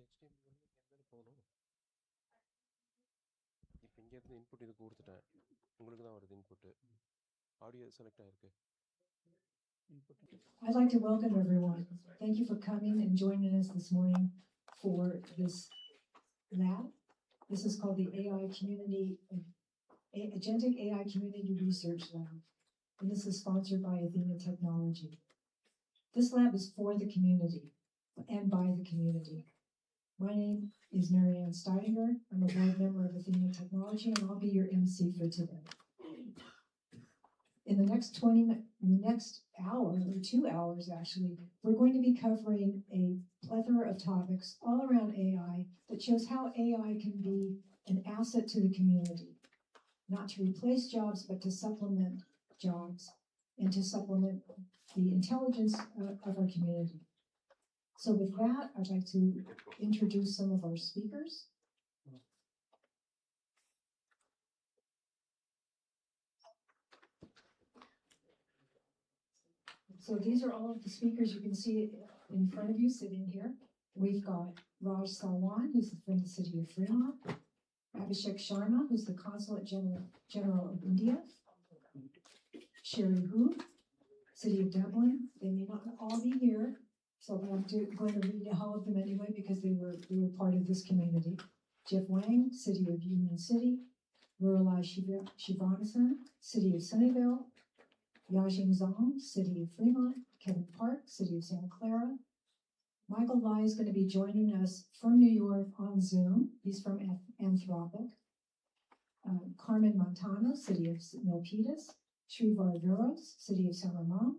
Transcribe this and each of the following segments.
HTML போகணும். இப்போ இங்கேருந்து இன்புட் இது கொடுத்துட்டேன். உங்களுக்கு தான் வருது இன்புட்டு. ஆடியோ செலக்ட் ஆகிருக்கு. I'd like to welcome everyone. Thank you for coming and joining us this morning for this lab. This is called the Agentic AI Community Research Lab, and this is sponsored by Athena Technology. This lab is for the community and by the community. My name is Marianne Steininger. I'm a board member of Athena Technology, and I'll be your MC for today. In the next hour, or 2 hours actually, we're going to be covering a plethora of topics all around AI that shows how AI can be an asset to the community, not to replace jobs, but to supplement jobs and to supplement the intelligence of our community. So with that, I'd like to introduce some of our speakers. So these are all of the speakers you can see in front of you sitting here. We've got Raj Salwan, who's from the city of Fremont, Abhishek Sharma, who's the Consulate General of India, Sherry Hu, City of Dublin. They may not all be here, so I'm going to read all of them anyway because they were part of this community. Jeff Wang, City of Union City, Muralai Shivanathan, City of Sunnyvale, Yajing Zhang, City of Fremont, Kevin Park, City of Santa Clara. Michael Lai is going to be joining us from New York on Zoom. He's from Anthropic. Carmen Montano, City of Milpitas. Srivar Veros, City of San Ramon.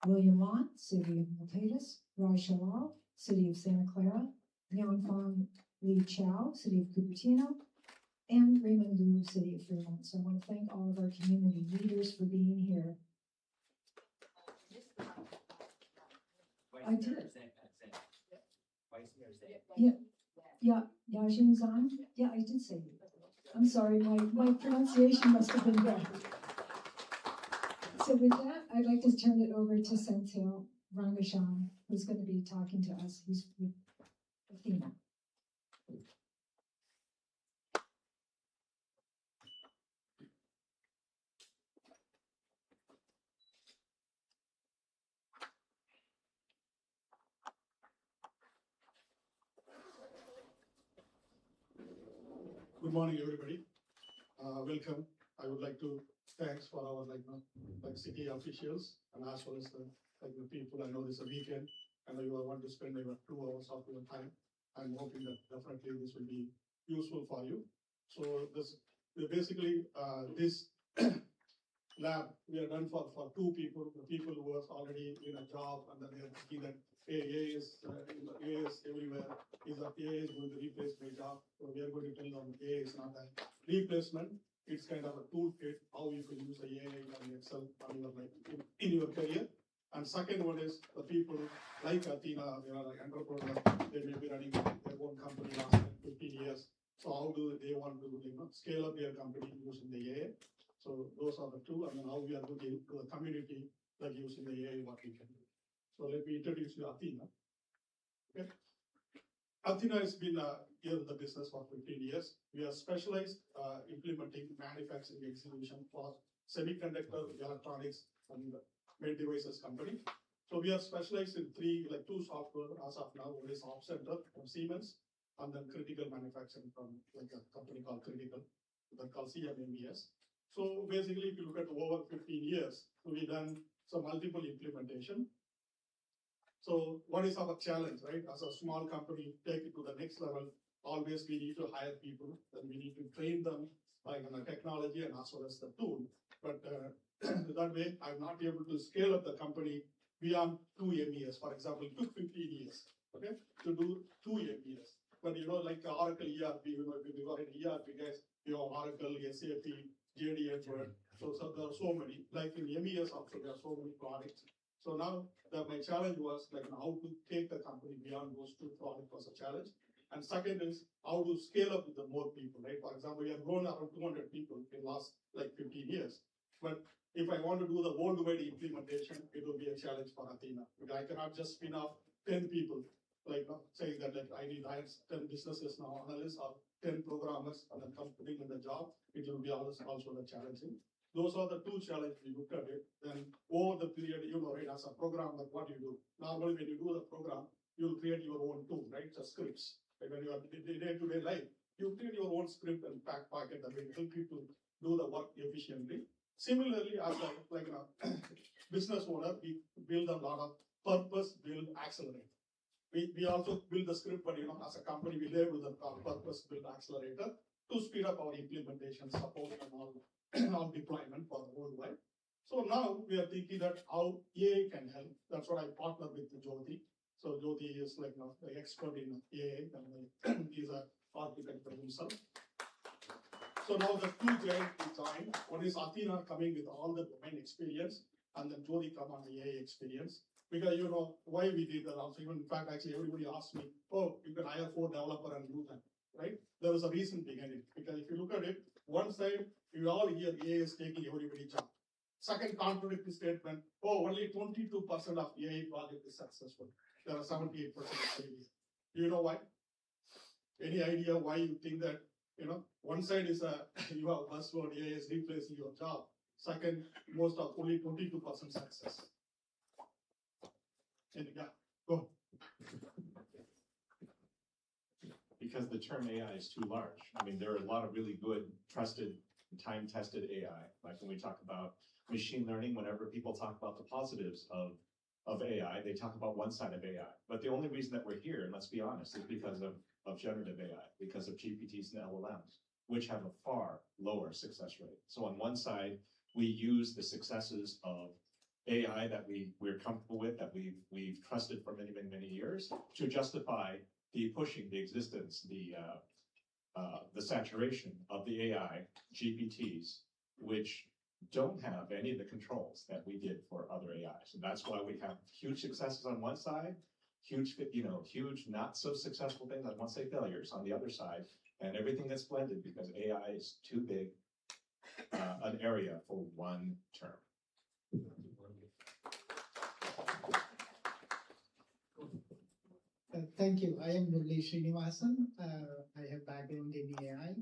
William Lott, City of Milpitas. Raj Shalal, City of Santa Clara. Yangfang Li Chao, City of Cupertino. And Raymond Liu, City of Fremont. So I want to thank all of our community leaders for being here. I did. Yeah, Yajing Zhang. Yeah, I did say you. I'm sorry, my pronunciation must have been bad. So with that, I'd like to turn it over to Senthil Rangashan, who's going to be talking to us. He's with Athena. Good morning, everybody. Welcome. I would like to thanks for our city officials and as well as the people. I know this is a weekend. I know you all want to spend about 2 hours of your time. I'm hoping that definitely this will be useful for you. So this lab we are done for 2 people. The people who are already in a job and then they are thinking that AI is everywhere. AI is going to replace my job. So we are going to tell them AI is not a replacement. It's kind of a toolkit how you can use the AI and Excel in your career. And second one is the people like Athena, they are like entrepreneurs. They may be running their own company last 15 years. So how do they want to scale up their company using the AI? So those are the 2. And then how we are looking to the community like using the AI, what we can do. So let me introduce you Athena. Okay. Athena has been here in the business for 15 years. We are specialized implementing manufacturing execution for semiconductor, electronics, and med devices company. So we are specialized in 2 software as of now. One is Op Center from Siemens, and then critical manufacturing from a company called Critical, that called CMMES. So basically, if you look at over 15 years, we've done some multiple implementation. So what is our challenge, right? As a small company, take it to the next level. Always we need to hire people, then we need to train them on the technology and as well as the tool. But that way, I'm not able to scale up the company beyond 2 MES. For example, it took 15 years, okay, to do 2 MES. But like Oracle ERP, if you got an ERP, guys, Oracle, SAP, JD Edward. So there are so many. Like in MES also, there are so many products. So now my challenge was how to take the company beyond those 2 products was a challenge. And second is how to scale up with the more people, right? For example, we have grown around 200 people in the last 15 years. But if I want to do the worldwide implementation, it will be a challenge for Athena. Because I cannot just spin off 10 people saying that I need to hire 10 businesses now, analysts or 10 programmers, and then putting in the job, it will be also the challenging. Those are the two challenges we looked at it. Then over the period, right, as a programmer, what you do? Normally, when you do the program, you'll create your own tool, right? The scripts. Like when you are day-to-day life, you create your own script and packet that will help you to do the work efficiently. Similarly, as a business owner, we build a lot of purpose, build, accelerate. We also build the script, but as a company, we label the purpose, build, accelerator to speed up our implementation, support, and all on deployment for the worldwide. So now we are thinking that how AI can help. That's what I partnered with Jyoti. So Jyoti is the expert in AI, and he's an architect for himself. So now the two giants we joined. One is Athena coming with all the domain experience, and then Jyoti come on the AI experience. Because why we did that also. Even in fact, actually everybody asked me, oh, you can hire 4 developers and do that, right? There was a reason behind it. Because if you look at it, one side, you all hear AI is taking everybody's job. Second contradictory statement, oh, only 22% of AI project is successful. There are 78% failure. Do you know why? Any idea why you think that, one side is you have buzzword, AI is replacing your job. Second, most of only 22% success. Yeah, go. Because the term AI is too large. I mean, there are a lot of really good, trusted, time-tested AI. Like when we talk about machine learning, whenever people talk about the positives of AI, they talk about one side of AI. But the only reason that we're here, and let's be honest, is because of generative AI, because of GPTs and LLMs, which have a far lower success rate. So on one side, we use the successes of AI that we're comfortable with, that we've trusted for many, many, many years, to justify the pushing, the existence, the saturation of the AI GPTs, which don't have any of the controls that we did for other AIs. And that's why we have huge successes on one side, huge not so successful things, I won't say failures, on the other side, and everything that's blended because AI is too big an area for one term. Thank you. I am Murli Srinivasan. I have background in AI.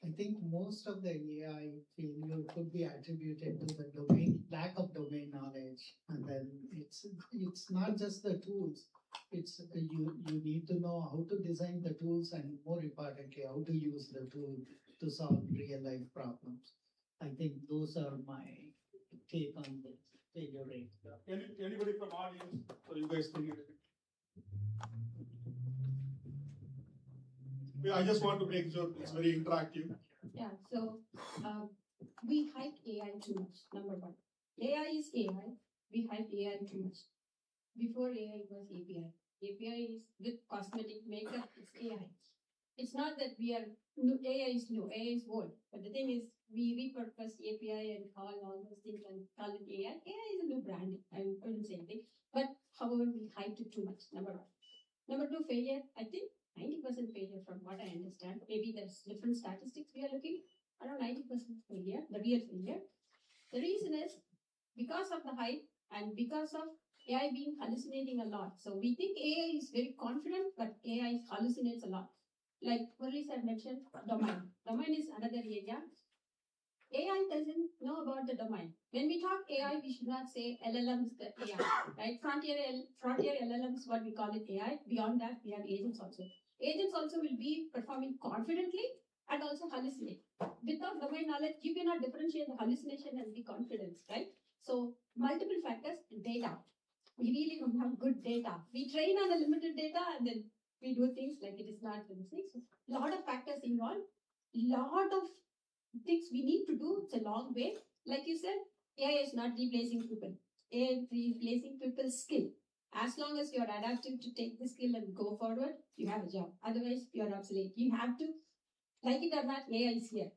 I think most of the AI failure could be attributed to the lack of domain knowledge. And then it's not just the tools. It's you need to know how to design the tools and more importantly, how to use the tool to solve real life problems. I think those are my take on the failure rate. Anybody from audience? So you guys think I just want to make sure it's very interactive. Yeah, so we hype AI too much, number one. AI is AI. We hype AI too much. Before AI was API. API is with cosmetic makeup, it's AI. It's not that AI is new, AI is old. But the thing is, we repurpose API and call all those things and call it AI. AI is a new brand. I wouldn't say anything. But however, we hyped it too much, number one. Number two, failure. I think 90% failure from what I understand. Maybe there's different statistics we are looking. Around 90% failure, the real failure. The reason is because of the hype and because of AI being hallucinating a lot. So we think AI is very confident, but AI hallucinates a lot. Like Murli sir mentioned, domain. Domain is another area. AI doesn't know about the domain. When we talk AI, we should not say LLMs the AI, right? Frontier LLMs, what we call it AI. Beyond that, we have agents also. Agents also will be performing confidently and also hallucinate. Without domain knowledge, you cannot differentiate the hallucination and the confidence, right? So multiple factors, data. We really don't have good data. We train on a limited data and then we do things like it is not listening. So a lot of factors involved, lot of things we need to do. It's a long way. Like you said, AI is not replacing people. AI is replacing people's skill. As long as you're adaptive to take the skill and go forward, you have a job. Otherwise, you're obsolete. You have to, like it or not, AI is here.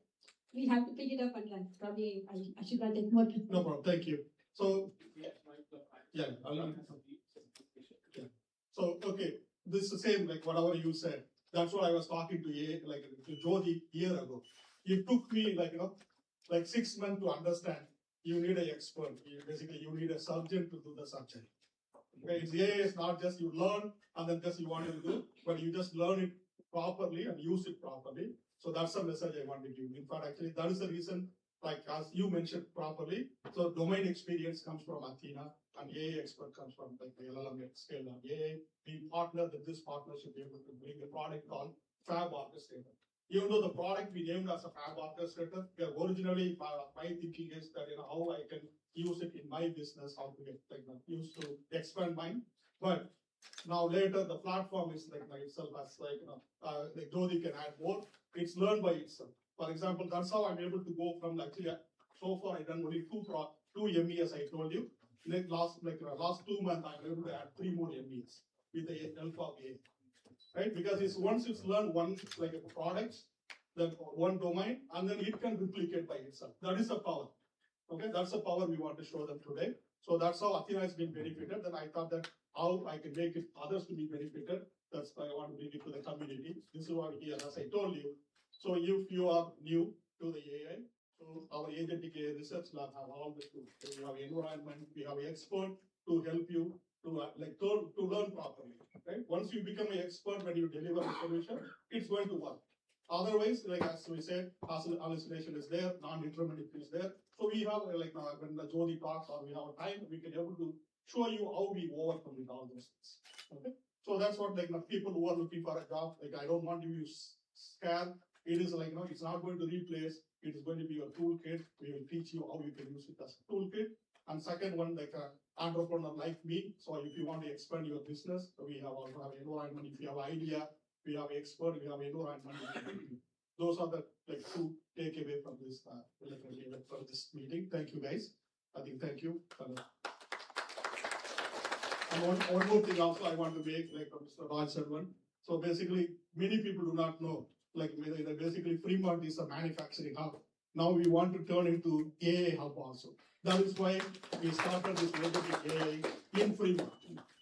We have to pick it up and learn. Probably I should not take more. No problem. Thank you. So, yeah. So, okay. This is the same, like whatever you said. That's what I was talking to Jyoti a year ago. It took me like 6 months to understand. You need an expert. You need a surgeon to do the surgery. Okay, it's AI is not just you learn and then just you want to do, but you just learn it properly and use it properly. So that's the message I want to give. In fact, actually, that is the reason, like as you mentioned properly, so domain experience comes from Athena and AI expert comes from like the LLM scale of AI. We partner with this partnership able to bring a product called Fab Orchestrator. Even though the product we named as a Fab Orchestrator, originally my thinking is that how I can use it in my business, how to get like used to expand mine. But now later the platform is like itself as like like Jodi can add more. It's learned by itself. For example, that's how I'm able to go from actually so far I done only two MES I told you. Last 2 months I'm able to add 3 more MES with the help of AI. Right? Because once it's learned one like a product, then one domain, and then it can replicate by itself. That is the power. Okay, that's the power we want to show them today. So that's how Athena has been benefited. Then I thought that how I can make it others to be benefited. That's why I want to bring it to the community. This is what here, as I told you. So if you are new to the AI, so our Agentic AI research lab have all the tools. So we have environment, we have expert to help you to learn properly. Right? Once you become an expert when you deliver a solution, it's going to work. Otherwise, like as we said, hallucination is there, non-deterministic is there. So we have when the Jodi talks or we have time, we can able to show you how we overcome with all those things. Okay. So that's what people who are looking for a job, I don't want you to scare. It is it's not going to replace. It is going to be a toolkit. We will teach you how you can use it as a toolkit. And second one, like an entrepreneur like me. So if you want to expand your business, we have also have environment. If you have idea, we have expert, we have environment. Those are the two takeaway from this from this meeting. Thank you guys. I think thank you. And one more thing also I want to make Mr. Raj said one. So basically many people do not know basically Fremont is a manufacturing hub. Now we want to turn into AI hub also. That is why we started this Agentic AI in Fremont.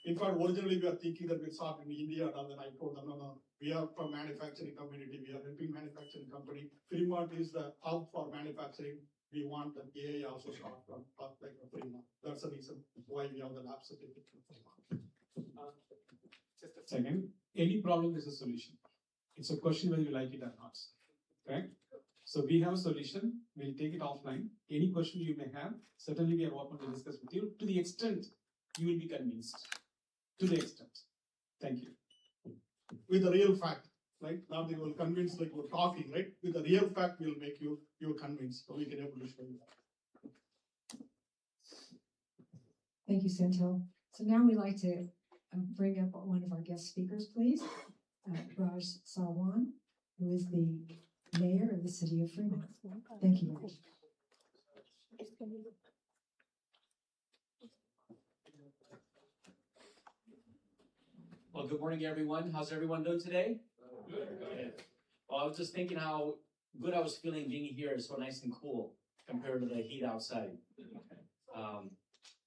In fact, originally we were thinking that we'd start in India, and then I told them, no, we are from manufacturing community, we are helping manufacturing company. Fremont is the hub for manufacturing. We want the AI also start from Fremont. That's the reason why we have the lab certificate from Fremont. Just a second. Any problem is a solution. It's a question whether you like it or not. Correct? So we have a solution. We'll take it offline. Any question you may have, certainly we are open to discuss with you to the extent you will be convinced. To the extent. Thank you. With a real fact, right? Not that you will convince like we're talking, right? With a real fact, we'll make you convinced. So we can able to show you that. Thank you, Senthil. So now we'd like to bring up one of our guest speakers, please. Raj Salwan, who is the mayor of the city of Fremont. Thank you, Raj. Well, good morning, everyone. How's everyone doing today? Good. Well, I was just thinking how good I was feeling being here. It's so nice and cool compared to the heat outside.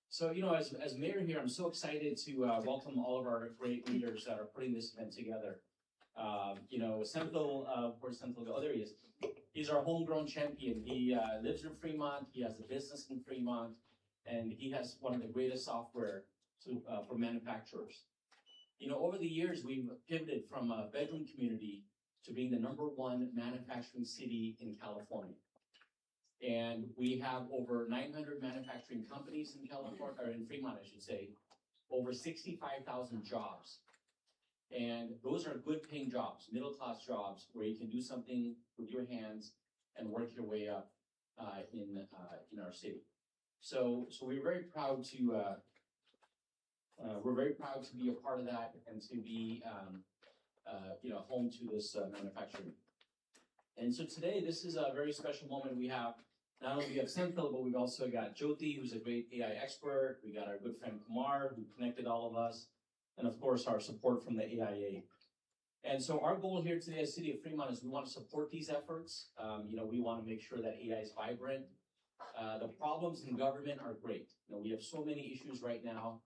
So, as mayor here, I'm so excited to welcome all of our great leaders that are putting this event together. Senthil, where's Senthil? Oh, there he is. He's our homegrown champion. He lives in Fremont. He has a business in Fremont, and he has one of the greatest software for manufacturers. Over the years, we've pivoted from a bedroom community to being the #1 manufacturing city in California. And we have over 900 manufacturing companies in California, or in Fremont, I should say, over 65,000 jobs. And those are good paying jobs, middle-class jobs, where you can do something with your hands and work your way up in our city. So we're very proud to be a part of that and to be home to this manufacturing. And so today, this is a very special moment. We have not only we have Senthil, but we've also got Jyoti, who's a great AI expert. We got our good friend Kumar, who connected all of us, and of course our support from the AIA. And so our goal here today as City of Fremont is we want to support these efforts. We want to make sure that AI is vibrant. The problems in government are great. We have so many issues right now,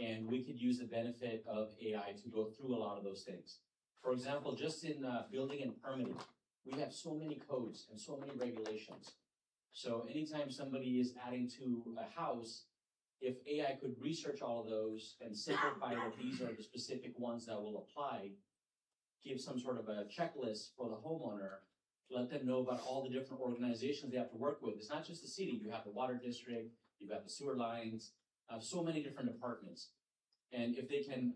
and we could use the benefit of AI to go through a lot of those things. For example, just in building and permitting, we have so many codes and so many regulations. So anytime somebody is adding to a house, if AI could research all of those and simplify that these are the specific ones that will apply, give some sort of a checklist for the homeowner, let them know about all the different organizations they have to work with. It's not just the city. You have the water district, you've got the sewer lines, so many different departments. And if they can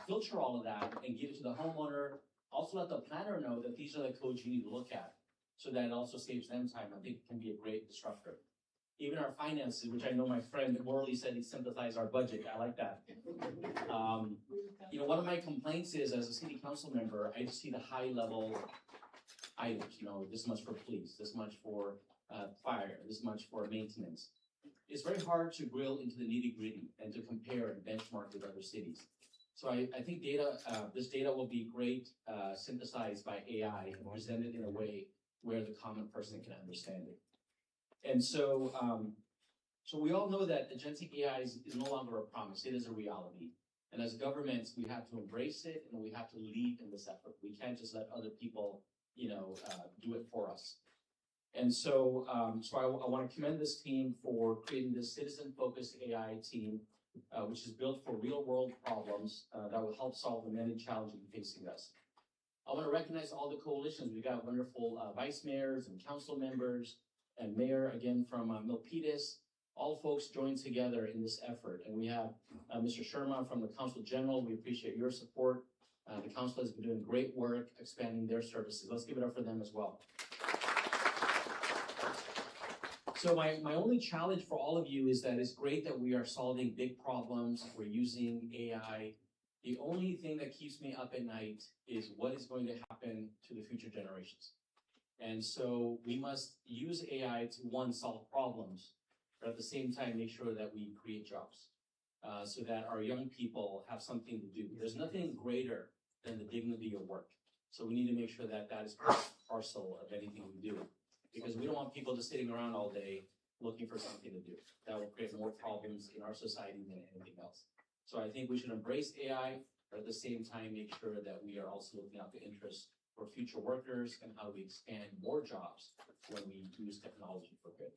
filter all of that and give it to the homeowner, also let the planner know that these are the codes you need to look at, so that it also saves them time. I think it can be a great disruptor. Even our finances, which I know my friend Morley said he sympathized our budget. I like that. One of my complaints is, as a city council member, I just see the high level items, this much for police, this much for fire, this much for maintenance. It's very hard to grill into the nitty gritty and to compare and benchmark with other cities. So I think this data will be great, synthesized by AI and presented in a way where the common person can understand it. And so, so we all know that agentic AI is no longer a promise, it is a reality. And as governments, we have to embrace it and we have to lead in this effort. We can't just let other people, do it for us. And so, I want to commend this team for creating this citizen-focused AI team, which is built for real-world problems that will help solve the many challenges facing us. I want to recognize all the coalitions. We've got wonderful vice mayors and council members and mayor, again, from Milpitas. All folks joined together in this effort. And we have Mr. Sharma from the Council General. We appreciate your support. The council has been doing great work expanding their services. Let's give it up for them as well. So my only challenge for all of you is that it's great that we are solving big problems. We're using AI. The only thing that keeps me up at night is what is going to happen to the future generations. And so we must use AI to, one, solve problems, but at the same time, make sure that we create jobs so that our young people have something to do. There's nothing greater than the dignity of work. So we need to make sure that that is part and parcel of anything we do, because we don't want people just sitting around all day looking for something to do. That will create more problems in our society than anything else. So I think we should embrace AI, but at the same time, make sure that we are also looking out the interests for future workers and how we expand more jobs when we use technology for good.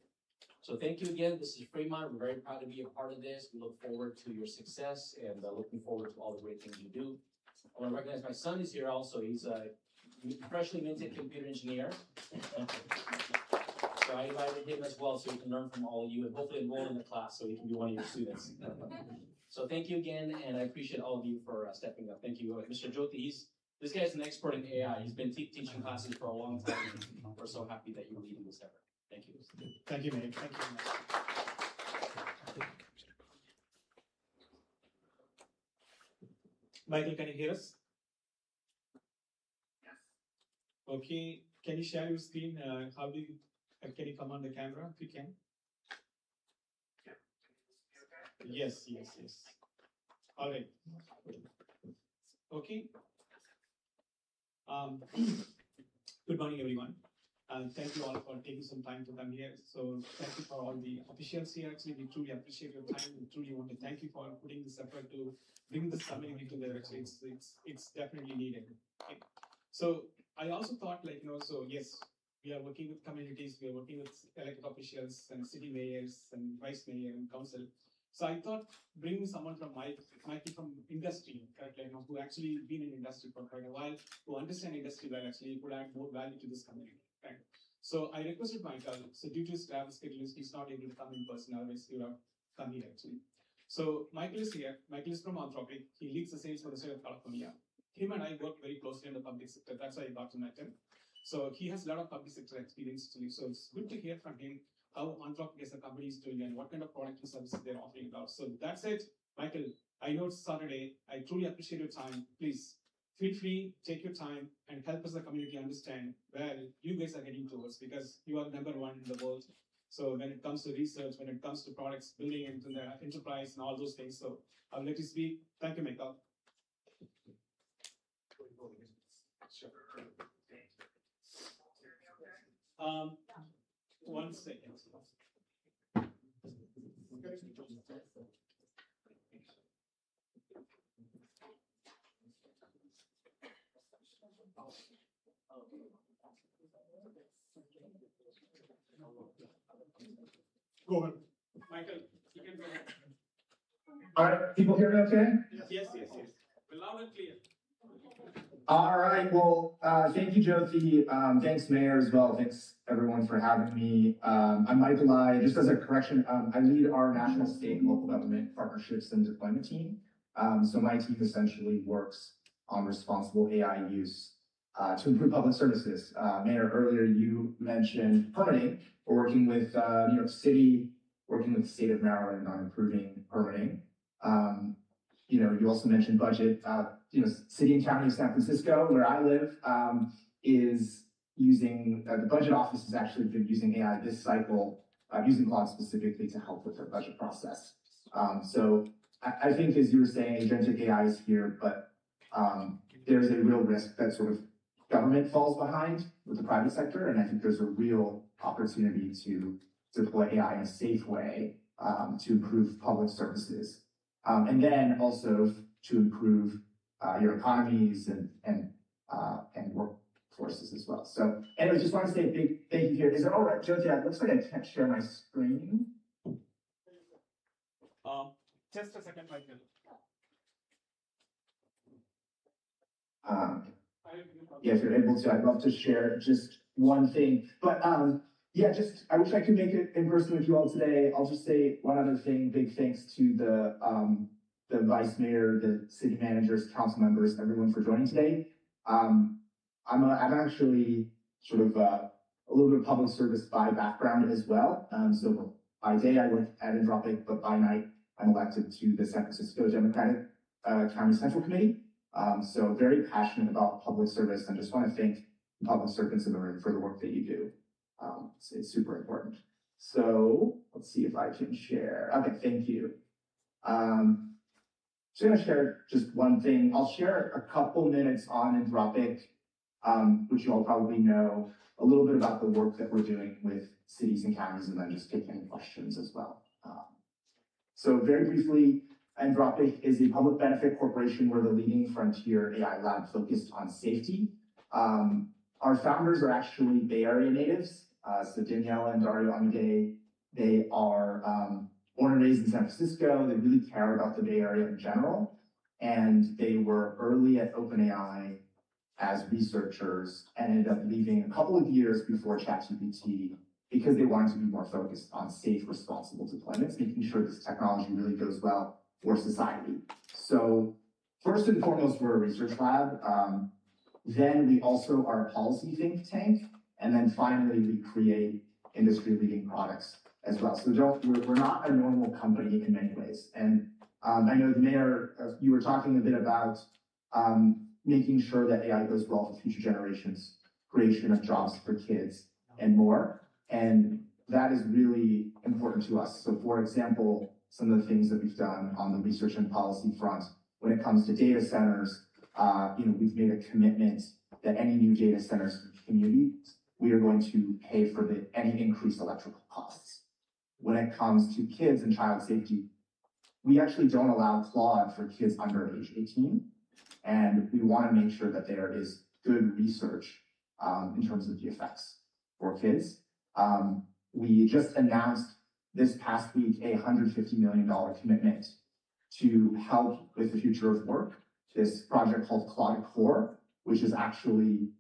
So thank you again. This is Fremont. We're very proud to be a part of this. We look forward to your success and looking forward to all the great things you do. I want to recognize my son is here also. He's a freshly minted computer engineer. So I invited him as well so he can learn from all of you and hopefully enroll in the class so he can be one of your students. So thank you again, and I appreciate all of you for stepping up. Thank you. Mr. Jyoti, this guy's an expert in AI. He's been teaching classes for a long time. We're so happy that you're leading this effort. Thank you. Thank you, Mayor. Thank you. Michael, can you hear us? Yes. Okay. Can you share your screen? Can you come on the camera if you can? Yes. All right. Okay. Good morning, everyone. Thank you all for taking some time to come here. So thank you for all the officials here. Actually, we truly appreciate your time. We truly want to thank you for putting this effort to bring this community together. Actually, it's definitely needed. Okay. So I also thought, so yes, we are working with communities. We are working with elected officials and city mayors and vice mayor and council. So I thought bringing someone from might be from industry, correctly, who actually been in industry for quite a while, who understand industry well, actually could add more value to this community. Right. So I requested Michael. So due to his travel schedule, he's not able to come in person. Otherwise, he would have come here actually. So Michael is here. Michael is from Anthropic. He leads the sales for the state of California. Him and I work very closely in the public sector. That's why I got to meet him. So he has a lot of public sector experience actually. So it's good to hear from him how Anthropic as a company is doing and what kind of product and services they're offering about. So that's it. Michael, I know it's Saturday. I truly appreciate your time. Please feel free, take your time and help us the community understand where you guys are heading towards, because you are number one in the world. So when it comes to research, when it comes to products, building into the enterprise and all those things. So I'll let you speak. Thank you, Michael. Sure. 1 second. Go ahead. Michael, you can All right, people hear me okay? Yes. Loud and clear. All right, well, thank you, Jyoti. Thanks, Mayor, as well. Thanks, everyone, for having me. I'm Michael Lai. Just as a correction, I lead our national, state, and local government partnerships and deployment team. So my team essentially works on responsible AI use to improve public services. Mayor, earlier you mentioned permitting. We're working with New York City, working with the state of Maryland on improving permitting. You also mentioned budget. City and County of San Francisco, where I live, is using, the budget office has actually been using AI this cycle, using Claude specifically to help with their budget process. So I think, as you were saying, agentic AI is here, but there's a real risk that sort of government falls behind with the private sector, and I think there's a real opportunity to deploy AI in a safe way to improve public services. And then also to improve your economies and workforces as well. So anyway, just want to say a big thank you here. Is it all right, Jyoti? It looks like I can't share my screen. Just a second, Michael. Yeah, if you're able to, I'd love to share just one thing. But yeah, I wish I could make it in person with you all today. I'll just say one other thing. Big thanks to the vice mayor, the city managers, council members, everyone for joining today. I'm actually sort of a little bit of public service by background as well. So by day I work at Anthropic, but by night I'm elected to the San Francisco Democratic County Central Committee. So very passionate about public service, and just want to thank the public servants in the room for the work that you do. It's super important. So let's see if I can share. Okay, thank you. So I'm going to share just one thing. I'll share a couple minutes on Anthropic, which you all probably know, a little bit about the work that we're doing with cities and counties, and then just take any questions as well. So very briefly, Anthropic is a public benefit corporation. We're the leading frontier AI lab focused on safety. Our founders are actually Bay Area natives. So Danielle and Dario Amide, they are born and raised in San Francisco. They really care about the Bay Area in general. And they were early at OpenAI as researchers and ended up leaving a couple of years before ChatGPT because they wanted to be more focused on safe, responsible deployments, making sure this technology really goes well for society. So first and foremost, we're a research lab. Then we also are a policy think tank. And then finally, we create industry-leading products as well. So we're not a normal company in many ways. And I know the mayor, you were talking a bit about making sure that AI goes well for future generations, creation of jobs for kids, and more. And that is really important to us. So for example, some of the things that we've done on the research and policy front, when it comes to data centers, we've made a commitment that any new data centers in the community, we are going to pay for any increased electrical costs. When it comes to kids and child safety, we actually don't allow Claude for kids under age 18. And we want to make sure that there is good research in terms of the effects for kids. We just announced this past week a $150 million commitment to help with the future of work. This project called Claude Core, which is actually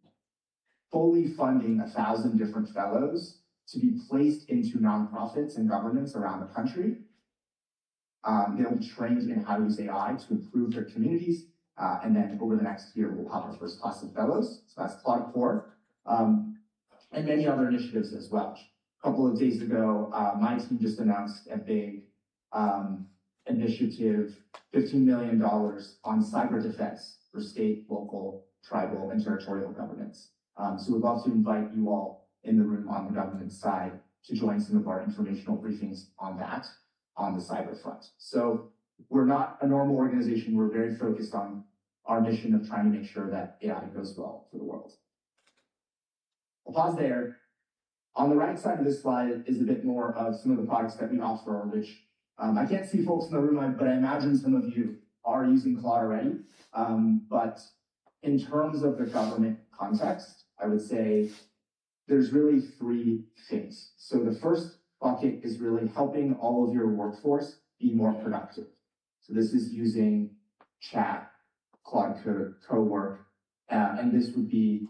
fully funding 1,000 different fellows to be placed into nonprofits and governments around the country. They'll be trained in how to use AI to improve their communities. And then over the next year, we'll have our first class of fellows. So that's Claude Core. And many other initiatives as well. A couple of days ago, my team just announced a big initiative, $15 million on cyber defense for state, local, tribal, and territorial governments. So we'd love to invite you all in the room on the government side to join some of our informational briefings on that, on the cyber front. So we're not a normal organization. We're very focused on our mission of trying to make sure that AI goes well for the world. I'll pause there. On the right side of this slide is a bit more of some of the products that we offer, which I can't see folks in the room, but I imagine some of you are using Claude already. But in terms of the government context, I would say there's really three things. So the first bucket is really helping all of your workforce be more productive. So this is using chat, Claude Code, Cowork, and this would be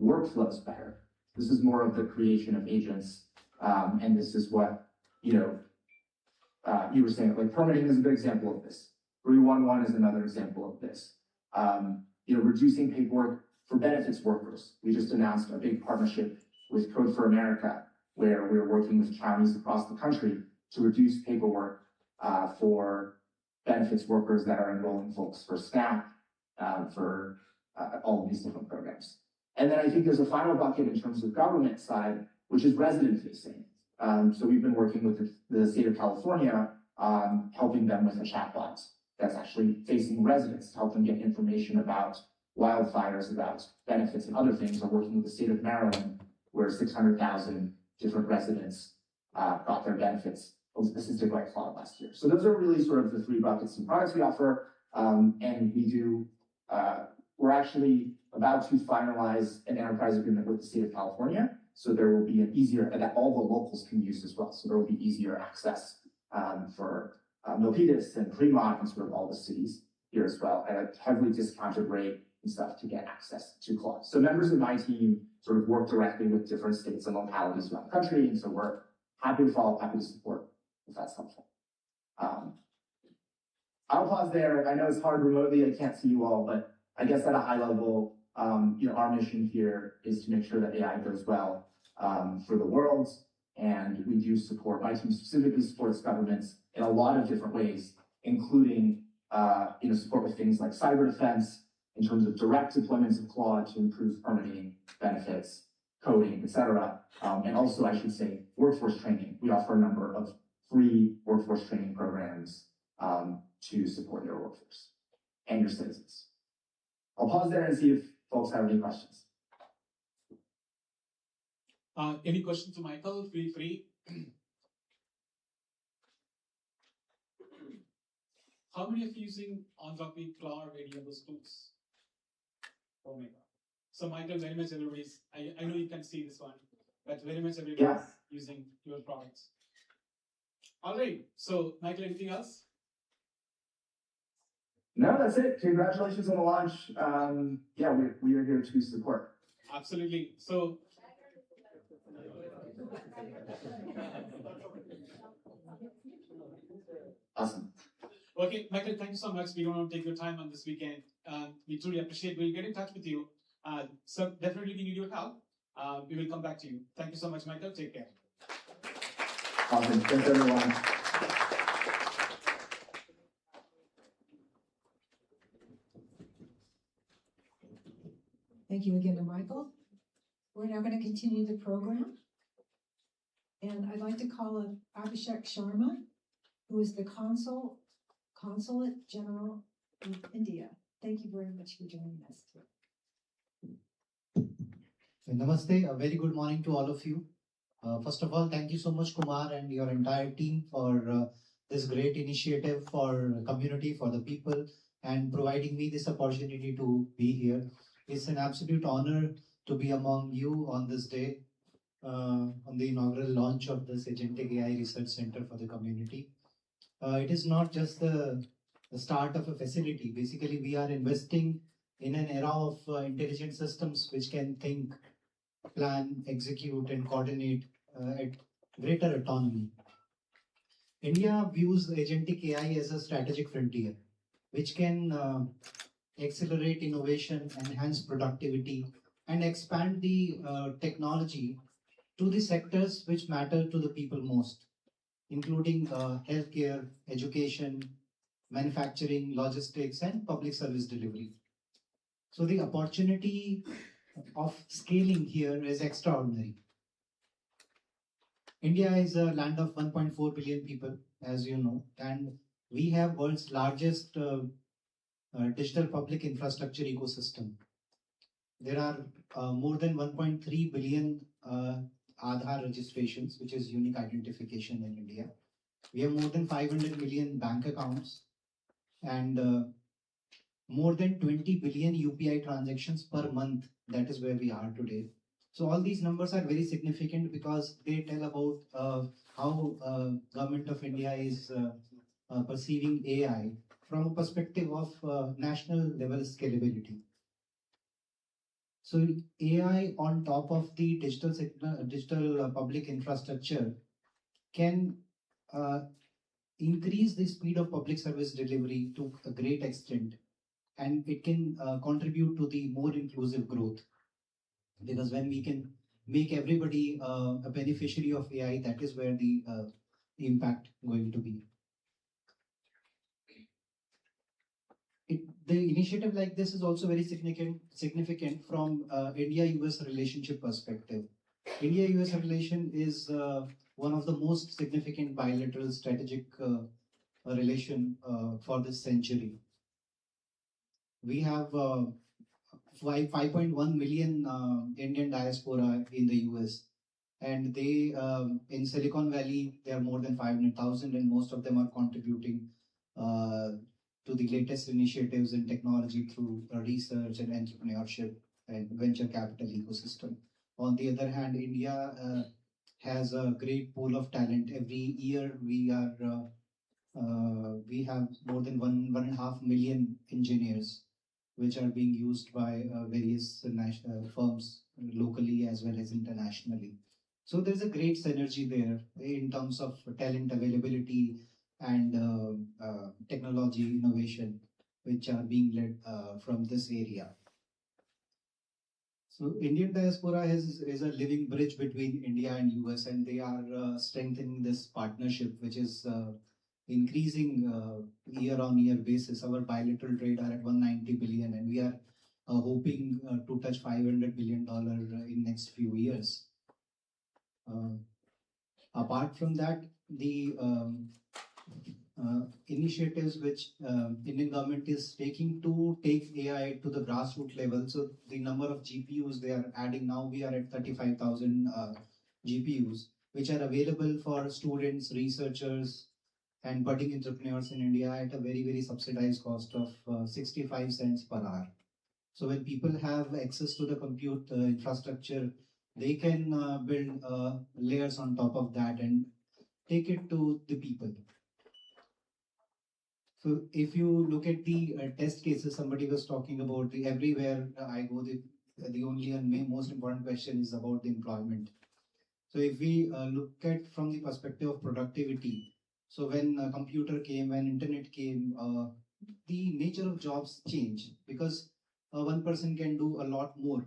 workflows better. This is more of the creation of agents, and this is what, you were saying, like permitting is a good example of this. 311 is another example of this. Reducing paperwork for benefits workers. We just announced a big partnership with Code for America, where we're working with counties across the country to reduce paperwork for benefits workers that are enrolling folks for SNAP, for all of these different programs. And then I think there's a final bucket in terms of government side, which is resident facing. So we've been working with the state of California on helping them with a chatbot that's actually facing residents to help them get information about wildfires, about benefits and other things. We're working with the state of Maryland, where 600,000 different residents got their benefits assisted by Claude last year. So those are really sort of the three buckets and products we offer. And we're actually about to finalize an enterprise agreement with the state of California. So there will be an easier, that all the locals can use as well. So there will be easier access for Milpitas and Fremont and sort of all the cities here as well at a heavily discounted rate and stuff to get access to Claude. So members of my team sort of work directly with different states and localities around the country. And so we're happy to follow, happy to support if that's helpful. I'll pause there. I know it's hard remotely. I can't see you all, but I guess at a high level, our mission here is to make sure that AI goes well for the world. And we do support, my team specifically supports governments in a lot of different ways, including support with things like cyber defense, in terms of direct deployments of Claude to improve permitting, benefits, coding, et cetera. And also, I should say, workforce training. We offer a number of free workforce training programs to support your workforce and your citizens. I'll pause there and see if folks have any questions. Any questions to Michael? Feel free. How many of you using Anthropic, Claude, any of those tools? Oh my God. So Michael, very much everybody's, I know you can see this one, but very much everybody's using your products. All right. So Michael, anything else? No, that's it. Congratulations on the launch. We are here to support. Absolutely. So awesome. Okay, Michael, thank you so much. We don't want to take your time on this weekend. We truly appreciate it. We'll get in touch with you. So definitely we need your help. We will come back to you. Thank you so much, Michael. Take care. Awesome. Thanks, everyone. Thank you again to Michael. We're now going to continue the program. And I'd like to call up Abhishek Sharma, who is the Consulate General of India. Thank you very much for joining us today. Namaste, a very good morning to all of you. First of all, thank you so much, Kumar, and your entire team for this great initiative for the community, for the people, and providing me this opportunity to be here. It's an absolute honor to be among you on this day, on the inaugural launch of this Agentic AI Research Center for the community. It is not just the start of a facility. Basically, we are investing in an era of intelligent systems which can think, plan, execute, and coordinate at greater autonomy. India views Agentic AI as a strategic frontier, which can accelerate innovation, enhance productivity, and expand the technology to the sectors which matter to the people most, including healthcare, education, manufacturing, logistics, and public service delivery. So the opportunity of scaling here is extraordinary. India is a land of 1.4 billion people, as you know, and we have world's largest digital public infrastructure ecosystem. There are more than 1.3 billion Aadhaar registrations, which is unique identification in India. We have more than 500 million bank accounts and more than 20 billion UPI transactions per month. That is where we are today. So all these numbers are very significant because they tell about how government of India is perceiving AI from a perspective of national level scalability. So AI on top of the digital public infrastructure can increase the speed of public service delivery to a great extent, and it can contribute to the more inclusive growth. Because when we can make everybody a beneficiary of AI, that is where the impact going to be. The initiative like this is also very significant from India-US relationship perspective. India-US relation is one of the most significant bilateral strategic relation for this century. We have 5.1 million Indian diaspora in the US, and they in Silicon Valley they are more than 500,000, and most of them are contributing to the latest initiatives in technology through research and entrepreneurship and venture capital ecosystem. On the other hand, India has a great pool of talent. Every year we have more than 1.5 million engineers, which are being used by various national firms locally as well as internationally. So there's a great synergy there in terms of talent availability and technology innovation, which are being led from this area. So Indian diaspora is a living bridge between India and US, and they are strengthening this partnership, which is increasing year-on-year basis. Our bilateral trade are at 190 billion, and we are hoping to touch $500 billion in next few years. Apart from that, the initiatives which Indian government is taking to take AI to the grassroots level. So the number of GPUs they are adding now, we are at 35,000 GPUs, which are available for students, researchers, and budding entrepreneurs in India at a very, very subsidized cost of 65 cents per hour. So when people have access to the compute infrastructure, they can build layers on top of that and take it to the people. So if you look at the test cases, somebody was talking about everywhere I go, the only and most important question is about the employment. So if we look at from the perspective of productivity, so when a computer came, when internet came, the nature of jobs change because one person can do a lot more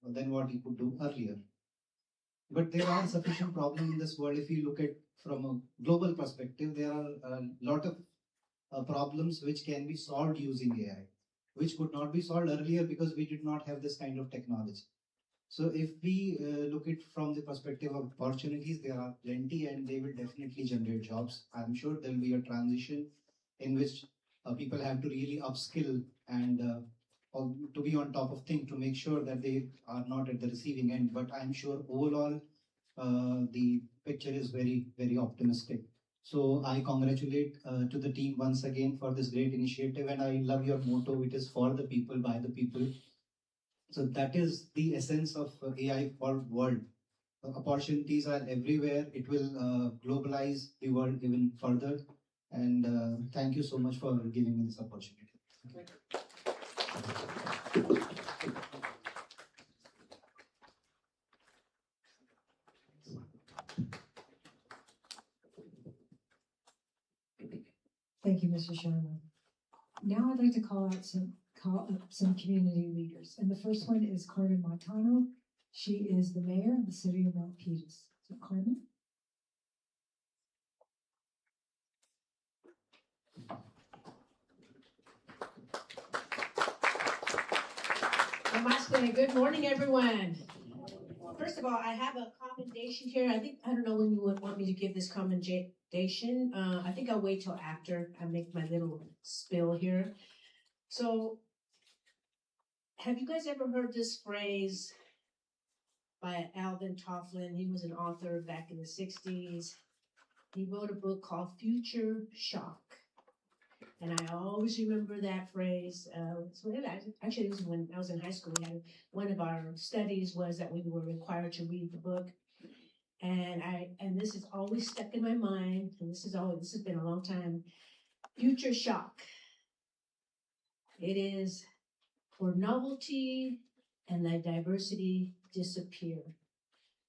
than what he could do earlier. But there are sufficient problems in this world. If you look at from a global perspective, there are a lot of problems which can be solved using AI, which could not be solved earlier because we did not have this kind of technology. So if we look at from the perspective of opportunities, there are plenty and they will definitely generate jobs. I'm sure there will be a transition in which people have to really upskill and to be on top of things to make sure that they are not at the receiving end. But I'm sure overall the picture is very, very optimistic. So I congratulate to the team once again for this great initiative, and I love your motto. It is for the people, by the people. So that is the essence of AI for world. Opportunities are everywhere. It will globalize the world even further. And thank you so much for giving me this opportunity. Thank you, Mr. Sharma. Now I'd like to call up some community leaders. And the first one is Carmen Montano. She is the mayor of the city of Milpitas. So Carmen. Namaste. Good morning, everyone. First of all, I have a comment. commendation here. I don't know when you would want me to give this commendation. I think I'll wait till after I make my little spill here. So, have you guys ever heard this phrase by Alvin Tofflin? He was an author back in the 60s. He wrote a book called Future Shock. And I always remember that phrase. Actually, it was when I was in high school. We had one of our studies was that we were required to read the book, and this has always stuck in my mind. And this has been a long time. Future shock. It is where novelty and the diversity disappear.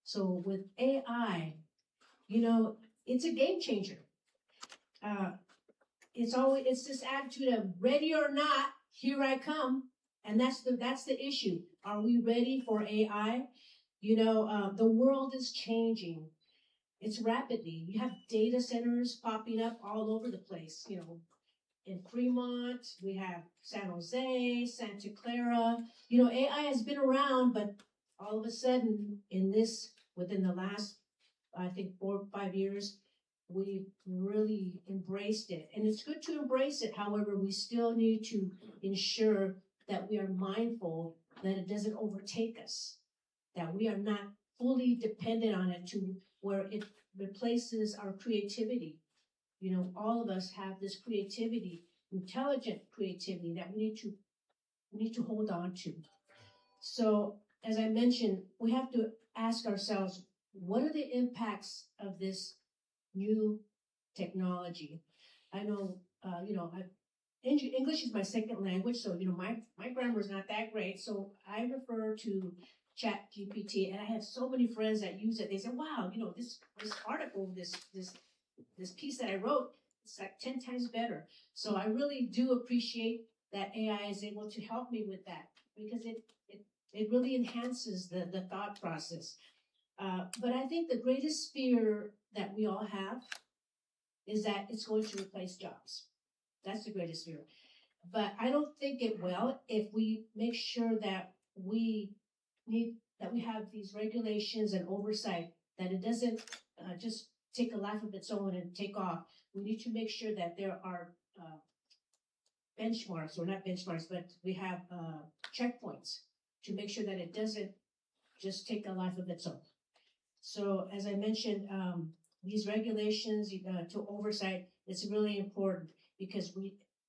So with AI, it's a game changer. It's this attitude of ready or not, here I come, and that's the issue. Are we ready for AI? The world is changing. It's rapidly. You have data centers popping up all over the place. In Fremont, we have San Jose, Santa Clara. AI has been around, but all of a sudden, within the last, I think 4 or 5 years, we really embraced it. And it's good to embrace it. However, we still need to ensure that we are mindful that it doesn't overtake us, that we are not fully dependent on it to where it replaces our creativity. All of us have this creativity, intelligent creativity that we need to hold on to. So, as I mentioned, we have to ask ourselves, what are the impacts of this new technology? I know, English is my second language, so my grammar is not that great. So I refer to Chat GPT, and I have so many friends that use it. They say, "Wow, this article, this piece that I wrote, it's like 10 times better." So I really do appreciate that AI is able to help me with that because it really enhances the thought process. But I think the greatest fear that we all have is that it's going to replace jobs. That's the greatest fear. But I don't think it will if we make sure that we have these regulations and oversight, that it doesn't just take a life of its own and take off. We need to make sure that there are benchmarks, or not benchmarks, but we have checkpoints to make sure that it doesn't just take a life of its own. So as I mentioned, these regulations to oversight, it's really important because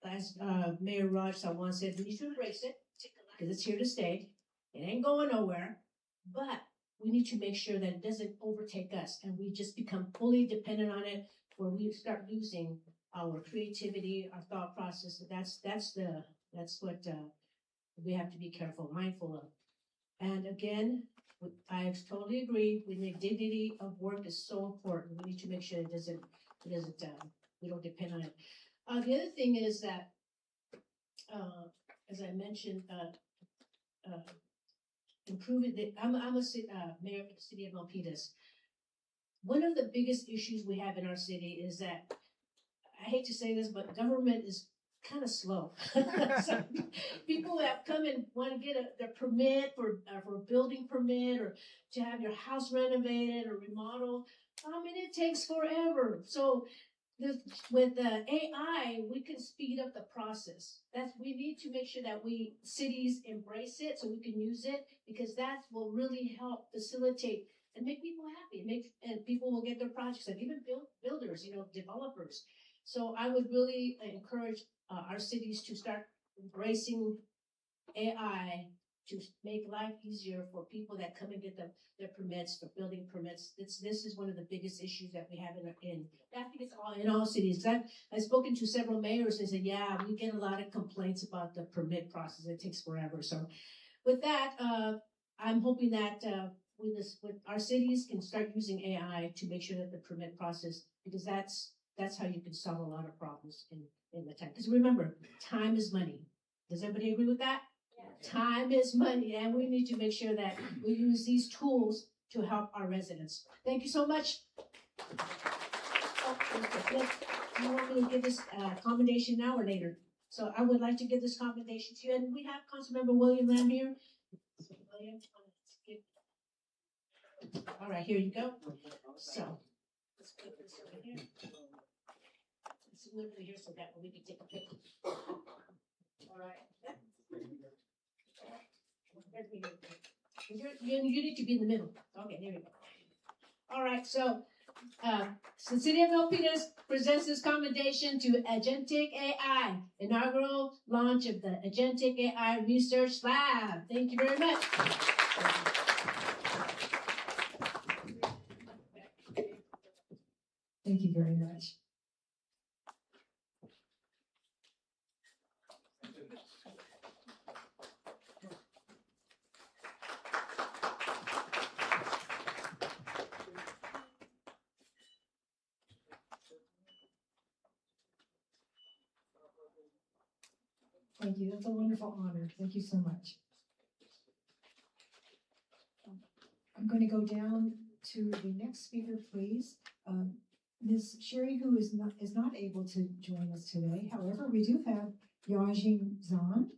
as Mayor Raj Sawan said, we need to embrace it because it's here to stay. It ain't going nowhere, but we need to make sure that it doesn't overtake us and we just become fully dependent on it, where we start losing our creativity, our thought process. That's what we have to be careful, mindful of. And again, I totally agree. The dignity of work is so important. We need to make sure we don't depend on it. The other thing is that, as I mentioned, improving I'm a mayor of the city of Milpitas. One of the biggest issues we have in our city is that, I hate to say this, but government is kind of slow. So people that come and want to get their permit for a building permit or to have your house renovated or remodeled, it takes forever. So with AI, we can speed up the process. We need to make sure that cities embrace it so we can use it, because that will really help facilitate and make people happy. And people will get their projects, and even builders, developers. So I would really encourage our cities to start embracing AI to make life easier for people that come and get their permits, for building permits. This is one of the biggest issues that we have in I think it's in all cities. I've spoken to several mayors and said, yeah, we get a lot of complaints about the permit process. It takes forever. So with that, I'm hoping that with our cities can start using AI to make sure that the permit process, because that's how you can solve a lot of problems in the time. Because remember, time is money. Does everybody agree with that? Yeah. Time is money, and we need to make sure that we use these tools to help our residents. Thank you so much. You want me to give this commendation now or later? So I would like to give this commendation to you. And we have Councilmember William Lamb here. So William, All right, here you go. So let's put this over here. Let's move it here so that we can take a picture. All right. You need to be in the middle. Okay, there we go. All right, so the City of Milpitas presents this commendation to Agentic AI, inaugural launch of the Agentic AI Research Lab. Thank you very much. Thank you very much. Thank you. That's a wonderful honor. Thank you so much. I'm going to go down to the next speaker, please. Ms. Sherry, who is not able to join us today. However, we do have Yajing Zhan.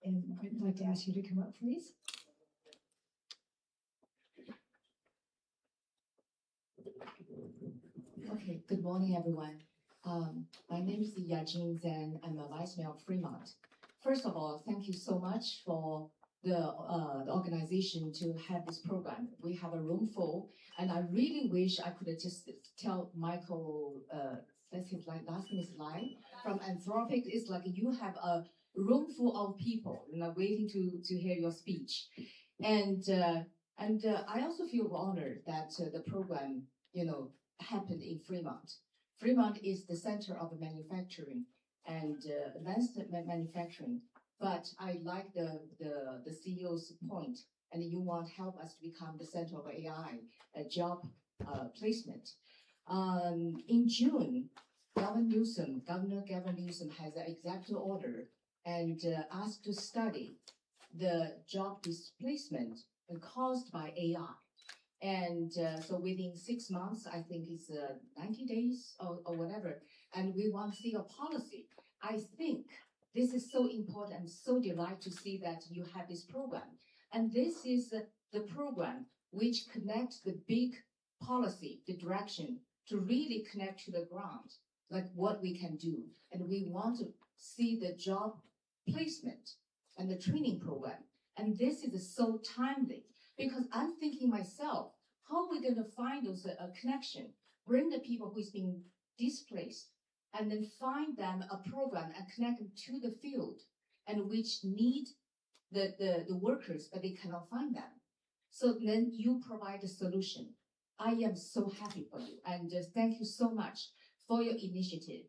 And I'd like to ask you to come up, please. Okay, good morning, everyone. My name is Yajing Zhan. I'm a vice mayor of Fremont. First of all, thank you so much for the organization to have this program. We have a room full, and I really wish I could just tell Michael, that's his last name is Lai, from Anthropic. It's like you have a room full of people, waiting to hear your speech. And I also feel honored that the program, happened in Fremont. Fremont is the center of manufacturing and advanced manufacturing. But I like the CEO's point, and you want to help us to become the center of AI, job placement. In June, Governor Gavin Newsom has an executive order and asked to study the job displacement caused by AI. And so within 6 months, I think it's 90 days or whatever, and we want to see a policy. I think this is so important. I'm so delighted to see that you have this program. And this is the program which connects the big policy, the direction, to really connect to the ground, like what we can do. And we want to see the job placement and the training program. And this is so timely because I'm thinking myself, how are we going to find those connection, bring the people who's been displaced, and then find them a program and connect them to the field and which need the workers, but they cannot find them. So then you provide a solution. I am so happy for you, and thank you so much for your initiative.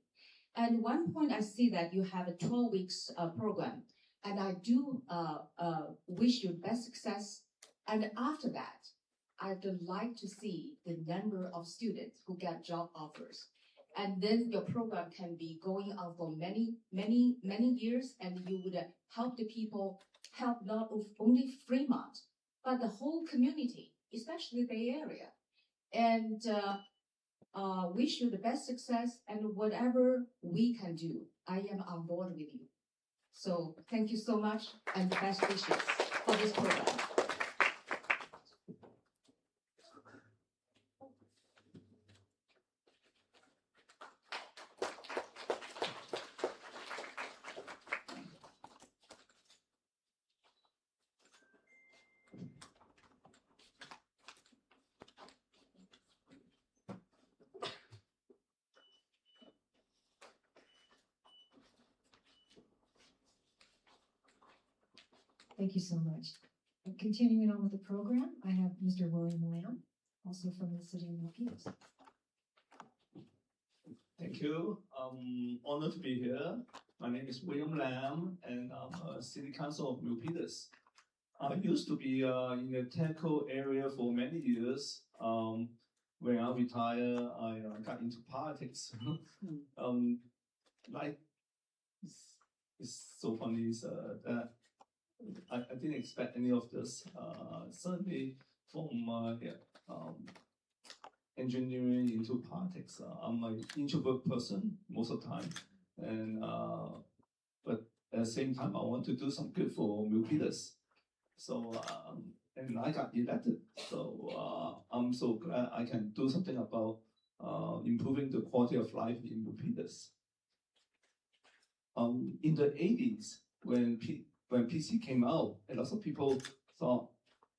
And one point I see that you have a 12 weeks program, and I do wish you best success. And after that, I would like to see the number of students who get job offers. And then your program can be going on for many, many, many years, and you would help the people, help not only Fremont, but the whole community, especially the Bay Area. And wish you the best success, and whatever we can do, I am on board with you. So thank you so much, and the best wishes for this program. Thank you so much. And continuing on with the program, I have Mr. William Lamb, also from the City of Milpitas. Thank you. Honored to be here. My name is William Lam, and I'm a City Council of Milpitas. I used to be in the telco area for many years. When I retired, I got into politics. It's so funny that I didn't expect any of this. Certainly from engineering into politics. I'm an introvert person most of the time, and but at the same time, I want to do some good for Milpitas. So and I got elected. So I'm so glad I can do something about improving the quality of life in Milpitas. In the 80s, when PC came out, a lot of people thought,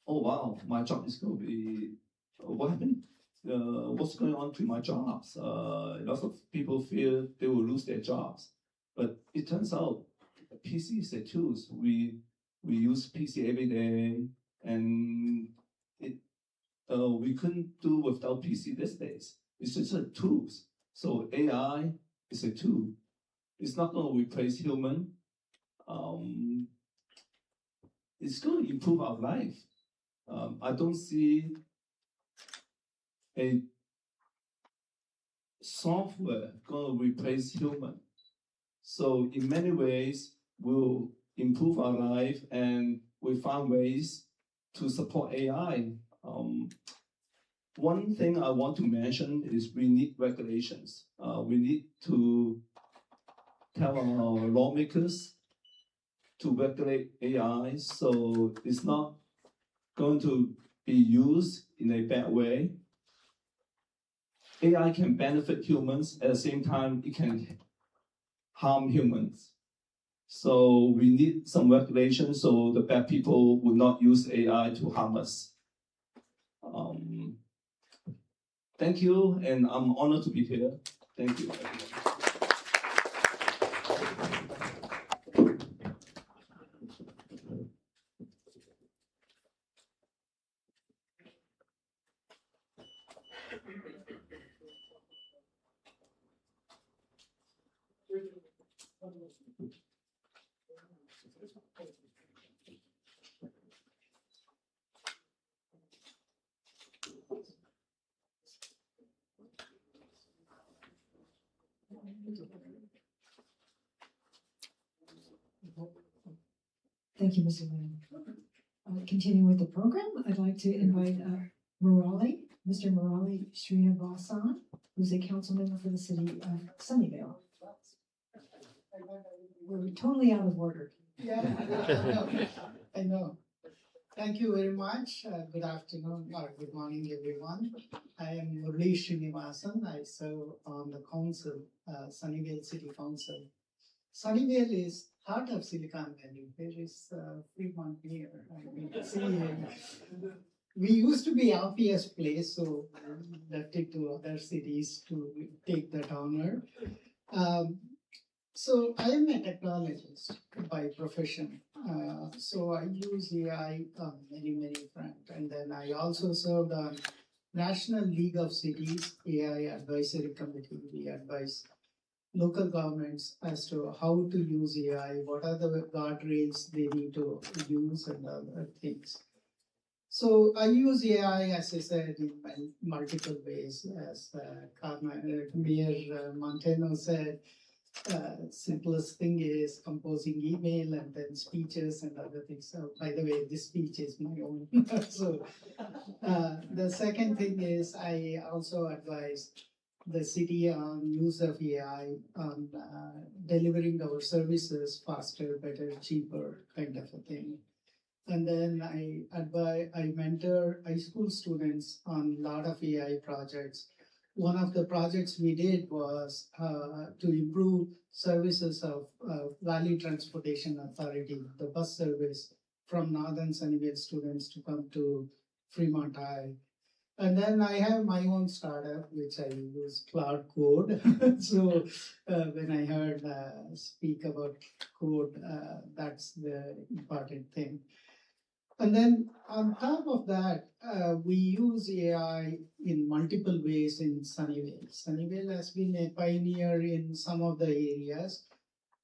oh wow, my job is going to be, what happened? What's going on to my jobs? A lot of people fear they will lose their jobs. But it turns out PC is a tool. We use PC every day, and we couldn't do without PC these days. It's just a tool. So AI is a tool. It's not going to replace human. It's going to improve our life. I don't see a software going to replace human. So in many ways, we'll improve our life, and we find ways to support AI. One thing I want to mention is we need regulations. We need to tell our lawmakers to regulate AI so it's not going to be used in a bad way. AI can benefit humans, at the same time it can harm humans. So we need some regulation so the bad people would not use AI to harm us. Thank you, and I'm honored to be here. Thank you, everyone. Thank you, Mr. Lam. Continuing with the program, I'd like to invite Mr. Murali Srinivasan, who's a council member for the city of Sunnyvale. We're totally out of order. Yeah, I know. Thank you very much. Good afternoon or good morning, everyone. I am Murali Srinivasan. I serve on the council, Sunnyvale City Council. Sunnyvale is heart of Silicon Valley. There is Fremont here. I mean, we used to be obvious place, so we left it to other cities to take that honor. So I am a technologist by profession. So I use AI on many fronts. And then I also served on National League of Cities AI Advisory Committee. We advise local governments as to how to use AI, what are the guardrails they need to use, and other things. So I use AI, as I said, in multiple ways. As Mayor Montano said, simplest thing is composing email and then speeches and other things. So, by the way, this speech is my own. So the second thing is I also advise the city on use of AI on delivering our services faster, better, cheaper, kind of a thing. And then I mentor high school students on a lot of AI projects. One of the projects we did was to improve services of Valley Transportation Authority, the bus service from Northern Sunnyvale students to come to Fremont High. And then I have my own startup, which I use Cloud Code. So when I heard speak about code, that's the important thing. And then on top of that, we use AI in multiple ways in Sunnyvale. Sunnyvale has been a pioneer in some of the areas.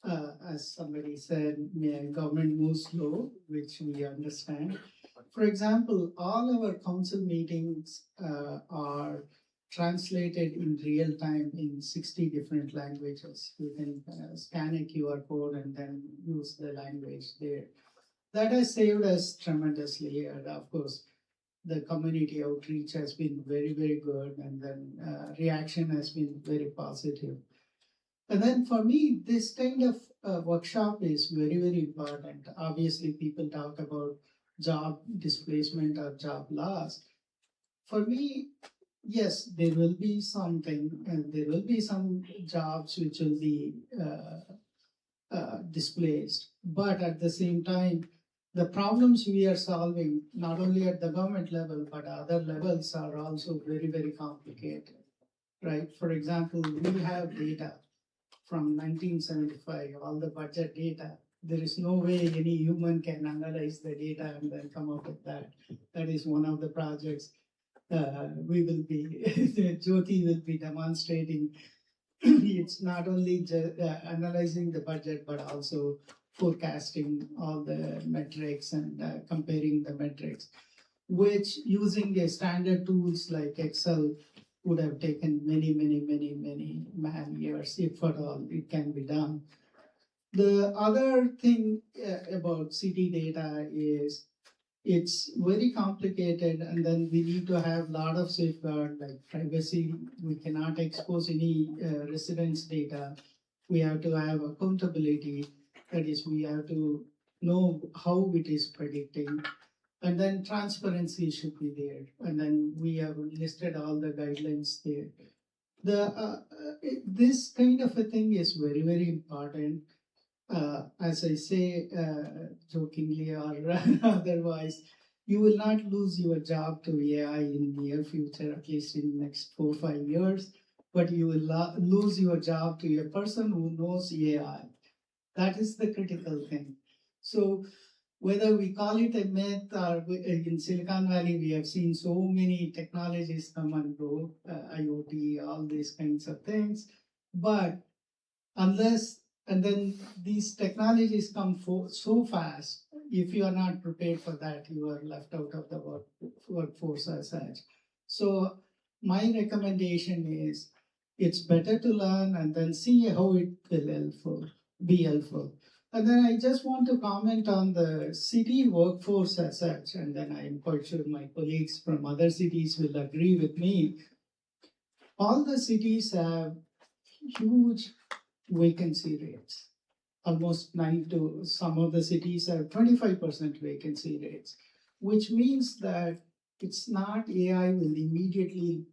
As somebody said, government moves slow, which we understand. For example, all our council meetings are translated in real time in 60 different languages. You can scan a QR code and then use the language there. That has saved us tremendously. And of course, the community outreach has been very good, and then reaction has been very positive. And then for me, this kind of workshop is very important. Obviously, people talk about job displacement or job loss. For me, yes, there will be something, and there will be some jobs which will be displaced. But at the same time, the problems we are solving, not only at the government level, but other levels are also very, very complicated, right? For example, we have data from 1975, all the budget data. There is no way any human can analyze the data and then come up with that. That is one of the projects we will be, Jyoti will be demonstrating. It's not only analyzing the budget, but also forecasting all the metrics and comparing the metrics, which using a standard tools like Excel would have taken many man years, if at all it can be done. The other thing about city data is it's very complicated, and then we need to have a lot of safeguard like privacy. We cannot expose any residence data. We have to have accountability. That is, we have to know how it is predicting. And then transparency should be there. And then we have listed all the guidelines there. This kind of a thing is very, very important. As I say jokingly or otherwise, you will not lose your job to AI in the near future, at least in the next 4 or 5 years, but you will lose your job to a person who knows AI. That is the critical thing. So whether we call it a myth or in Silicon Valley, we have seen so many technologies come and go, IoT, all these kinds of things. But unless, and then these technologies come so fast, if you are not prepared for that, you are left out of the workforce as such. So my recommendation is it's better to learn and then see how it will be helpful. And then I just want to comment on the city workforce as such, and then I'm quite sure my colleagues from other cities will agree with me. All the cities have huge vacancy rates. Almost 9 to some of the cities have 25% vacancy rates, which means that it's not AI will immediately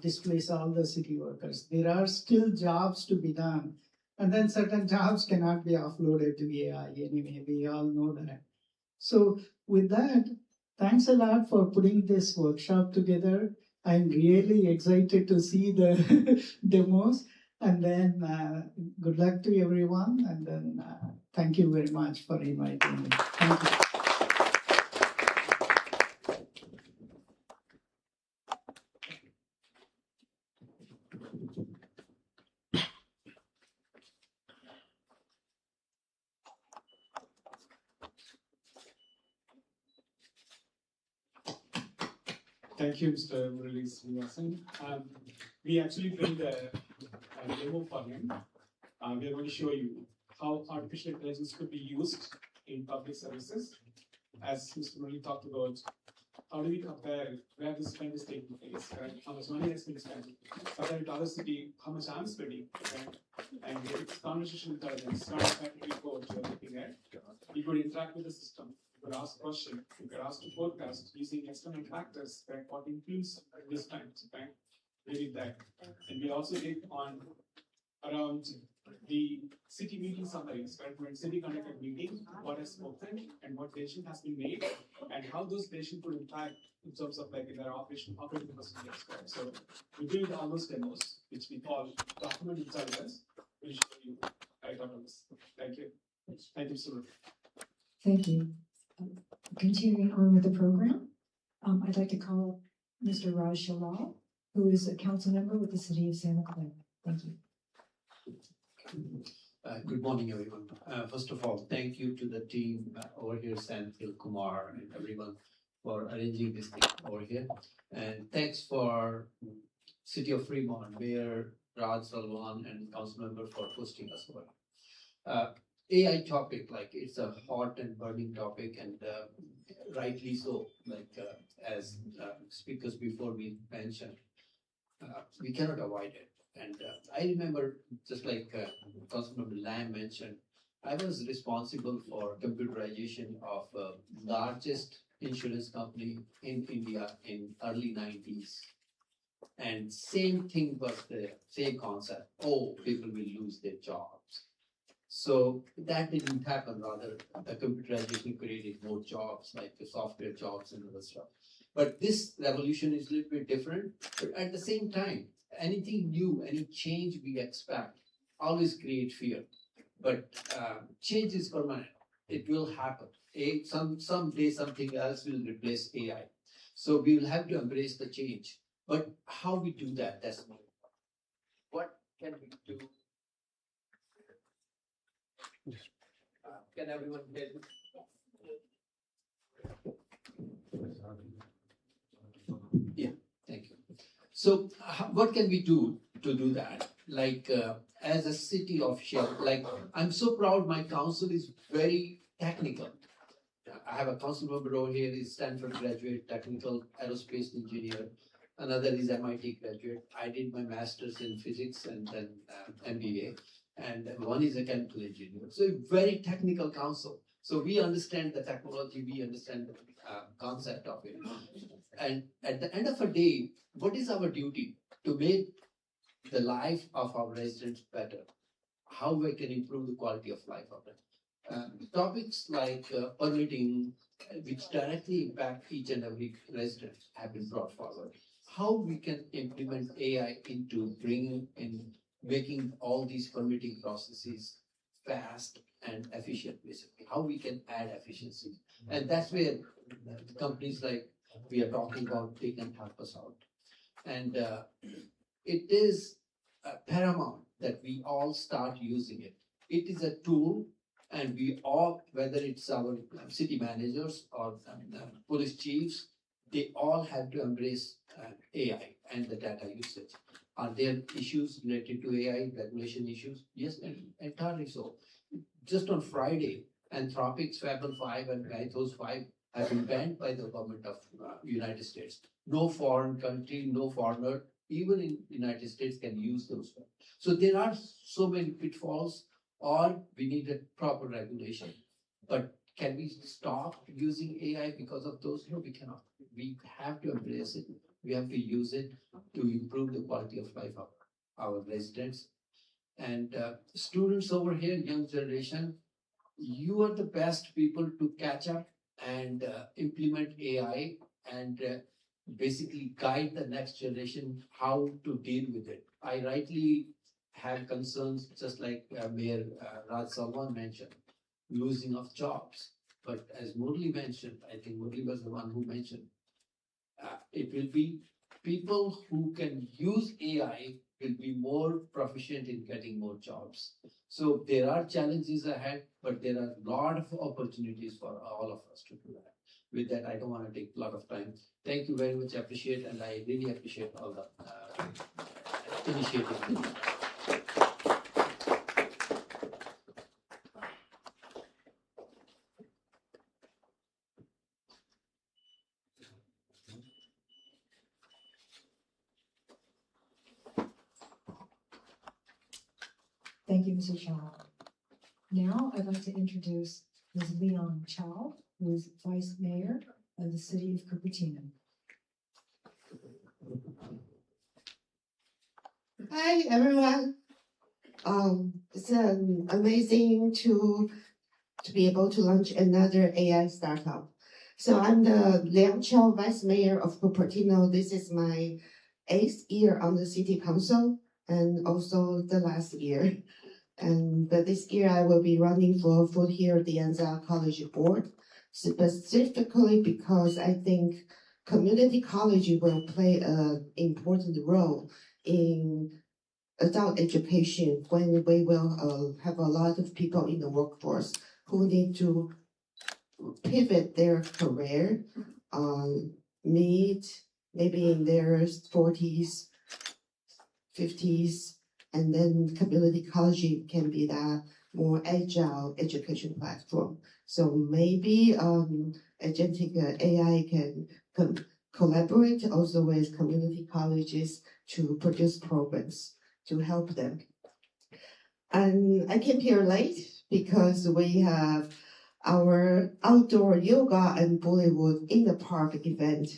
displace all the city workers. There are still jobs to be done. And then certain jobs cannot be offloaded to AI anyway. We all know that. So with that, thanks a lot for putting this workshop together. I'm really excited to see the demos. And then good luck to everyone. And then thank you very much for inviting me. Thank you. Thank you, Mr. Murali Srinivasan. We actually built a demo for him. We are going to show you how artificial intelligence could be used in public services. As Mr. Murali talked about, how do we compare where the spend is taking place, right? How much money has been spent, compared to other city, how much I'm spending, right? And with conversational intelligence, not exactly code you're looking at. You could interact with the system. You could ask questions, you could ask to forecast using external factors, right? What influence this time, right? We did that. And we also did on around the city meeting summaries, right? When city conducted meeting, what has spoken and what decision has been made, and how those decisions could impact in terms of like in their operating procedures, right? So we build all those demos, which we call document intelligence. We'll show you right on this. Thank you. Thank you, Suru. Thank you. Continuing on with the program, I'd like to call Mr. Raj Shalal, who is a council member with the city of Santa Clara. Thank you. Good morning, everyone. First of all, thank you to the team over here, Santil, Kumar, and everyone for arranging this thing over here. And thanks for City of Fremont, Mayor Raj Salwan, and council member for hosting us over. AI topic, like it's a hot and burning topic, and rightly so, like as speakers before me mentioned, we cannot avoid it. And I remember, just like Councilmember Lamb mentioned, I was responsible for computerization of largest insurance company in India in early 90s. And same thing was the same concept. Oh, people will lose their jobs. So that didn't happen. Rather, the computerization created more jobs, like the software jobs and other stuff. But this revolution is a little bit different. But at the same time, anything new, any change we expect, always create fear. But change is permanent. It will happen. Someday something else will replace AI. So we will have to embrace the change. But how we do that, that's more important. What can we do? Can everyone hear me? Yeah, thank you. So what can we do to do that? Like as a city of Shell, like I'm so proud my council is very technical. I have a council member over here, is Stanford graduate, technical aerospace engineer. Another is MIT graduate. I did my master's in physics and then MBA. And one is a chemical engineer. So a very technical council. So we understand the technology, we understand the concept of it. And at the end of the day, what is our duty? To make the life of our residents better. How we can improve the quality of life of them. Topics like permitting, which directly impact each and every resident, have been brought forward. How we can implement AI into bringing in, making all these permitting processes fast and efficient, basically. How we can add efficiency. And that's where companies like we are talking about, they can help us out. And it is paramount that we all start using it. It is a tool, and we all, whether it's our city managers or police chiefs, they all have to embrace AI and the data usage. Are there issues related to AI, regulation issues? Yes, entirely so. Just on Friday, Anthropic's Fable 5 and Mythos 5 have been banned by the government of United States. No foreign country, no foreigner, even in United States, can use those. So there are so many pitfalls, or we need a proper regulation. But can we stop using AI because of those? No, we cannot. We have to embrace it. We have to use it to improve the quality of life of our residents. And students over here, young generation, you are the best people to catch up and implement AI and basically guide the next generation how to deal with it. I rightly have concerns, just like Mayor Raj Salwan mentioned, losing of jobs. But as Murli mentioned, I think Murli was the one who mentioned, it will be people who can use AI will be more proficient in getting more jobs. So there are challenges ahead, but there are a lot of opportunities for all of us to do that. With that, I don't want to take a lot of time. Thank you very much, I appreciate, and I really appreciate all the initiatives. Thank you, Mr. Chow. Now I'd like to introduce Ms. Leon Chow, who is Vice Mayor of the City of Cupertino. Hi, everyone. It's amazing to be able to launch another AI startup. So I'm the Liang Chow, Vice Mayor of Cupertino. This is my 8th year on the City Council and also the last year. And this year I will be running for Foothill De Anza College Board, specifically because I think community college will play an important role in adult education when we will have a lot of people in the workforce who need to pivot their career, maybe in their 40s, 50s, and then community college can be that more agile education platform. So maybe Agentic AI can collaborate also with community colleges to produce programs to help them. And I came here late because we have our outdoor yoga and Bollywood in the park event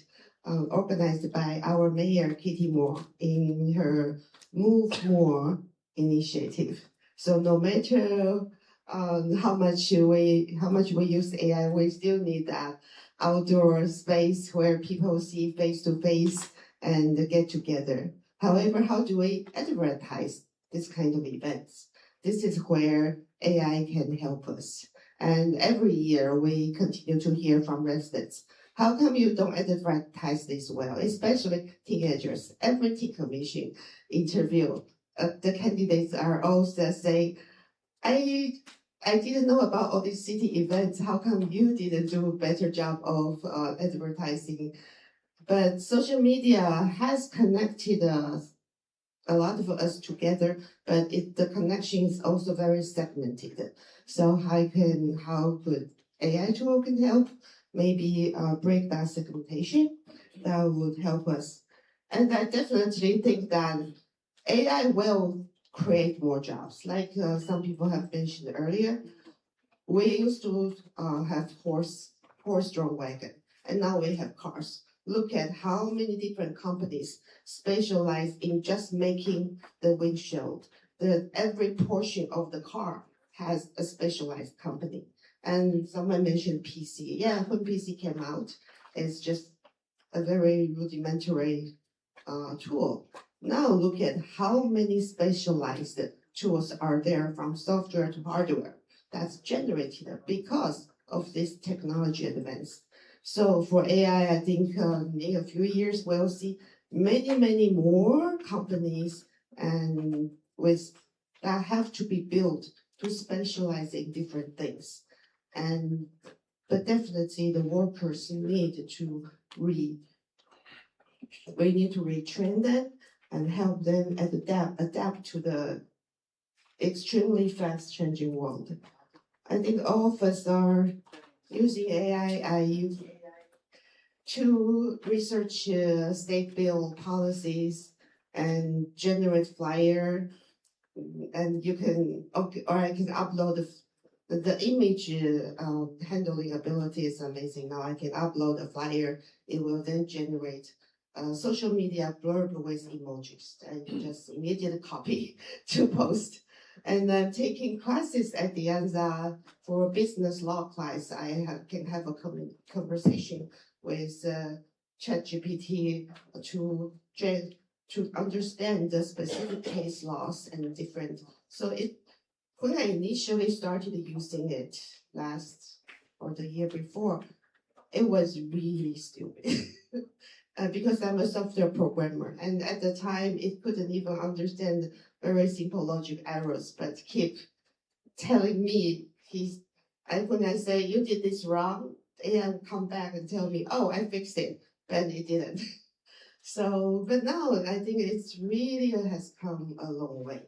organized by our mayor, Kitty Moore, in her Move More initiative. So no matter how much we use AI, we still need that outdoor space where people see face to face and get together. However, how do we advertise this kind of events? This is where AI can help us. And every year we continue to hear from residents, how come you don't advertise this well, especially teenagers? Every teen commission interview, the candidates are also saying, I didn't know about all these city events. How come you didn't do a better job of advertising? But social media has connected a lot of us together, but the connection is also very segmented. So how could AI tool can help? Maybe break that segmentation. That would help us. And I definitely think that AI will create more jobs. Like some people have mentioned earlier, we used to have horse-drawn wagon, and now we have cars. Look at how many different companies specialize in just making the windshield. Every portion of the car has a specialized company. And someone mentioned PC. Yeah, when PC came out, it's just a very rudimentary tool. Now look at how many specialized tools are there, from software to hardware, that's generated because of this technology advance. So for AI, I think in a few years we'll see many more companies and that have to be built to specialize in different things. But definitely the workers need to we need to retrain them and help them adapt to the extremely fast changing world. I think all of us are using AI. I use AI to research state bill policies and generate flyer, and you can, or I can upload the image handling ability is amazing. Now I can upload a flyer. It will then generate a social media blurb with emojis, and you just immediately copy to post. And I'm taking classes at the ANZA for a business law class. Can have a conversation with ChatGPT to understand the specific case laws and different. So when I initially started using it the year before, it was really stupid. Because I'm a software programmer, and at the time it couldn't even understand very simple logic errors, but keep telling me when I say you did this wrong, and come back and tell me, oh, I fixed it, but it didn't. So, but now I think it's really has come a long way.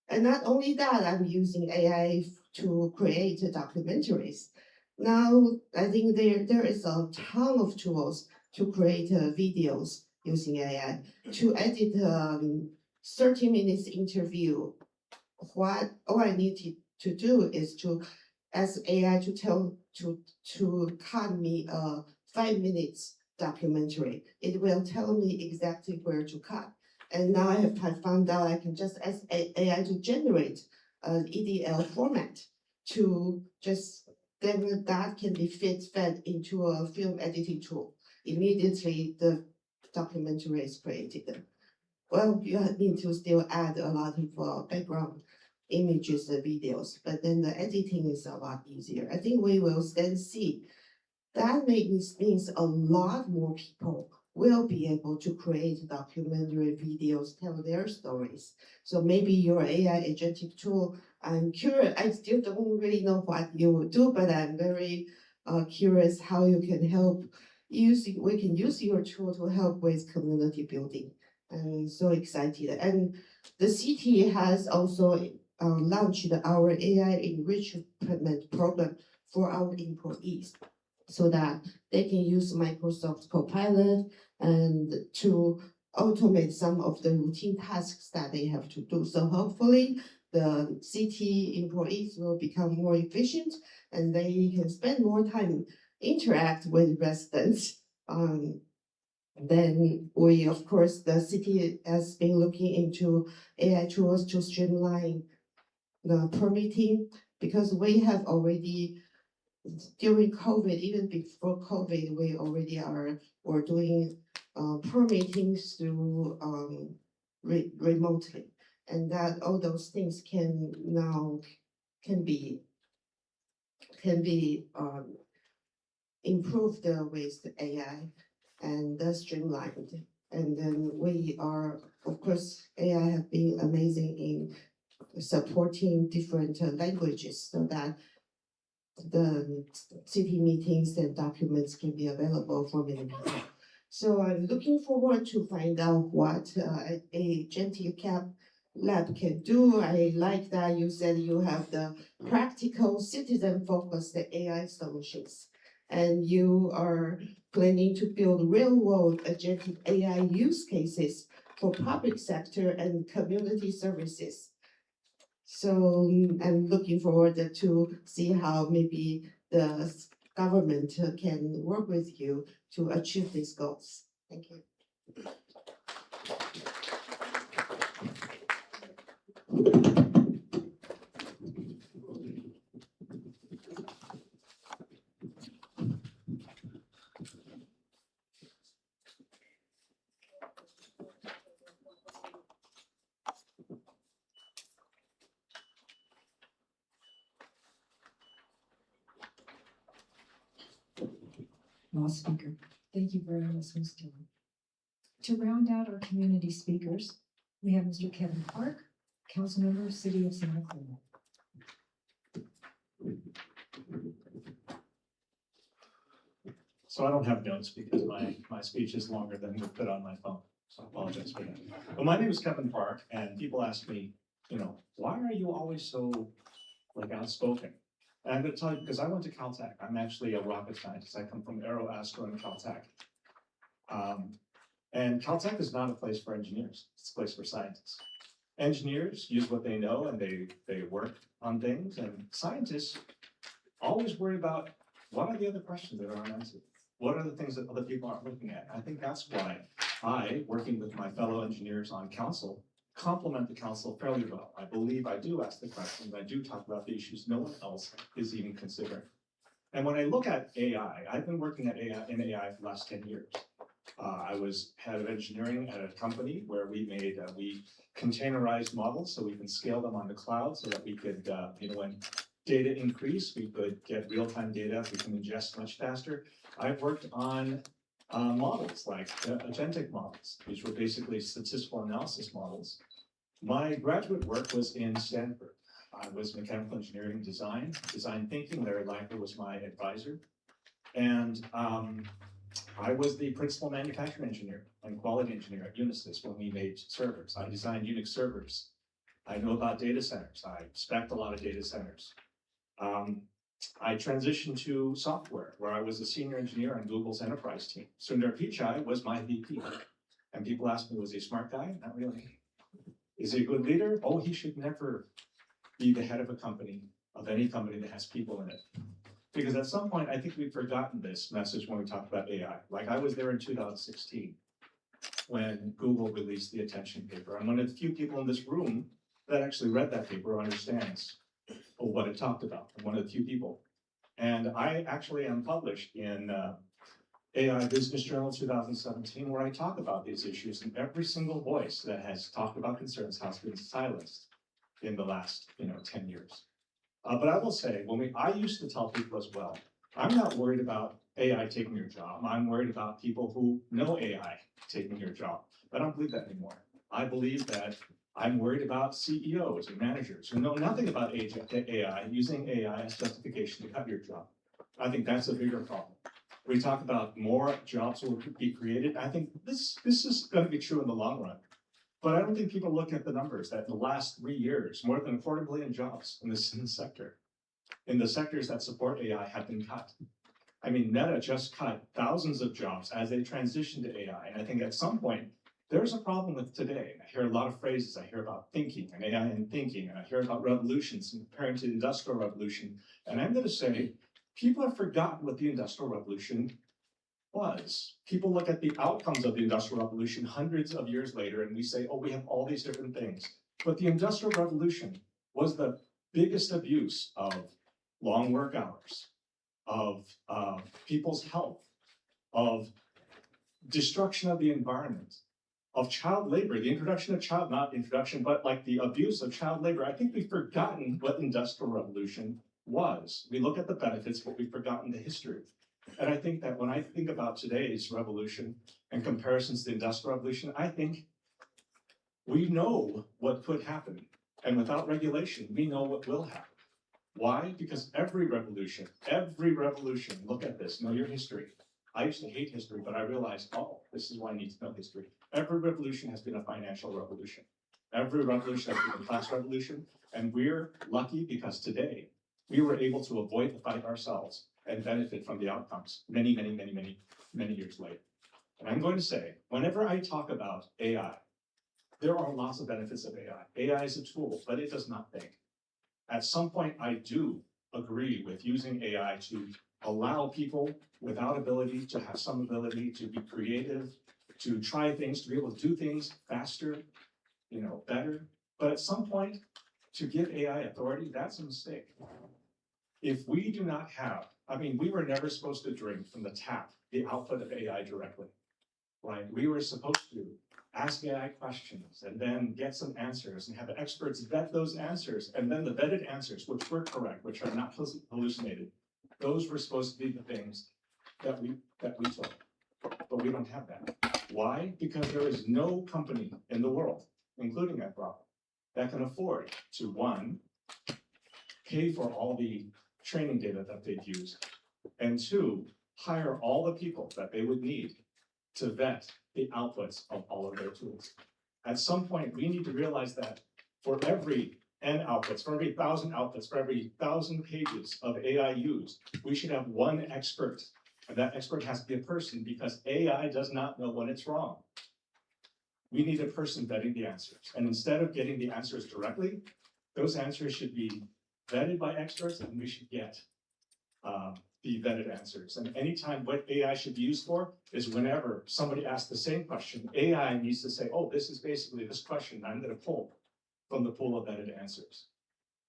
And not only that, I'm using AI to create documentaries. Now, I think there is a ton of tools to create videos using AI, to edit 30 minutes interview. All I need to do is to ask AI to cut me a 5 minutes documentary. It will tell me exactly where to cut. And now I have found out I can just ask AI to generate an EDL format to just, then that can be fed into a film editing tool. Immediately the documentary is created. Well, you need to still add a lot of background images and videos, but then the editing is a lot easier. I think we will then see that means a lot more people will be able to create documentary videos, tell their stories. So maybe your AI agentic tool, I'm curious, I still don't really know what you will do, but I'm very curious how you can help. We can use your tool to help with community building. I'm so excited. And the city has also launched our AI enrichment program for our employees, so that they can use Microsoft Copilot and to automate some of the routine tasks that they have to do. So hopefully the city employees will become more efficient and they can spend more time interact with residents. Then we, of course, the city has been looking into AI tools to streamline the permitting because we have already during COVID, even before COVID, we already were doing permitting through remotely, and that all those things can be improved with the AI and streamlined. And then we are, of course, AI have been amazing in supporting different languages so that the city meetings and documents can be available for many people. So I'm looking forward to find out what Agentic lab can do. I like that you said you have the practical citizen-focused AI solutions, and you are planning to build real-world agentic AI use cases for public sector and community services. So I'm looking forward to see how maybe the government can work with you to achieve these goals. Thank you. Last speaker. Thank you very much, Ms. Dillon. To round out our community speakers, we have Mr. Kevin Park, Council Member, City of Santa Clara. So I don't have notes because my speech is longer than we put on my phone. So I apologize for that. But my name is Kevin Park, and people ask me, why are you always so outspoken? And I'm going to tell you because I went to Caltech. I'm actually a rocket scientist. I come from Aero, Astro, and Caltech. And Caltech is not a place for engineers. It's a place for scientists. Engineers use what they know and they work on things. And scientists always worry about what are the other questions that aren't answered? What are the things that other people aren't looking at? I think that's why I, working with my fellow engineers on council, complement the council fairly well. I believe I do ask the questions. I do talk about the issues no one else is even considering. And when I look at AI, I've been working at in AI for the last 10 years. I was head of engineering at a company where we containerized models so we can scale them on the cloud so that we could, when data increase, we could get real-time data we can ingest much faster. I've worked on models like Agentic models, which were basically statistical analysis models. My graduate work was in Stanford. I was mechanical engineering design thinking. Larry Langer was my advisor. And I was the principal manufacturing engineer and quality engineer at Unisys when we made servers. I designed Unix servers. I know about data centers. I spec'd a lot of data centers. I transitioned to software, where I was a senior engineer on Google's enterprise team. Sundar Pichai was my VP. And people ask me, was he a smart guy? Not really. Is he a good leader? Oh, he should never be the head of a company, of any company that has people in it. Because at some point, I think we've forgotten this message when we talk about AI. Like I was there in 2016 when Google released the attention paper. I'm one of the few people in this room that actually read that paper or understands what it talked about. I'm one of the few people. And I actually am published in AI Business Journal 2017, where I talk about these issues, and every single voice that has talked about concerns has been silenced in the last 10 years. But I will say, I used to tell people as well, I'm not worried about AI taking your job. I'm worried about people who know AI taking your job. But I don't believe that anymore. I believe that I'm worried about CEOs and managers who know nothing about AI, using AI as justification to cut your job. I think that's a bigger problem. We talk about more jobs will be created. I think this is going to be true in the long run. But I don't think people look at the numbers that in the last 3 years, more than 40 million jobs in the sector, in the sectors that support AI have been cut. I mean, Meta just cut thousands of jobs as they transition to AI. And I think at some point, There's a problem with today. I hear a lot of phrases. I hear about thinking and AI and thinking, and I hear about revolutions and comparing to the Industrial Revolution. And I'm going to say, people have forgotten what the Industrial Revolution was. People look at the outcomes of the Industrial Revolution hundreds of years later, and we say, oh, we have all these different things. But the Industrial Revolution was the biggest abuse of long work hours, of people's health, of destruction of the environment, of child labor, the introduction of child, not introduction, but like the abuse of child labor. I think we've forgotten what Industrial Revolution was. We look at the benefits, but we've forgotten the history. And I think that when I think about today's revolution and comparisons to the Industrial Revolution, I think we know what could happen. And without regulation, we know what will happen. Why? Because every revolution, look at this, know your history. I used to hate history, but I realized, oh, this is why I need to know history. Every revolution has been a financial revolution. Every revolution has been a class revolution. And we're lucky because today we were able to avoid the fight ourselves and benefit from the outcomes many years later. And I'm going to say, whenever I talk about AI, there are lots of benefits of AI. AI is a tool, but it does not think. At some point, I do agree with using AI to allow people without ability to have some ability to be creative, to try things, to be able to do things faster, better. But at some point, to give AI authority, that's a mistake. If we do not have, we were never supposed to drink from the tap, the output of AI directly, right? We were supposed to ask AI questions and then get some answers and have experts vet those answers. And then the vetted answers, which were correct, which are not hallucinated, those were supposed to be the things that we took. But we don't have that. Why? Because there is no company in the world, including Anthropic, that can afford to, one, pay for all the training data that they've used, and two, hire all the people that they would need to vet the outputs of all of their tools. At some point, we need to realize that for every N outputs, for every 1,000 outputs, for every 1,000 pages of AI used, we should have one expert. And that expert has to be a person because AI does not know when it's wrong. We need a person vetting the answers. And instead of getting the answers directly, those answers should be vetted by experts, and we should get the vetted answers. And anytime what AI should be used for is whenever somebody asks the same question, AI needs to say, oh, this is basically this question I'm going to pull from the pool of vetted answers.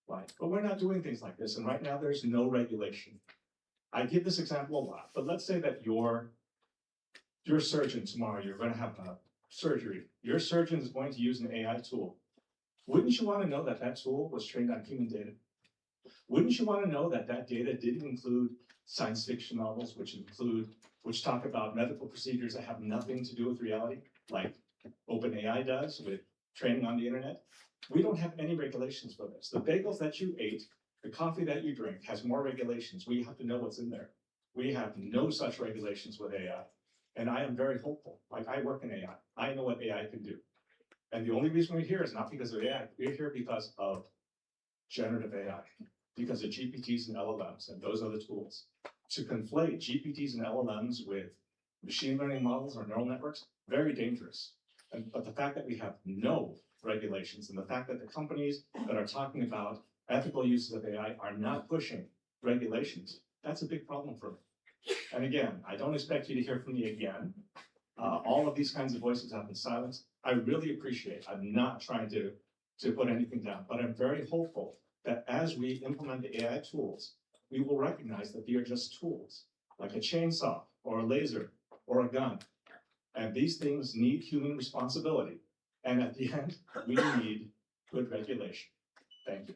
Right? But we're not doing things like this. And right now there's no regulation. I give this example a lot, but let's say that you're a surgeon tomorrow, you're going to have a surgery. Your surgeon is going to use an AI tool. Wouldn't you want to know that that tool was trained on human data? Wouldn't you want to know that that data didn't include science fiction novels, which talk about medical procedures that have nothing to do with reality, like OpenAI does with training on the internet? We don't have any regulations for this. The bagels that you ate, the coffee that you drink has more regulations. We have to know what's in there. We have no such regulations with AI. And I am very hopeful. Like, I work in AI. I know what AI can do. And the only reason we're here is not because of AI. We're here because of generative AI, because of GPTs and LLMs and those other tools. To conflate GPTs and LLMs with machine learning models or neural networks, very dangerous. But the fact that we have no regulations and the fact that the companies that are talking about ethical uses of AI are not pushing regulations, that's a big problem for me. And again, I don't expect you to hear from me again. All of these kinds of voices have been silenced. I really appreciate, I'm not trying to put anything down, but I'm very hopeful that as we implement the AI tools, we will recognize that they are just tools, like a chainsaw or a laser or a gun. And these things need human responsibility. And at the end, we need good regulation. Thank you.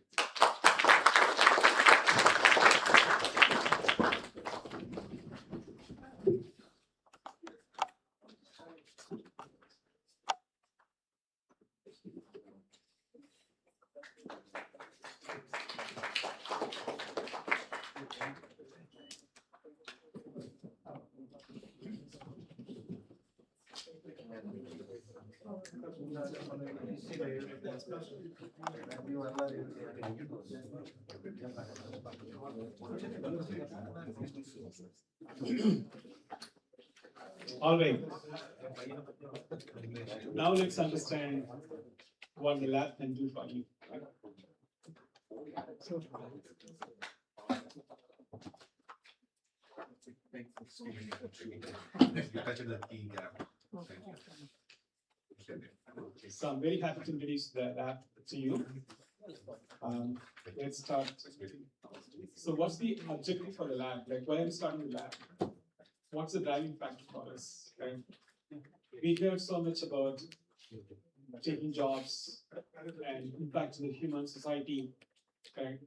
All right. Now let's understand what the lab can do for you. So I'm very happy to introduce the lab to you. Let's start. So what's the objective for the lab? Like, why are we starting the lab? What's the driving factor for us? Right? We heard so much about taking jobs and impact to the human society. Correct?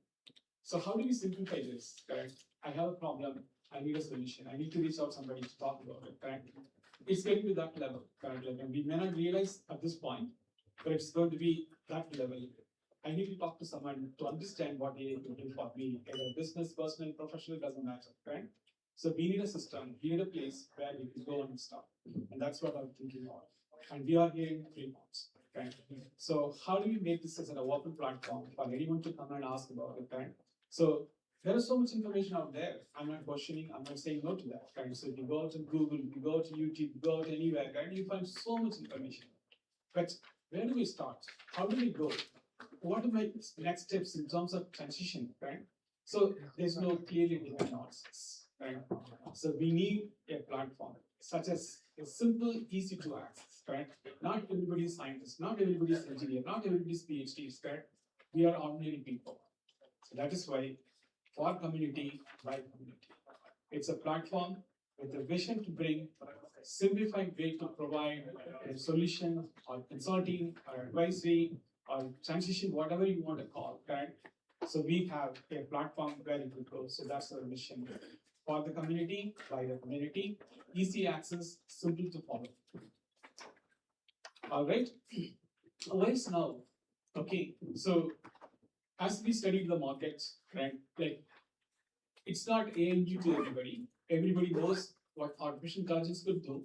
So how do we simplify this? Correct? I have a problem. I need a solution. I need to reach out to somebody to talk about it. Correct? It's getting to that level. Correct? Like, we may not realize at this point, but it's going to be that level. I need to talk to someone to understand what they can do for me, either business, personal, professional, doesn't matter. Right? So we need a system, we need a place where we can go and start. And that's what I'm thinking of. And we are here in Fremont. Right? So how do we make this as an open platform for anyone to come and ask about it? Right? So there is so much information out there. I'm not questioning, I'm not saying no to that. Right? So if you go out to Google, you go to YouTube, you go out anywhere, right? You find so much information. But where do we start? How do we go? What are my next steps in terms of transition? Right? So there's no clearly defined answers. Right? So we need a platform such as a simple, easy to access. Right? Not everybody is scientist, not everybody is engineer, not everybody is PhDs. Right? We are ordinary people. So that is why for community, by community. It's a platform with a vision to bring a simplified way to provide a solution or consulting or advisory or transition, whatever you want to call, right? So we have a platform where it will go. So that's our mission. For the community, by the community, easy access, simple to follow. All right. Why is now? Okay, so as we studied the markets, right? Like, it's not AI new to everybody. Everybody knows what artificial intelligence could do.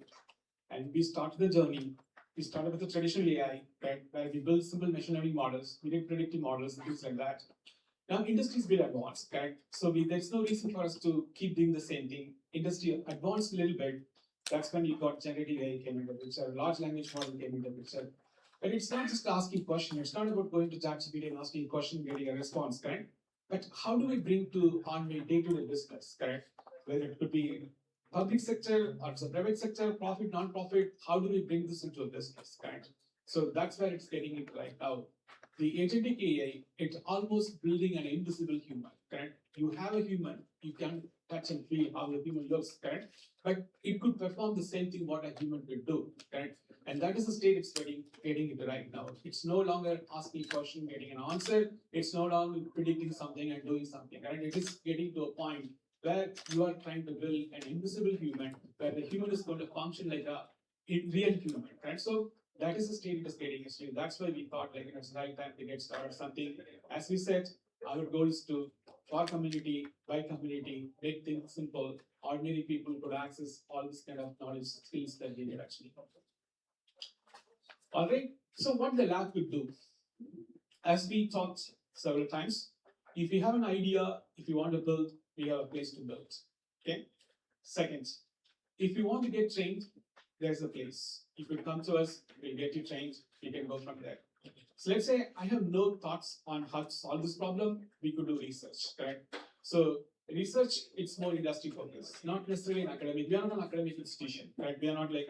And we started the journey. We started with the traditional AI, right? Where we built simple machine learning models, we did predictive models and things like that. Now industry's been advanced, correct? So there's no reason for us to keep doing the same thing. Industry advanced a little bit. That's when you got generative AI came into the picture, large language model came into the picture. But it's not just asking questions. It's not about going to ChatGPT and asking a question, getting a response, correct? But how do we bring to on my day-to-day business, correct? Whether it could be public sector or it's a private sector, profit, non-profit, how do we bring this into a business, correct? So that's where it's getting it right now. The agentic AI, it's almost building an invisible human, correct? You have a human, you can touch and feel how the human looks, correct? But it could perform the same thing what a human could do, correct? And that is the state it's getting it right now. It's no longer asking a question, getting an answer. It's no longer predicting something and doing something, right? It is getting to a point where you are trying to build an invisible human, where the human is going to function like a real human, right? So that is the state it is getting us to. That's why we thought like it's the right time to get started something. As we said, our goal is to, for community, by community, make things simple. Ordinary people could access all this kind of knowledge, skills that they need actually. All right, so what the lab could do, as we talked several times, if you have an idea, if you want to build, we have a place to build, okay? Second, if you want to get trained, there's a place. You could come to us, we'll get you trained, you can go from there. So let's say I have no thoughts on how to solve this problem, we could do research, correct? So research, it's more industry focused, not necessarily an academic. We are not an academic institution, right? We are not like,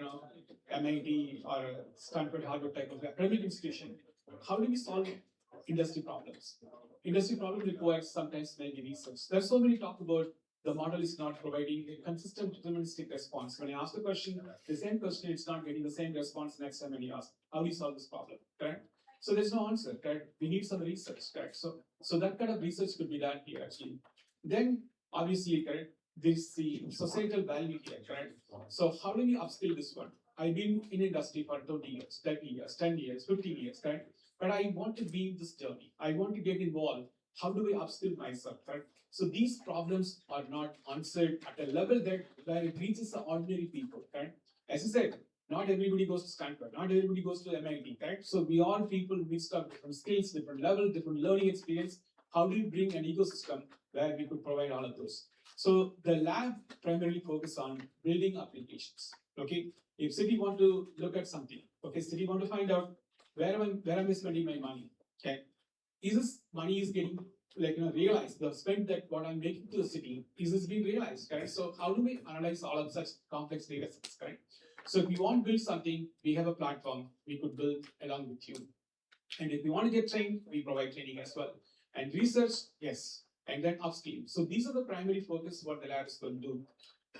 MIT or Stanford, Harvard type of academic institution. How do we solve industry problems? Industry problem requires sometimes maybe research. There's so many talk about the model is not providing a consistent deterministic response. When I ask the question, the same question, it's not getting the same response next time when you ask. How do you solve this problem, correct? So there's no answer, correct? We need some research, correct? So that kind of research could be done here actually. Then obviously, correct, there's the societal value here, correct? So how do we upskill this one? I've been in industry for 20 years, 30 years, 10 years, 15 years, correct? But I want to be in this journey. I want to get involved. How do I upskill myself, correct? So these problems are not answered at a level that where it reaches the ordinary people, correct? As I said, not everybody goes to Stanford, not everybody goes to MIT, correct? So we all people mixed up different skills, different level, different learning experience. How do you bring an ecosystem where we could provide all of those? So the lab primarily focuses on building applications, Okay, if city want to look at something, okay, city want to find out where am I spending my money? Okay, is this money is getting realized, the spend that what I'm making to the city, is this being realized, correct? So how do we analyze all of such complex data sets, correct? So if you want to build something, we have a platform we could build along with you. And if you want to get trained, we provide training as well. And research, yes, and then upscale. So these are the primary focus what the lab is going to do.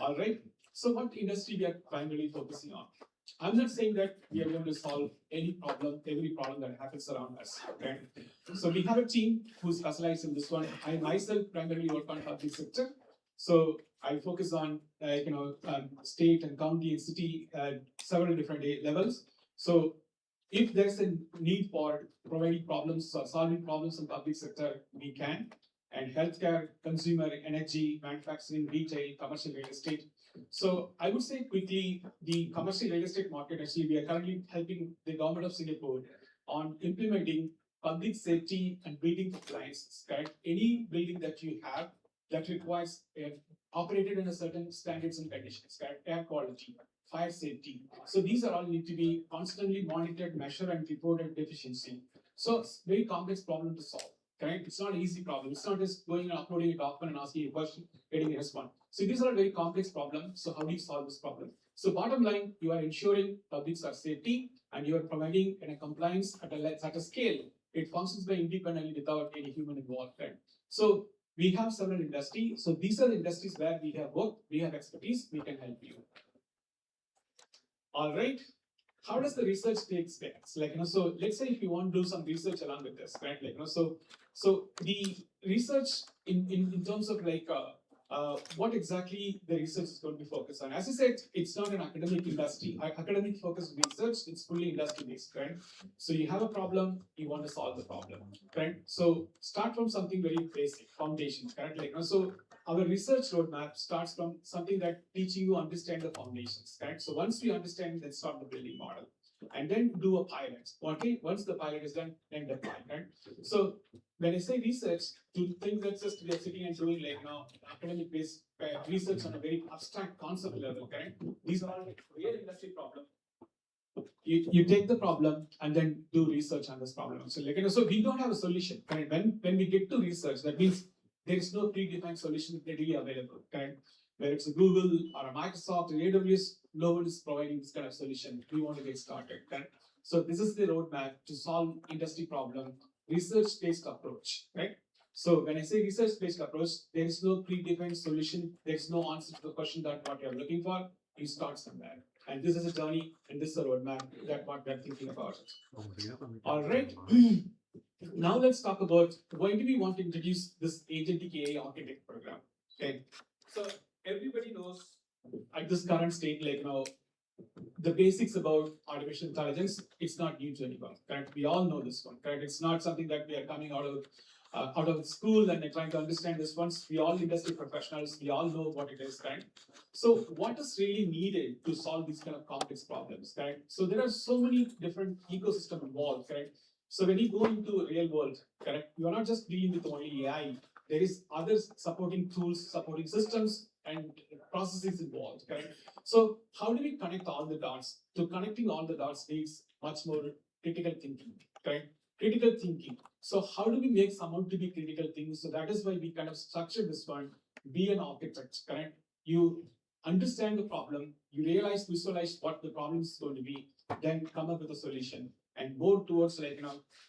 All right. So what industry we are primarily focusing on? I'm not saying that we are going to solve any problem, every problem that happens around us. Okay. So we have a team who specializes in this one. I myself primarily work on public sector. So I focus on state and county and city several different levels. So if there's a need for providing problems or solving problems in public sector, we can. And healthcare, consumer, energy, manufacturing, retail, commercial real estate. So I would say quickly, the commercial real estate market, actually, we are currently helping the government of Singapore on implementing public safety and building compliance. Correct? Any building that you have that requires operated in a certain standards and conditions, correct? Air quality, fire safety. So these are all need to be constantly monitored, measured, and reported deficiency. So it's very complex problem to solve. Correct? It's not an easy problem. It's not just going and uploading a document and asking a question, getting a response. So these are a very complex problem. So how do you solve this problem? So bottom line, you are ensuring publics are safety and you are providing in a compliance at a scale. It functions by independently without any human involvement. So we have several industries. So these are the industries where we have work, we have expertise, we can help you. All right. How does the research take steps? So let's say if you want to do some research along with this, right? So the research in terms of what exactly the research is going to be focused on. As I said, it's not an academic industry, academic focused research, it's fully industry based, right? So you have a problem, you want to solve the problem, right? So start from something very basic, foundation, correct? So our research roadmap starts from something that teaching you understand the foundations, correct? So once we understand, then start the building model. And then do a pilot. Okay, once the pilot is done, then deploy, right? So when I say research, to think that just we are sitting and doing academic based research on a very abstract concept level, correct? These are all real industry problems. You take the problem and then do research on this problem. So so we don't have a solution, correct? When we get to research, that means there is no predefined solution readily available, correct? Whether it's a Google or a Microsoft or AWS, no one is providing this kind of solution. We want to get started, correct? So this is the roadmap to solve industry problem, research-based approach, right? So when I say research-based approach, there is no predefined solution. There is no answer to the question that what you're looking for. You start somewhere. And this is a journey, and this is a roadmap that what we're thinking about. All right. Now let's talk about why do we want to introduce this Agentic AI architect program. Okay. So everybody knows at this current state, the basics about artificial intelligence, it's not new to anyone, correct? We all know this one, correct? It's not something that we are coming out of school and trying to understand this once. We all industry professionals, we all know what it is, correct? So what is really needed to solve these kind of complex problems, correct? So there are so many different ecosystems involved, correct? So when you go into real world, correct, you are not just dealing with only AI. There is other supporting tools, supporting systems, and processes involved, correct? So how do we connect all the dots? To connecting all the dots needs much more critical thinking, correct? Critical thinking. So how do we make someone to be critical thinking? So that is why we kind of structure this one, be an architect, correct? You understand the problem, you realize, visualize what the problem is going to be, then come up with a solution and go towards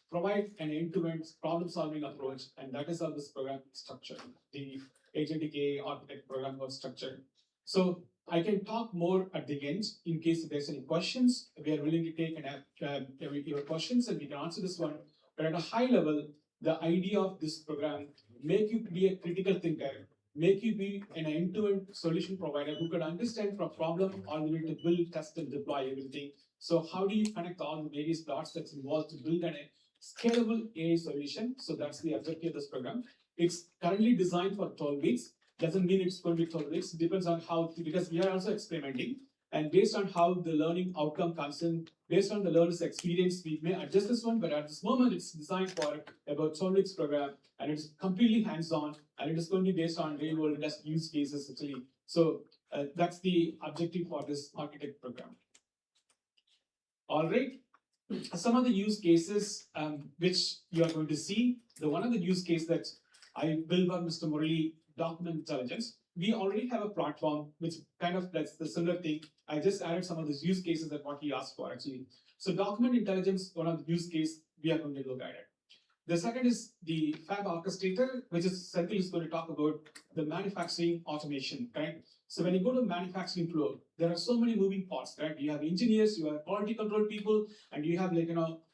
provide an end-to-end problem-solving approach, and that is how this program is structured. The Agentic AI architect program was structured. So I can talk more at the end in case if there's any questions. We are willing to take and have your questions, and we can answer this one. But at a high level, the idea of this program make you be a critical thinker, make you be an end-to-end solution provider who can understand from problem all the way to build, test, and deploy everything. So how do you connect all the various dots that's involved to build a scalable AI solution? So that's the objective of this program. It's currently designed for 12 weeks. Doesn't mean it's going to be 12 weeks. It depends on how, because we are also experimenting. And based on how the learning outcome comes in, based on the learner's experience, we may adjust this one, but at this moment, it's designed for about 12 weeks program, and it's completely hands-on, and it is going to be based on real-world use cases, actually. So that's the objective for this architect program. All right. Some of the use cases which you are going to see, one of the use case that I built on Mr. Murali, document intelligence. We already have a platform which kind of does the similar thing. I just added some of those use cases that what he asked for actually. So document intelligence, one of the use case we are going to look at it. The second is the Fab Orchestrator, which is Senthil is going to talk about the manufacturing automation, correct? So when you go to manufacturing floor, there are so many moving parts, correct? You have engineers, you have quality control people, and you have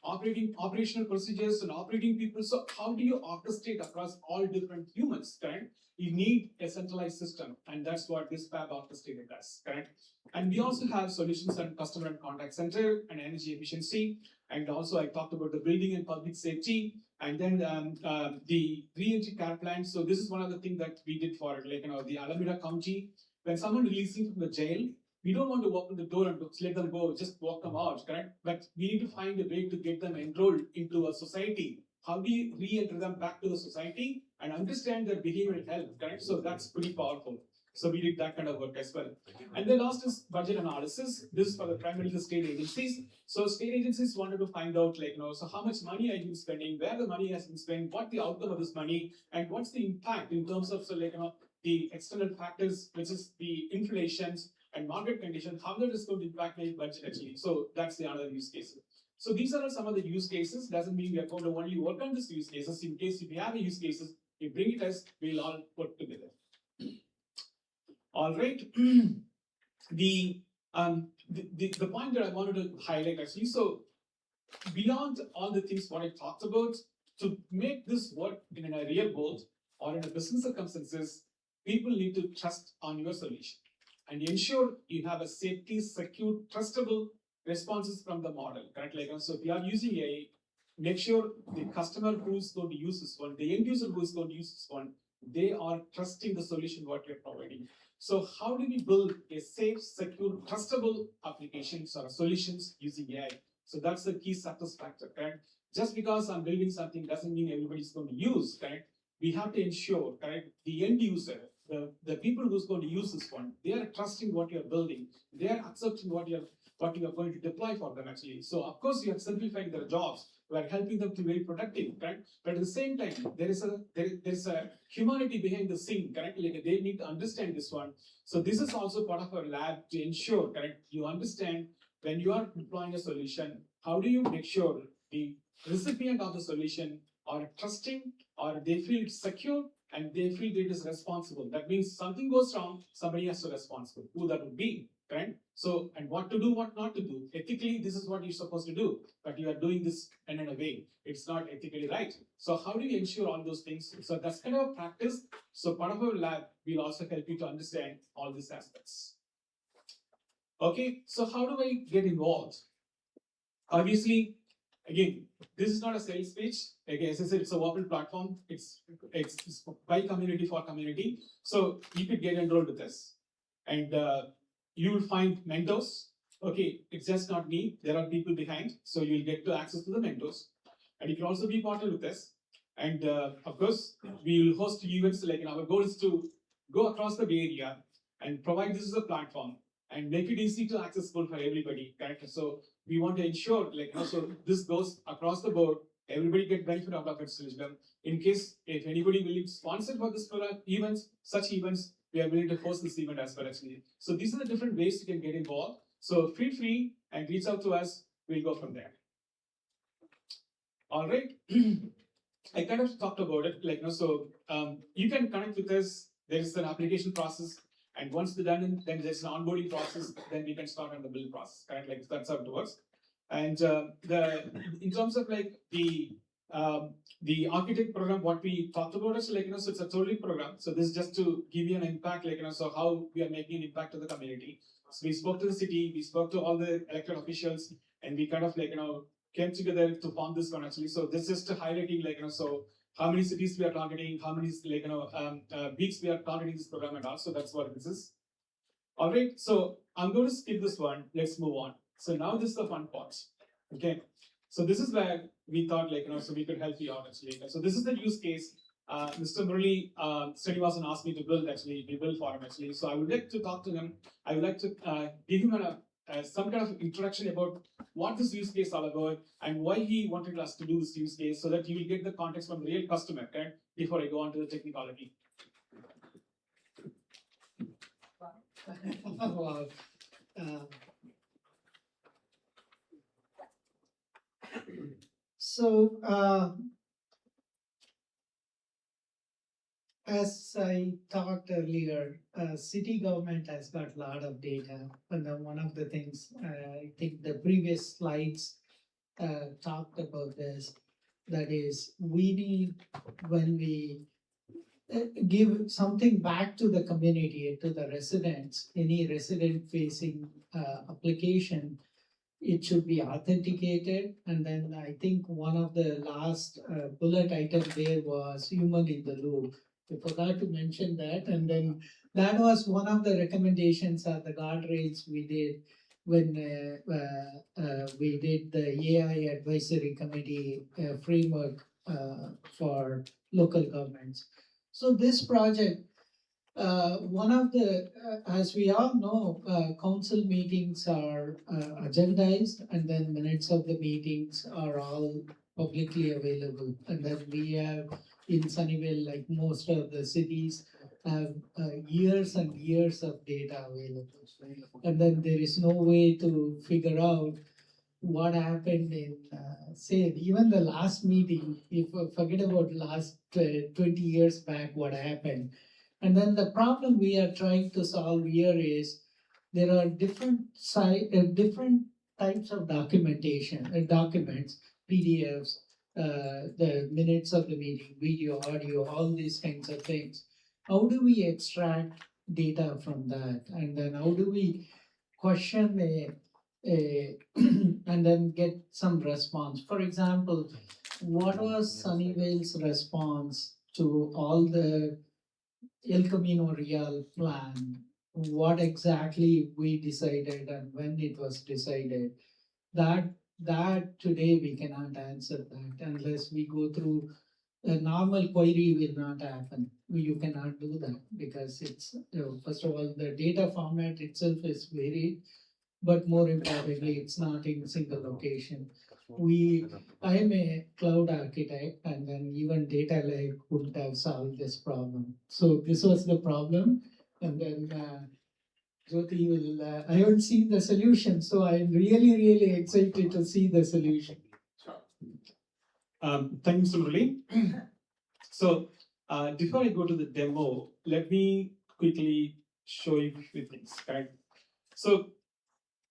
operational procedures and operating people. So how do you orchestrate across all different humans, correct? You need a centralized system, and that's what this Fab Orchestrator does, correct? And we also have solutions on customer and contact center and energy efficiency. And also I talked about the building and public safety, and then the re-entry care plan. So this is one of the things that we did for the Alameda County. When someone releasing from the jail, we don't want to open the door and let them go, just walk them out, correct? But we need to find a way to get them enrolled into a society. How do you re-enter them back to the society and understand their behavioral health, correct? So that's pretty powerful. So we did that kind of work as well. And the last is budget analysis. This is for primarily the state agencies. So state agencies wanted to find out, so how much money are you spending, where the money has been spent, what the outcome of this money, and what's the impact in terms of, the external factors, which is the inflations and market conditions, how that is going to impact my budget actually. So that's the other use cases. So these are some of the use cases. Doesn't mean we are going to only work on these use cases. In case if we have a use cases, you bring it as we'll all work together. All right. The point that I wanted to highlight actually, so beyond all the things what I talked about, to make this work in a real world or in a business circumstances, people need to trust on your solution and ensure you have a safety, secure, trustable responses from the model, correct? So if you are using AI, make sure the customer who's going to use this one, the end user who is going to use this one, they are trusting the solution what you're providing. So how do we build a safe, secure, trustable applications or solutions using AI? So that's the key success factor, correct? Just because I'm building something doesn't mean everybody's going to use, correct? We have to ensure, correct, the end user, the people who's going to use this one, they are trusting what you're building. They are accepting what you are going to deploy for them actually. So of course you are simplifying their jobs. We are helping them to be very productive, correct? But at the same time, there is a humanity behind the scene, correct? They need to understand this one. So this is also part of our lab to ensure, correct, you understand when you are deploying a solution, how do you make sure the recipient of the solution are trusting, or they feel secure, and they feel that it is responsible. That means something goes wrong, somebody has to be responsible. Who that would be, correct? So, and what to do, what not to do. Ethically, this is what you're supposed to do, but you are doing this in a way it's not ethically right. So how do you ensure all those things? So that's kind of a practice. So part of our lab will also help you to understand all these aspects. Okay, so how do I get involved? Obviously, again, this is not a sales pitch. Again, as I said, it's a open platform. It's by community for community. So you could get enrolled with this. And you will find mentors. Okay, it's just not me. There are people behind. So you'll get to access to the mentors. And you can also be partnered with us. And of course, we will host events. Our goal is to go across the Bay Area and provide this as a platform and make it easy to accessible for everybody, correct? So we want to ensure, so this goes across the board, everybody get benefit out of it. In case if anybody will be sponsored for this events, such events, we are willing to host this event as well actually. So these are the different ways you can get involved. So feel free and reach out to us. We'll go from there. All right. I kind of talked about it, you can connect with us. There is an application process. And once they're done, then there's an onboarding process. Then we can start on the build process, correct? That's how it works. And in terms of the architect program, what we talked about is so it's a totally program. So this is just to give you an impact, so how we are making an impact to the community. So we spoke to the city, we spoke to all the elected officials, and we kind of came together to form this one actually. So this is just highlighting so how many cities we are targeting, how many weeks we are targeting this program, and also that's what this is. All right, so I'm going to skip this one. Let's move on. So now this is the fun part. Okay, so this is where we thought so we could help you out actually. So this is the use case. Mr. Murali Srinivasan asked me to build actually. We built for him actually. So I would like to talk to him. I would like to give him some kind of introduction about what this use case is all about and why he wanted us to do this use case, so that you will get the context from the real customer, okay? Before I go on to the technicality. Wow. So, as I talked earlier, city government has got a lot of data, and one of the things I think the previous slides talked about this. That is, we need, when we give something back to the community, to the residents, any resident-facing application, it should be authenticated. And then I think one of the last bullet item there was human in the loop. I forgot to mention that. And then that was one of the recommendations or the guardrails we did when we did the AI Advisory Committee framework for local governments. So this project, one of the, as we all know, council meetings are agendized, and then minutes of the meetings are all publicly available. And then we have in Sunnyvale, like most of the cities, have years and years of data available. And then there is no way to figure out what happened in, say, even the last meeting, if forget about last 20 years back, what happened. And then the problem we are trying to solve here is there are different types of documentation, documents, PDFs, the minutes of the meeting, video, audio, all these kinds of things. How do we extract data from that? And then how do we question and then get some response? For example, what was Sunnyvale's response to all the El Camino Real plan? What exactly we decided and when it was decided? That today we cannot answer that unless we go through a normal query will not happen. You cannot do that because it's, first of all, the data format itself is varied, but more importantly, it's not in a single location. I am a cloud architect, and then even data lake wouldn't have solved this problem. So this was the problem, and then Jyoti will, I haven't seen the solution, so I'm really, really excited to see the solution. Thank you, Mr. Murali. So before I go to the demo, let me quickly show you a few things, right? So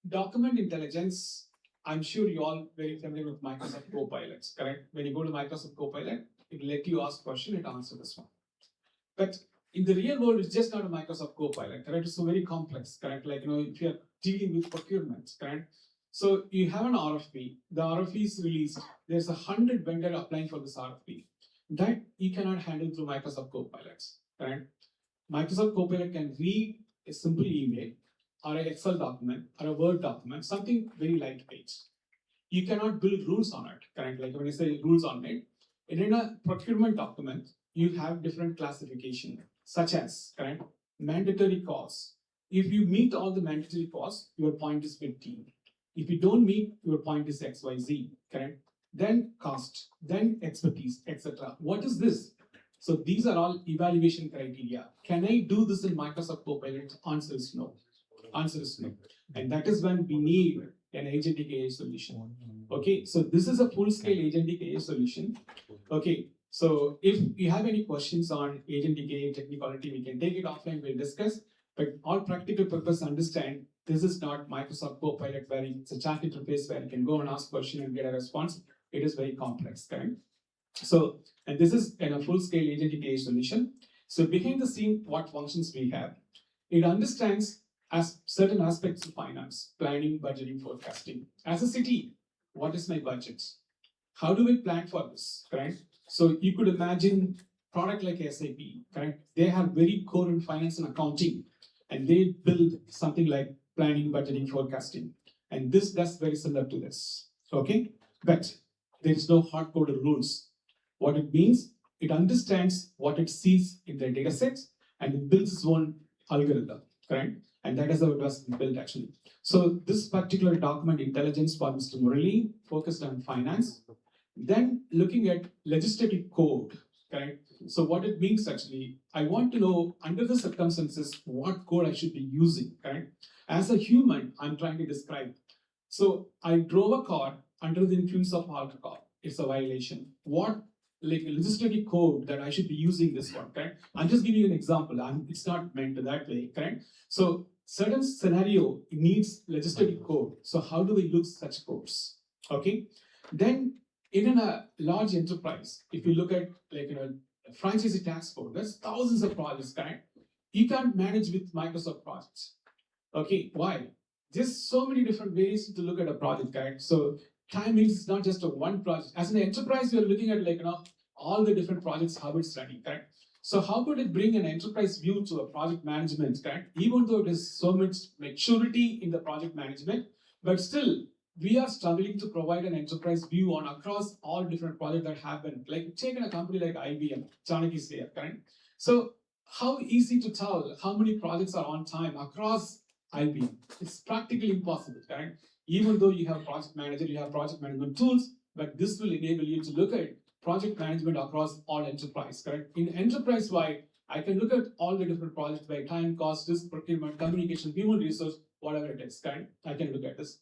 document intelligence, I'm sure you all very familiar with Microsoft Copilots, correct? When you go to Microsoft Copilot, it will let you ask a question, it answers this one. But in the real world, it's just not a Microsoft Copilot, correct? It's so very complex, correct? Like, if you're dealing with procurement, correct? So you have an RFP, the RFP is released, there's 100 vendors applying for this RFP. That you cannot handle through Microsoft Copilots, correct? Microsoft Copilot can read a simple email or an Excel document or a Word document, something very lightweight. You cannot build rules on it, correct? Like when you say rules on it, in a procurement document, you have different classification, such as, correct, mandatory costs. If you meet all the mandatory costs, your point is 15. If you don't meet, your point is XYZ, correct? Then cost, then expertise, etc. What is this? So these are all evaluation criteria. Can I do this in Microsoft Copilot? Answer is no. Answer is no. And that is when we need an agentic AI solution. Okay, so this is a full-scale agentic AI solution. Okay, so if you have any questions on agentic AI technicality, we can take it offline, we'll discuss. But all practical purpose, understand this is not Microsoft Copilot where it's a chat interface where you can go and ask question and get a response. It is very complex, correct? So, and this is in a full-scale agentic AI solution. So behind the scene, what functions we have? It understands as certain aspects of finance, planning, budgeting, forecasting. As a city, what is my budget? How do we plan for this, correct? So you could imagine product like SAP, correct? They have very core in finance and accounting. and they build something like planning, budgeting, forecasting. And this does very similar to this, okay? But there is no hard-coded rules. What it means, it understands what it sees in the data sets and it builds its own algorithm, correct? And that is how it was built actually. So this particular document, Intelligence for Mr. Murali, focused on finance. Then looking at legislative code, correct? So what it means actually, I want to know under the circumstances what code I should be using, correct? As a human, I'm trying to describe. So I drove a car under the influence of alcohol. It's a violation. What like legislative code that I should be using this one, correct? I'm just giving you an example. It's not meant that way, correct? So certain scenario needs legislative code. So how do we look such codes? Okay. Then in a large enterprise, if you look at like franchisee tax code, there's thousands of projects, correct? You can't manage with Microsoft projects. Okay, why? There's so many different ways to look at a project, correct? So time is not just a one project. As an enterprise, we are looking at all the different projects, how it's running, correct? So how could it bring an enterprise view to a project management, correct? Even though it is so much maturity in the project management, but still we are struggling to provide an enterprise view on across all different projects that happen. Like take a company like IBM, Chanakya is there, correct? So how easy to tell how many projects are on time across IBM? It's practically impossible, correct? Even though you have project manager, you have project management tools, but this will enable you to look at project management across all enterprise, correct? In enterprise-wide, I can look at all the different projects by time, cost, risk, procurement, communication, human resource, whatever it is, correct? I can look at this.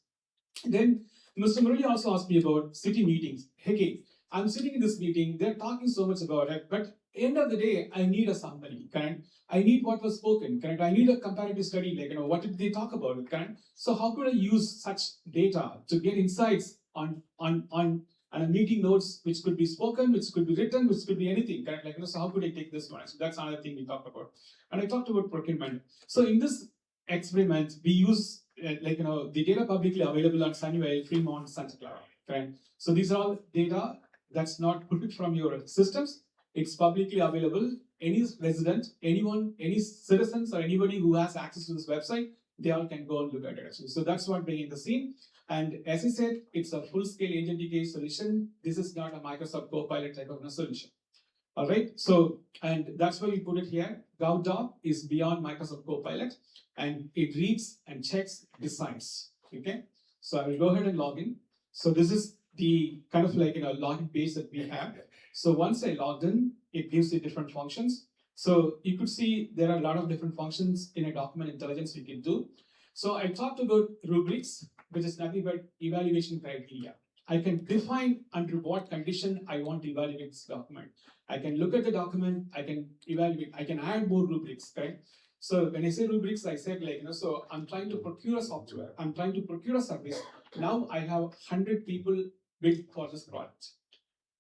Then Mr. Murali also asked me about city meetings. Hey, I'm sitting in this meeting, they're talking so much about it, but end of the day, I need a summary, correct? I need what was spoken, correct? I need a comparative study, like, what did they talk about, correct? So how could I use such data to get insights on a meeting notes, which could be spoken, which could be written, which could be anything, correct? Like, so how could I take this one? So that's another thing we talked about. And I talked about procurement. So in this experiment, we use the data publicly available on Sunnyvale, Fremont, Santa Clara, correct? So these are all data that's not pulled from your systems. It's publicly available. Any resident, anyone, any citizens or anybody who has access to this website, they all can go and look at it actually. So that's what bringing the scene. And as I said, it's a full-scale Agentic solution. This is not a Microsoft Copilot type of a solution. All right, so, and that's why we put it here. GovDoc is beyond Microsoft Copilot, and it reads and checks, decides, okay? So I will go ahead and log in. So this is the kind of login page that we have. So once I logged in, it gives you different functions. So you could see there are a lot of different functions in a document intelligence we can do. So I talked about rubrics, which is nothing but evaluation criteria. I can define under what condition I want to evaluate this document. I can look at the document, I can evaluate, I can add more rubrics, correct? So when I say rubrics, I said so I'm trying to procure a software, I'm trying to procure a service. Now I have 100 people bid for this product.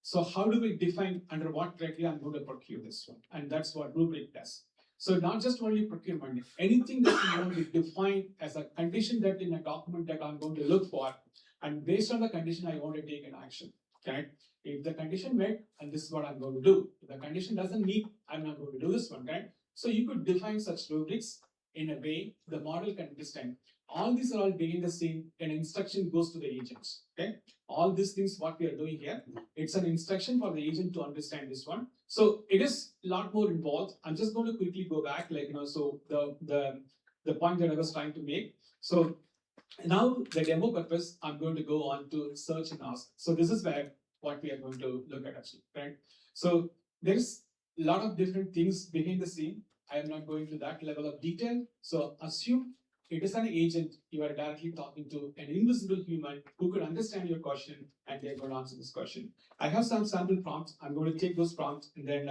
So how do we define under what criteria I'm going to procure this one? And that's what rubric does. So not just only procurement, anything that you want to define as a condition that in a document that I'm going to look for, and based on the condition, I want to take an action, correct? If the condition met, and this is what I'm going to do. If the condition doesn't meet, I'm not going to do this one, correct? So you could define such rubrics in a way the model can understand. All these are all behind the scene, an instruction goes to the agents, okay? All these things, what we are doing here, it's an instruction for the agent to understand this one. So it is a lot more involved. I'm just going to quickly go back, so the point that I was trying to make. So now the demo purpose, I'm going to go on to search and ask. So this is where what we are going to look at actually, right? So there's a lot of different things behind the scene. I am not going to that level of detail. So assume it is an agent, you are directly talking to an invisible human who could understand your question and they're going to answer this question. I have some sample prompts. I'm going to take those prompts and then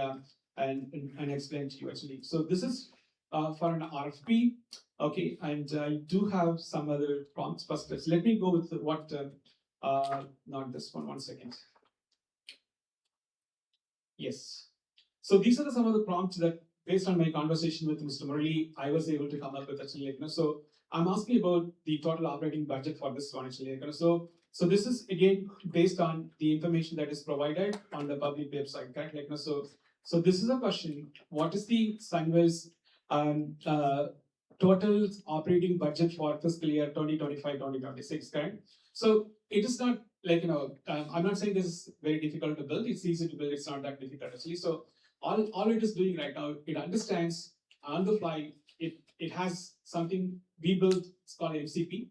and explain to you actually. So this is for an RFP. Okay, and I do have some other prompts. First, let me go with what, not this one second. Yes. So these are some of the prompts that, based on my conversation with Mr. Murali, I was able to come up with actually. So I'm asking about the total operating budget for this one actually. So this is again based on the information that is provided on the public website, correct? So this is a question: what is the Sunware's total operating budget for fiscal year 2025, 2026, correct? So it is not like, I'm not saying this is very difficult to build. It's easy to build. It's not that difficult actually. So all it is doing right now, it understands on the fly. It has something we built. It's called MCP,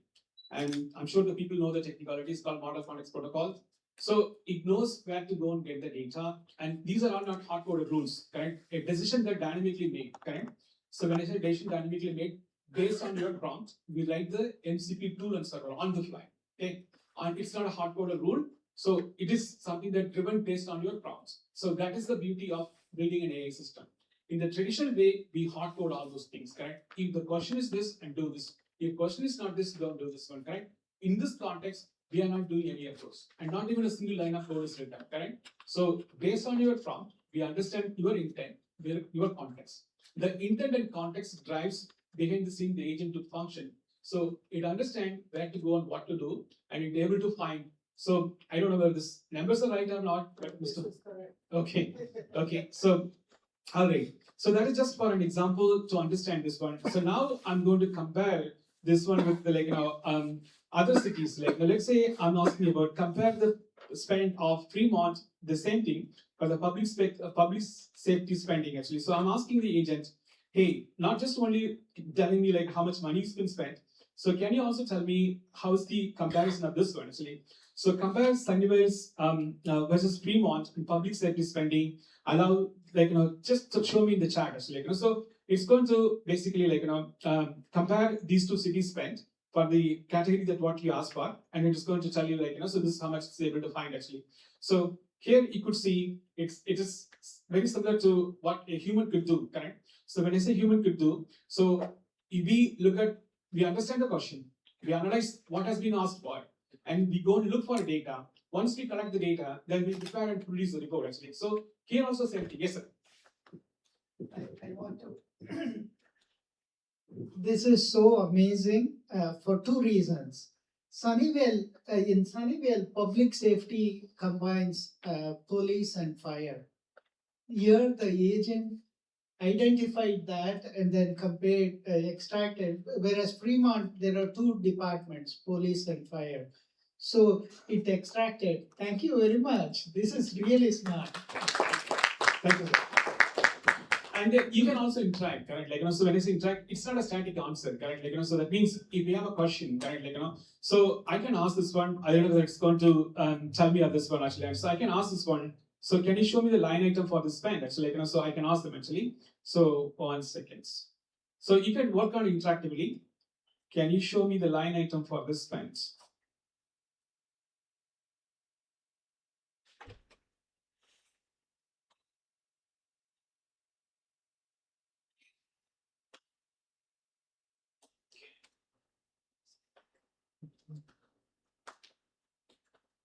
and I'm sure the people know the technicality. It's called Model Context Protocol. So it knows where to go and get the data, and these are all not hard-coded rules, correct? A decision that dynamically made, correct? So when I say decision dynamically made, based on your prompt, we write the MCP tool and server on the fly, okay? And it's not a hard-coded rule, so it is something that driven based on your prompts. So that is the beauty of building an AI system. In the traditional way, we hard-code all those things, correct? If the question is this, and do this. If question is not this, don't do this one, correct? In this context, we are not doing any of those, and not even a single line of code is written, correct? So based on your prompt, we understand your intent, your context. The intent and context drives behind the scene the agent to function. So it understands where to go and what to do, and it's able to find. So I don't know whether this numbers are right or not, but Mr. Okay, okay. So all right. So that is just for an example to understand this one. So now I'm going to compare this one with the other cities. Like let's say I'm asking about compare the spend of Fremont, the same thing, for the public safety spending actually. So I'm asking the agent, hey, not just only telling me like how much money has been spent. So can you also tell me how's the comparison of this one actually? So compare Sunnyvale's versus Fremont in public safety spending. Allow just to show me in the chat actually. So it's going to basically compare these two cities spent for the category that what you asked for, and it is going to tell you so this is how much it's able to find actually. So here you could see it is very similar to what a human could do, correct? So when I say human could do, so we understand the question, we analyze what has been asked for, and we go and look for data. Once we collect the data, then we prepare and produce the report actually. So here also same thing. Yes, sir. I want to. This is so amazing for two reasons. In Sunnyvale, public safety combines police and fire. Here, the agent identified that and then extracted. Whereas Fremont, there are two departments, police and fire. So it extracted. Thank you very much. This is really smart. Thank you, sir. And you can also interact, correct? So when I say interact, it's not a static answer, correct? So that means if we have a question, correct? So I can ask this one. I don't know whether it's going to tell me of this one actually. So I can ask this one. So can you show me the line item for the spend actually? So I can ask them actually. So 1 second. So you can work on interactively. Can you show me the line item for this spend?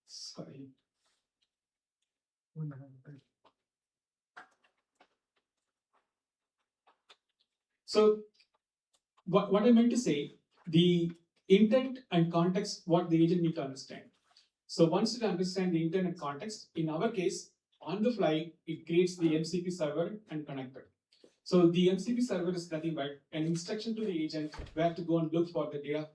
Sorry. So what I meant to say, the intent and context, what the agent need to understand. So once you understand the intent and context, in our case, on the fly, it creates the MCP server and connector. So the MCP server is nothing but an instruction to the agent where to go and look for the data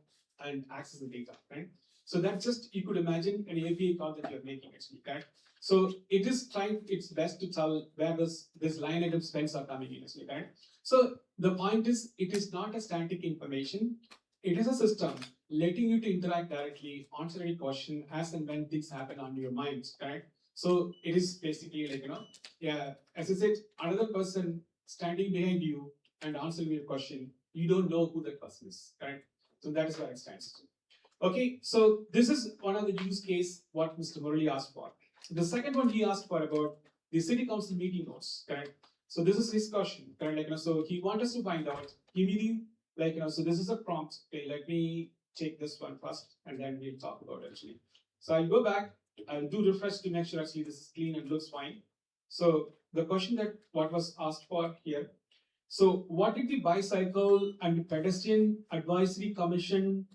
and access the data, right? So that's just, you could imagine an API call that you're making actually, correct? So it is trying its best to tell where this line item spends are coming in actually, correct? So the point is, it is not a static information. It is a system letting you to interact directly, answer any question as and when things happen on your mind, correct? So it is basically as I said, another person standing behind you and answering your question, you don't know who that person is, correct? So that is where it stands. Okay, so this is one of the use case what Mr. Murali asked for. The second one he asked for about the city council meeting notes, correct? So this is his question, correct? So he wants us to find out, so this is a prompt. Okay, let me take this one first, and then we'll talk about it actually. So I'll go back, I'll do refresh to make sure actually this is clean and looks fine. So the question that what was asked for here. So what did the Bicycle and Pedestrian Advisory Commission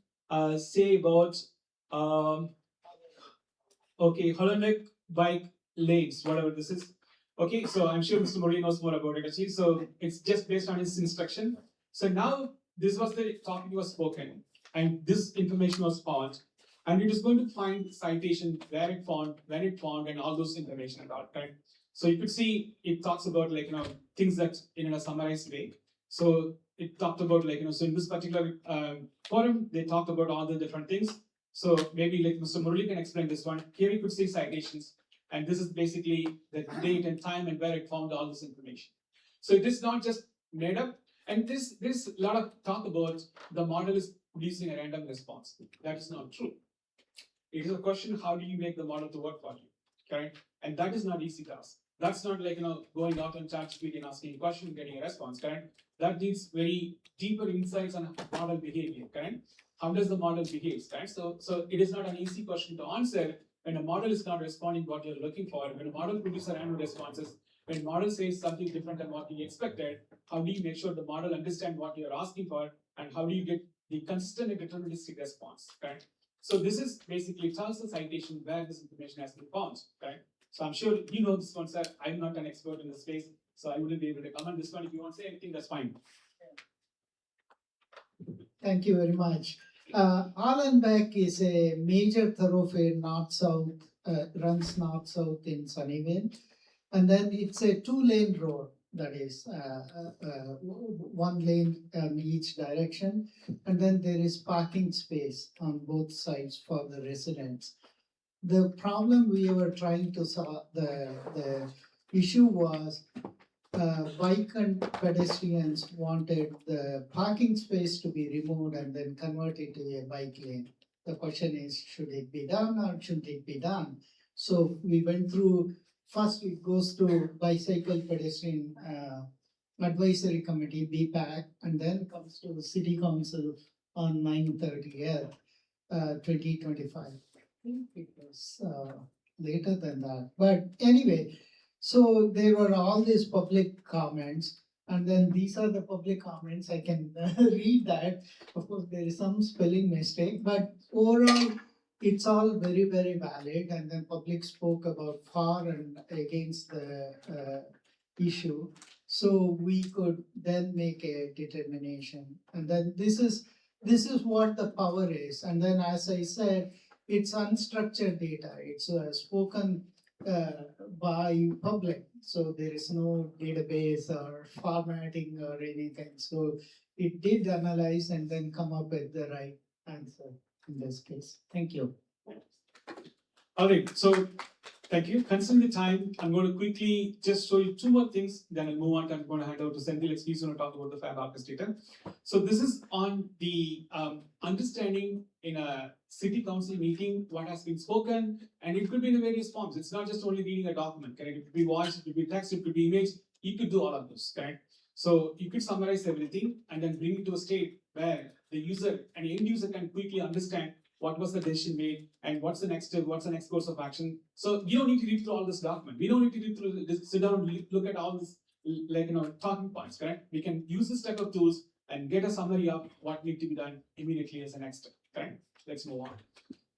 say about Holonomic bike lanes, whatever this is? Okay, so I'm sure Mr. Murali knows more about it actually. So it's just based on his instruction. So now this was the topic was spoken, and this information was found, and it is going to find citation, where it found, when it found, and all those information about, right? So you could see it talks about things that in a summarized way. So it talked about so in this particular forum, they talked about all the different things. So maybe Mr. Murali can explain this one. Here you could see citations, and this is basically the date and time and where it found all this information. So it is not just made up, and there's a lot of talk about the model is producing a random response. That is not true. It is a question, how do you make the model to work for you, correct? And that is not easy task. That's not going out on ChatGPT and asking a question, getting a response, correct? That needs very deeper insights on model behavior, correct? How does the model behave, correct? So it is not an easy question to answer when a model is not responding what you're looking for. When a model produces random responses, when model says something different than what you expected, how do you make sure the model understands what you're asking for, and how do you get the consistent and deterministic response, correct? So this is basically tells the citation where this information has been found, right? So I'm sure you know this one, sir. I'm not an expert in the space, so I wouldn't be able to comment this one. If you want to say anything, that's fine. Thank you very much. Allenbeck is a major thoroughfare north-south, runs north-south in Sunnyvale. And then it's a two-lane road, that is one lane in each direction. And then there is parking space on both sides for the residents. The problem we were trying to solve, the issue was bike and pedestrians wanted the parking space to be removed and then converted to a bike lane. The question is, should it be done or shouldn't it be done? So we went through, first it goes to Bicycle Pedestrian Advisory Committee, BPAC, and then comes to the City Council on 9/30th, 2025. I think it was later than that. But anyway, so there were all these public comments, and then these are the public comments. I can read that. Of course, there is some spelling mistake, but overall, it's all very, very valid. And then public spoke about for and against the issue. So we could then make a determination. And then this is what the power is. And then, as I said, it's unstructured data. It's spoken by public. So there is no database or formatting or anything. So it did analyze and then come up with the right answer in this case. Thank you. All right, so thank you. Considering the time, I'm going to quickly just show you two more things, then I'll move on. I'm going to hand over to Senthil. He's going to talk about the Fab Orchestrator. So this is on the understanding in a city council meeting what has been spoken, and it could be in various forms. It's not just only reading a document, correct? It could be voice, it could be text, it could be image. You could do all of those, correct? So you could summarize everything and then bring it to a state where the user and end user can quickly understand what was the decision made and what's the next step, what's the next course of action. So you don't need to read through all this document. We don't need to read through this, sit down, look at all this, talking points, correct? We can use this type of tools and get a summary of what needs to be done immediately as a next step, correct? Let's move on.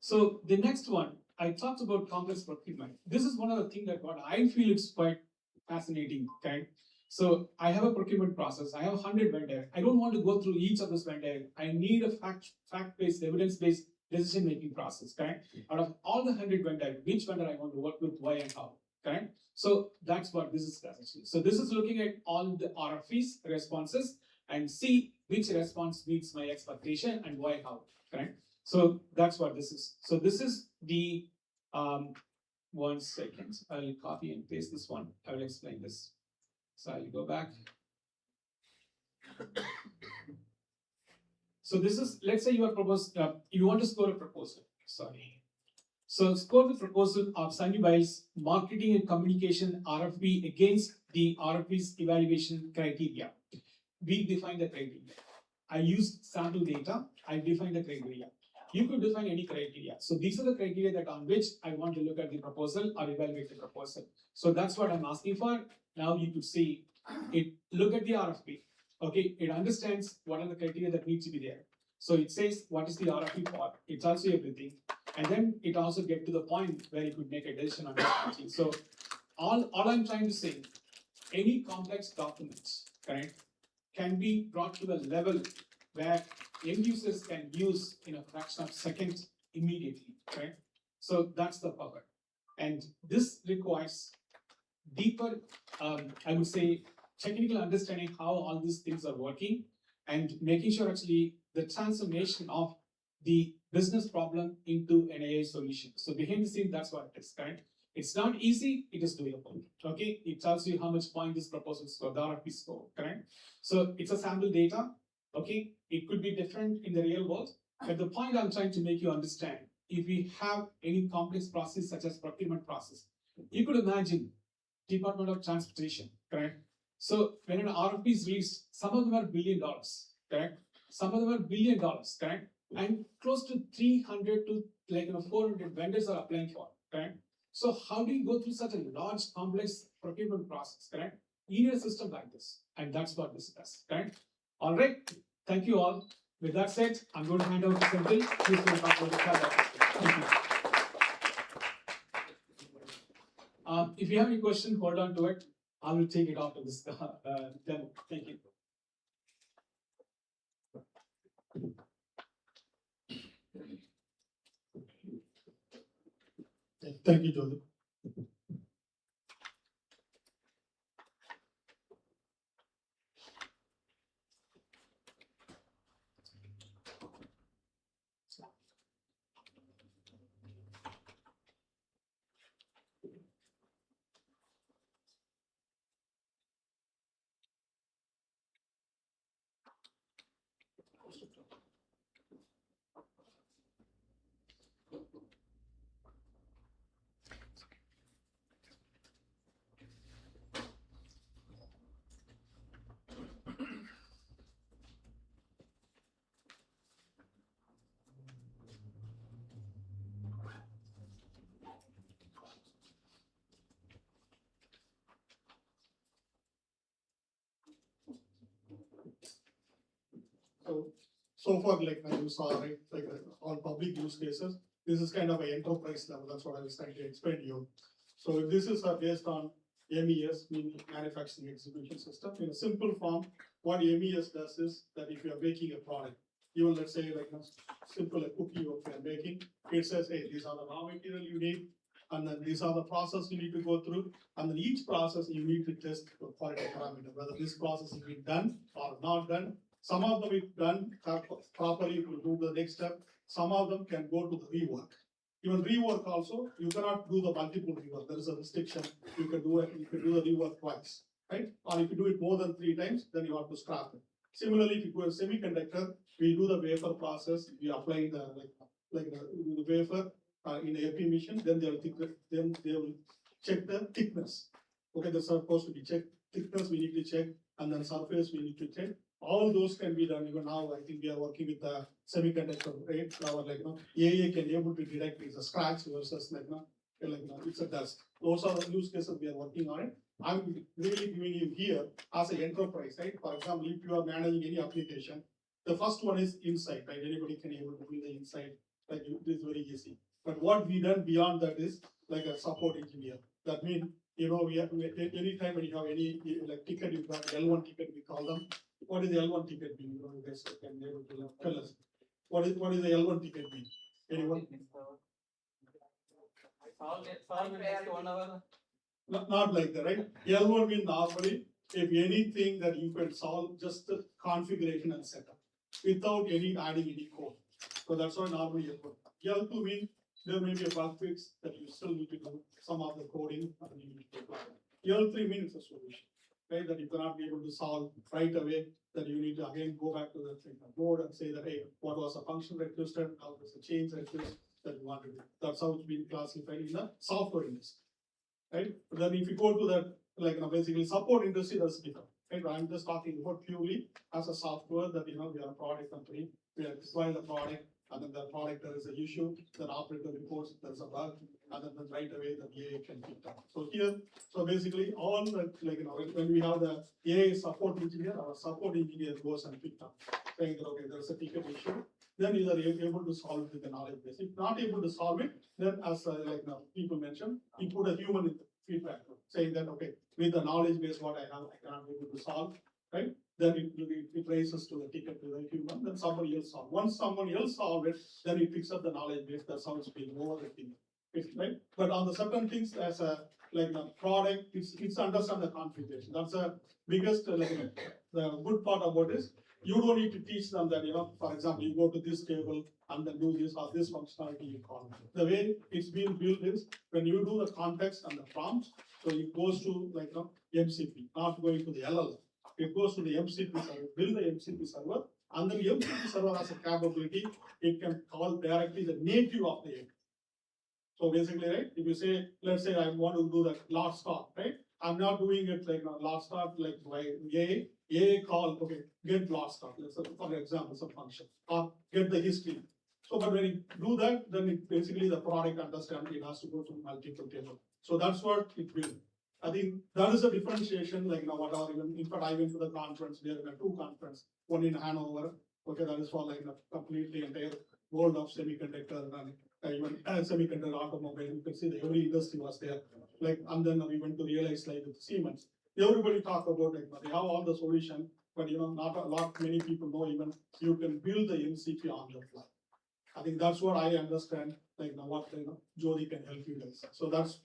So the next one, I talked about complex procurement. This is one of the things that what I feel is quite fascinating, correct? So I have a procurement process. I have 100 vendors. I don't want to go through each of those vendors. I need a fact-based, evidence-based decision-making process, correct? Out of all the 100 vendors, which vendor I want to work with, why and how, correct? So that's what this is actually. So this is looking at all the RFPs, responses, and see which response meets my expectation and why, how, correct? So that's what this is. So this is the, 1 second, I'll copy and paste this one. I will explain this. So I'll go back. So this is, let's say you are proposed, you want to score a proposal, sorry. So score the proposal of Sunnyvale's marketing and communication RFP against the RFP's evaluation criteria. We define the criteria. I used sample data, I define the criteria. You could define any criteria. So these are the criteria that on which I want to look at the proposal or evaluate the proposal. So that's what I'm asking for. Now you could see it, look at the RFP. Okay, it understands what are the criteria that needs to be there. So it says what is the RFP for. It tells you everything. And then it also gets to the point where you could make a decision on this. So all I'm trying to say, any complex documents, correct, can be brought to the level where end users can use in a fraction of seconds immediately, right? So that's the power. And this requires deeper, I would say, technical understanding how all these things are working and making sure actually the transformation of the business problem into an AI solution. So behind the scene, that's what it is, right? It's not easy, it is doable, okay? It tells you how much point this proposal score, the RFP score, correct? So it's a sample data, okay? It could be different in the real world, but the point I'm trying to make you understand, if we have any complex process such as procurement process, you could imagine Department of Transportation, correct? So when an RFP is released, some of them are $1 billion, correct? Some of them are $1 billion, correct? And close to 300 to 400 vendors are applying for, correct? So how do you go through such a large, complex procurement process, correct? You need a system like this, and that's what this does, correct? All right, thank you all. With that said, I'm going to hand over to Senthil. Please go talk about the cloud. Thank you. If you have any question, hold on to it. I will take it after this demo. Thank you. Thank you, Joseph. So far, like you saw, right, like all public use cases, this is kind of an enterprise level. That's what I was trying to explain to you. So this is based on MES, meaning Manufacturing Execution System. In a simple form, what MES does is that if you are making a product, even let's say like a simple cookie you are making, it says, hey, these are the raw material you need, and then these are the process you need to go through, and then each process you need to test for quality parameter, whether this process is being done or not done. Some of them, if done properly, it will do the next step. Some of them can go to the rework. Even rework also, you cannot do the multiple rework. There is a restriction. You can do the rework twice, right? Or if you do it more than 3 times, then you have to scrap it. Similarly, if you go a semiconductor, we do the wafer process. We apply the the wafer in a AP machine. Then they will check the thickness. Okay, that's supposed to be checked. Thickness we need to check, and then surface we need to check. All those can be done. Even now, I think we are working with the semiconductor, right? Our AA can be able to detect it's a scratch versus it's a dust. Those are the use cases we are working on it. I'm really giving you here as an enterprise, right? For example, if you are managing any application, the first one is insight, right? Anybody can able to do the insight. Like it is very easy. But what we done beyond that is like a support engineer. That means we have anytime when you have any ticket, you've got L1 ticket, we call them. What is the L1 ticket mean? You guys can be able to tell us. What is the L1 ticket mean? Anyone? Not like that, right? L1 means normally if anything that you can solve just the configuration and setup without adding any code. So that's why normally L1. L2 means there may be a bug fix that you still need to do some of the coding and you need to apply. L3 means it's a solution, right? That you cannot be able to solve right away, that you need to again go back to the board and say that, hey, what was a function requested, how was the change request that you want to do. That's how it's been classified in the software industry, right? But then if you go to that, basically support industry, that's different, right? I'm just talking about purely as a software that, we are a product company, we are deploying the product, and then the product there is an issue, then operator reports there's a bug, and then right away the AA can pick up. So here, so basically all the, when we have the AA support engineer, our support engineer goes and picks up, saying that, okay, there's a ticket issue, then you are able to solve it with the knowledge base. If not able to solve it, then as people mentioned, you put a human in the feedback, saying that, okay, with the knowledge base what I have, I cannot be able to solve, right? then it raises to the ticket to the human, then somebody else solve. Once someone else solve it, then it picks up the knowledge base. That's how it's being overwritten. Right? But on the certain things as a like a product, it's understand the configuration. That's the biggest the good part about this. You don't need to teach them that, for example, you go to this table and then do this or this functionality you call it. The way it's being built is when you do the context and the prompts, so it goes to like MCP, not going to the LLM. It goes to the MCP server, build the MCP server, and then the MCP server has a capability, it can call directly the native of the API. So basically, right, if you say, let's say I want to do that large start, right? I'm not doing it like a large start like by A call, okay, get large start, let's say, for example, some function, or get the history. So, but when you do that, then it basically the product understands it has to go to multiple tables. So that's what it will. I think that is a differentiation, like whatever, even in fact, I went to the conference, there were two conferences, one in Hanover, okay, that is for like a completely entire world of semiconductor and even semiconductor automobile. You can see the every industry was there. Like, and then we went to realize like with Siemens. Everybody talk about like they have all the solution, but not a lot many people know even you can build the MCP on the fly. I think that's what I understand, like what Jody can help you guys. So that's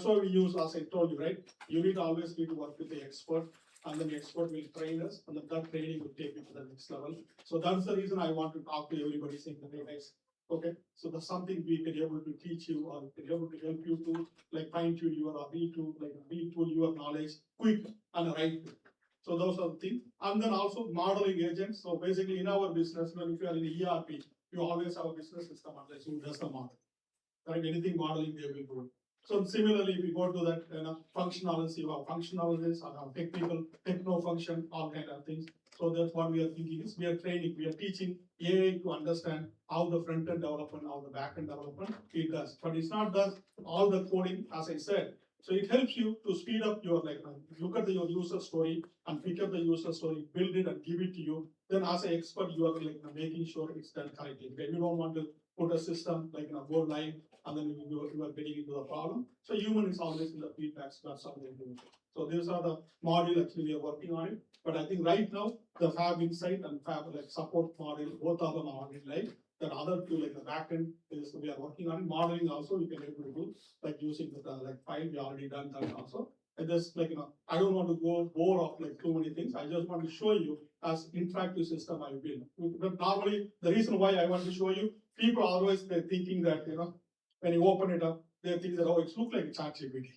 why we use, as I told you, right? You need always need to work with the expert, and then the expert will train us, and then that training will take you to the next level. So that's the reason I want to talk to everybody saying that, hey guys, okay, so that's something we can able to teach you or can able to help you to like fine tune your or retool your knowledge quick and right. So those are the things. And then also modeling agents. So basically in our business, if you are in the ERP, you always have a business system analyst who does the model. Right? Anything modeling they will do. So similarly, if we go to that functionality, you have functionalities or have techno function, all kind of things. So that's what we are thinking is we are training, we are teaching AI to understand how the front end development, how the back end development it does. But it's not does all the coding, as I said. So it helps you to speed up your look at your user story and pick up the user story, build it and give it to you. Then as an expert, you are making sure it's done correctly. Okay? You don't want to put a system go live and then you are getting into the problem. So human is always in the feedbacks, that's how they do it. So these are the module actually we are working on it. But I think right now the Fab Insight and Fab support module, both of them are already live. That other two the backend is we are working on modeling also we can able to do using the file we already done that also. And just I don't want to go more of too many things. I just want to show you as interactive system I build. But normally the reason why I want to show you, people always they're thinking that when you open it up, they think that it looks like a ChatGPT,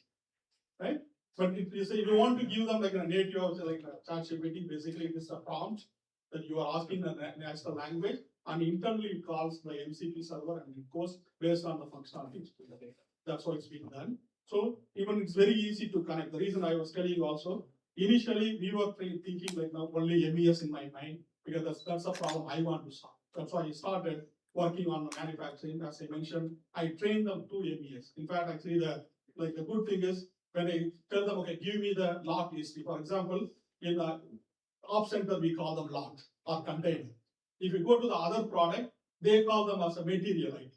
right? But if you want to give them a native like a ChatGPT, basically it is a prompt that you are asking the natural language, and internally it calls the MCP server and it goes based on the functionalities to the data. That's how it's being done. So even it's very easy to connect. The reason I was telling you also, initially we were thinking only MES in my mind, because that's a problem I want to solve. That's why I started working on the manufacturing. As I mentioned, I trained them to MES. In fact, actually the good thing is when I tell them, okay, give me the lot history. For example, in the Op Center, we call them lot or container. If you go to the other product, they call them as a material ID.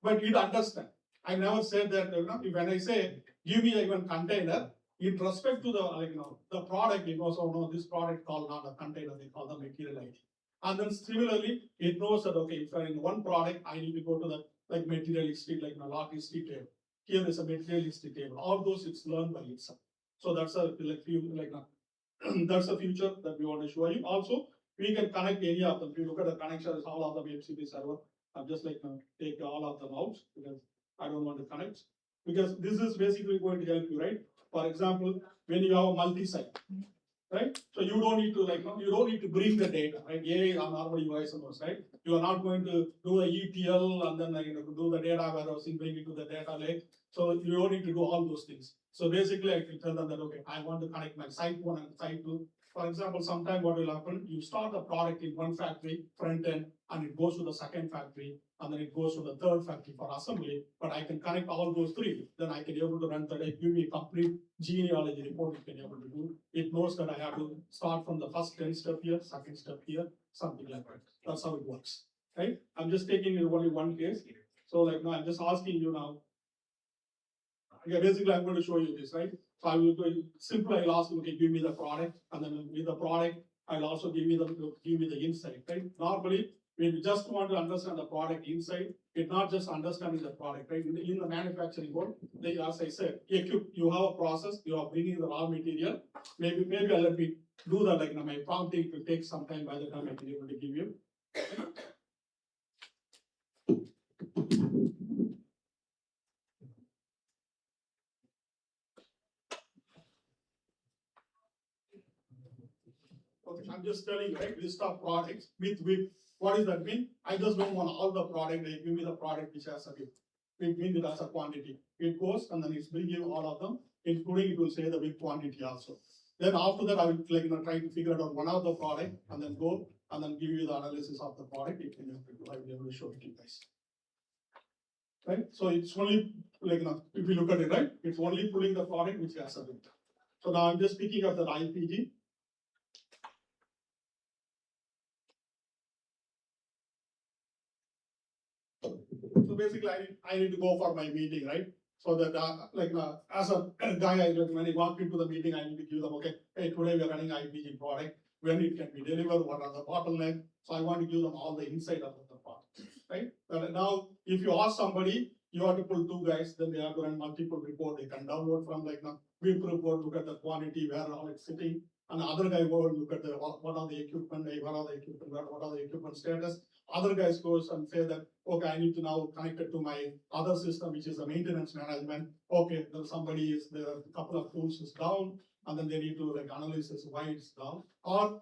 But it understand. I never said that, when I say, give me even container, in respect to the product, it knows, oh no, this product called not a container, they call the material ID. And then similarly, it knows that, okay, if I'm in one product, I need to go to the material history, lot history table. Here is a material history table. All those it's learned by itself. So that's a that's a feature that we want to show you. Also, we can connect any of them. If you look at the connections, all of them MCP server. I'm just take all of them out because I don't want to connect. Because this is basically going to help you, right? For example, when you have a multi-site, right? So you don't need to you don't need to bring the data, right? AI are normally UI servers, right? You are not going to do a ETL and then do the data warehousing, bring it to the data lake. So you don't need to do all those things. So basically, I can tell them that, okay, I want to connect my site 1 and site 2. For example, sometime what will happen, you start the product in one factory, front end, and it goes to the second factory, and then it goes to the third factory for assembly, but I can connect all those three. Then I can be able to run that, give me a complete genealogy report it can be able to do. It knows that I have to start from the first 10 step here, second step here, something like that. That's how it works, right? I'm just taking only one case. So now I'm just asking you now. Okay, basically I'm going to show you this, right? So I will go simply I'll ask you, okay, give me the product, and then with the product, I'll also give you the insight, right? Normally, we just want to understand the product inside. It's not just understanding the product, right? In the manufacturing world, as I said, you have a process, you are bringing the raw material. Maybe I'll let me do that, like my prompting will take some time by the time I can able to give you. Okay, I'm just telling you, right? List of products with what does that mean? I just don't want all the product. They give me the product which has a big mean it as a quantity. It goes and then it's bringing all of them, including it will say the big quantity also. Then after that, I will try to figure out one of the product and then go and then give you the analysis of the product. I will be able to show it to you guys. Right? So it's only if you look at it, right, it's only pulling the product which has a bit. So now I'm just picking up the IPG. So basically, I need to go for my meeting, right? So that as a guy, when I walk into the meeting, I need to give them, okay, hey, today we are running IPG product, when it can be delivered, what are the bottlenecks. So I want to give them all the insight about the product, right? But now, if you ask somebody, you have to pull two guys, then they have to run multiple reports. They can download from WIP report, look at the quantity, where all it's sitting, and the other guy will look at what are the equipment, what are the equipment status. Other guys goes and say that, okay, I need to now connect it to my other system, which is the maintenance management. Okay, there a couple of tools is down, and then they need to analyze why it's down. Or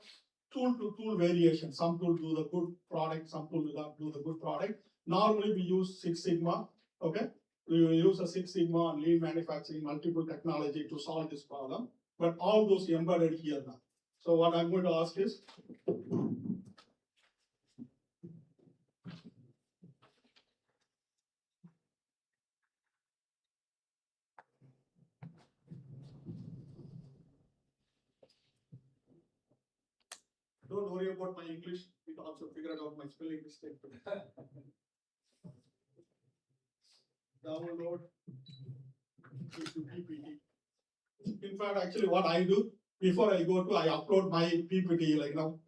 tool to tool variation. Some tool do the good product, some tool do not do the good product. Normally we use Six Sigma, okay? We will use a Six Sigma and lean manufacturing, multiple technology to solve this problem. But all those embedded here now. So what I'm going to ask is, don't worry about my English. We can also figure out my spelling mistake. Download into PPT. In fact, actually, what I do before I upload my PPT,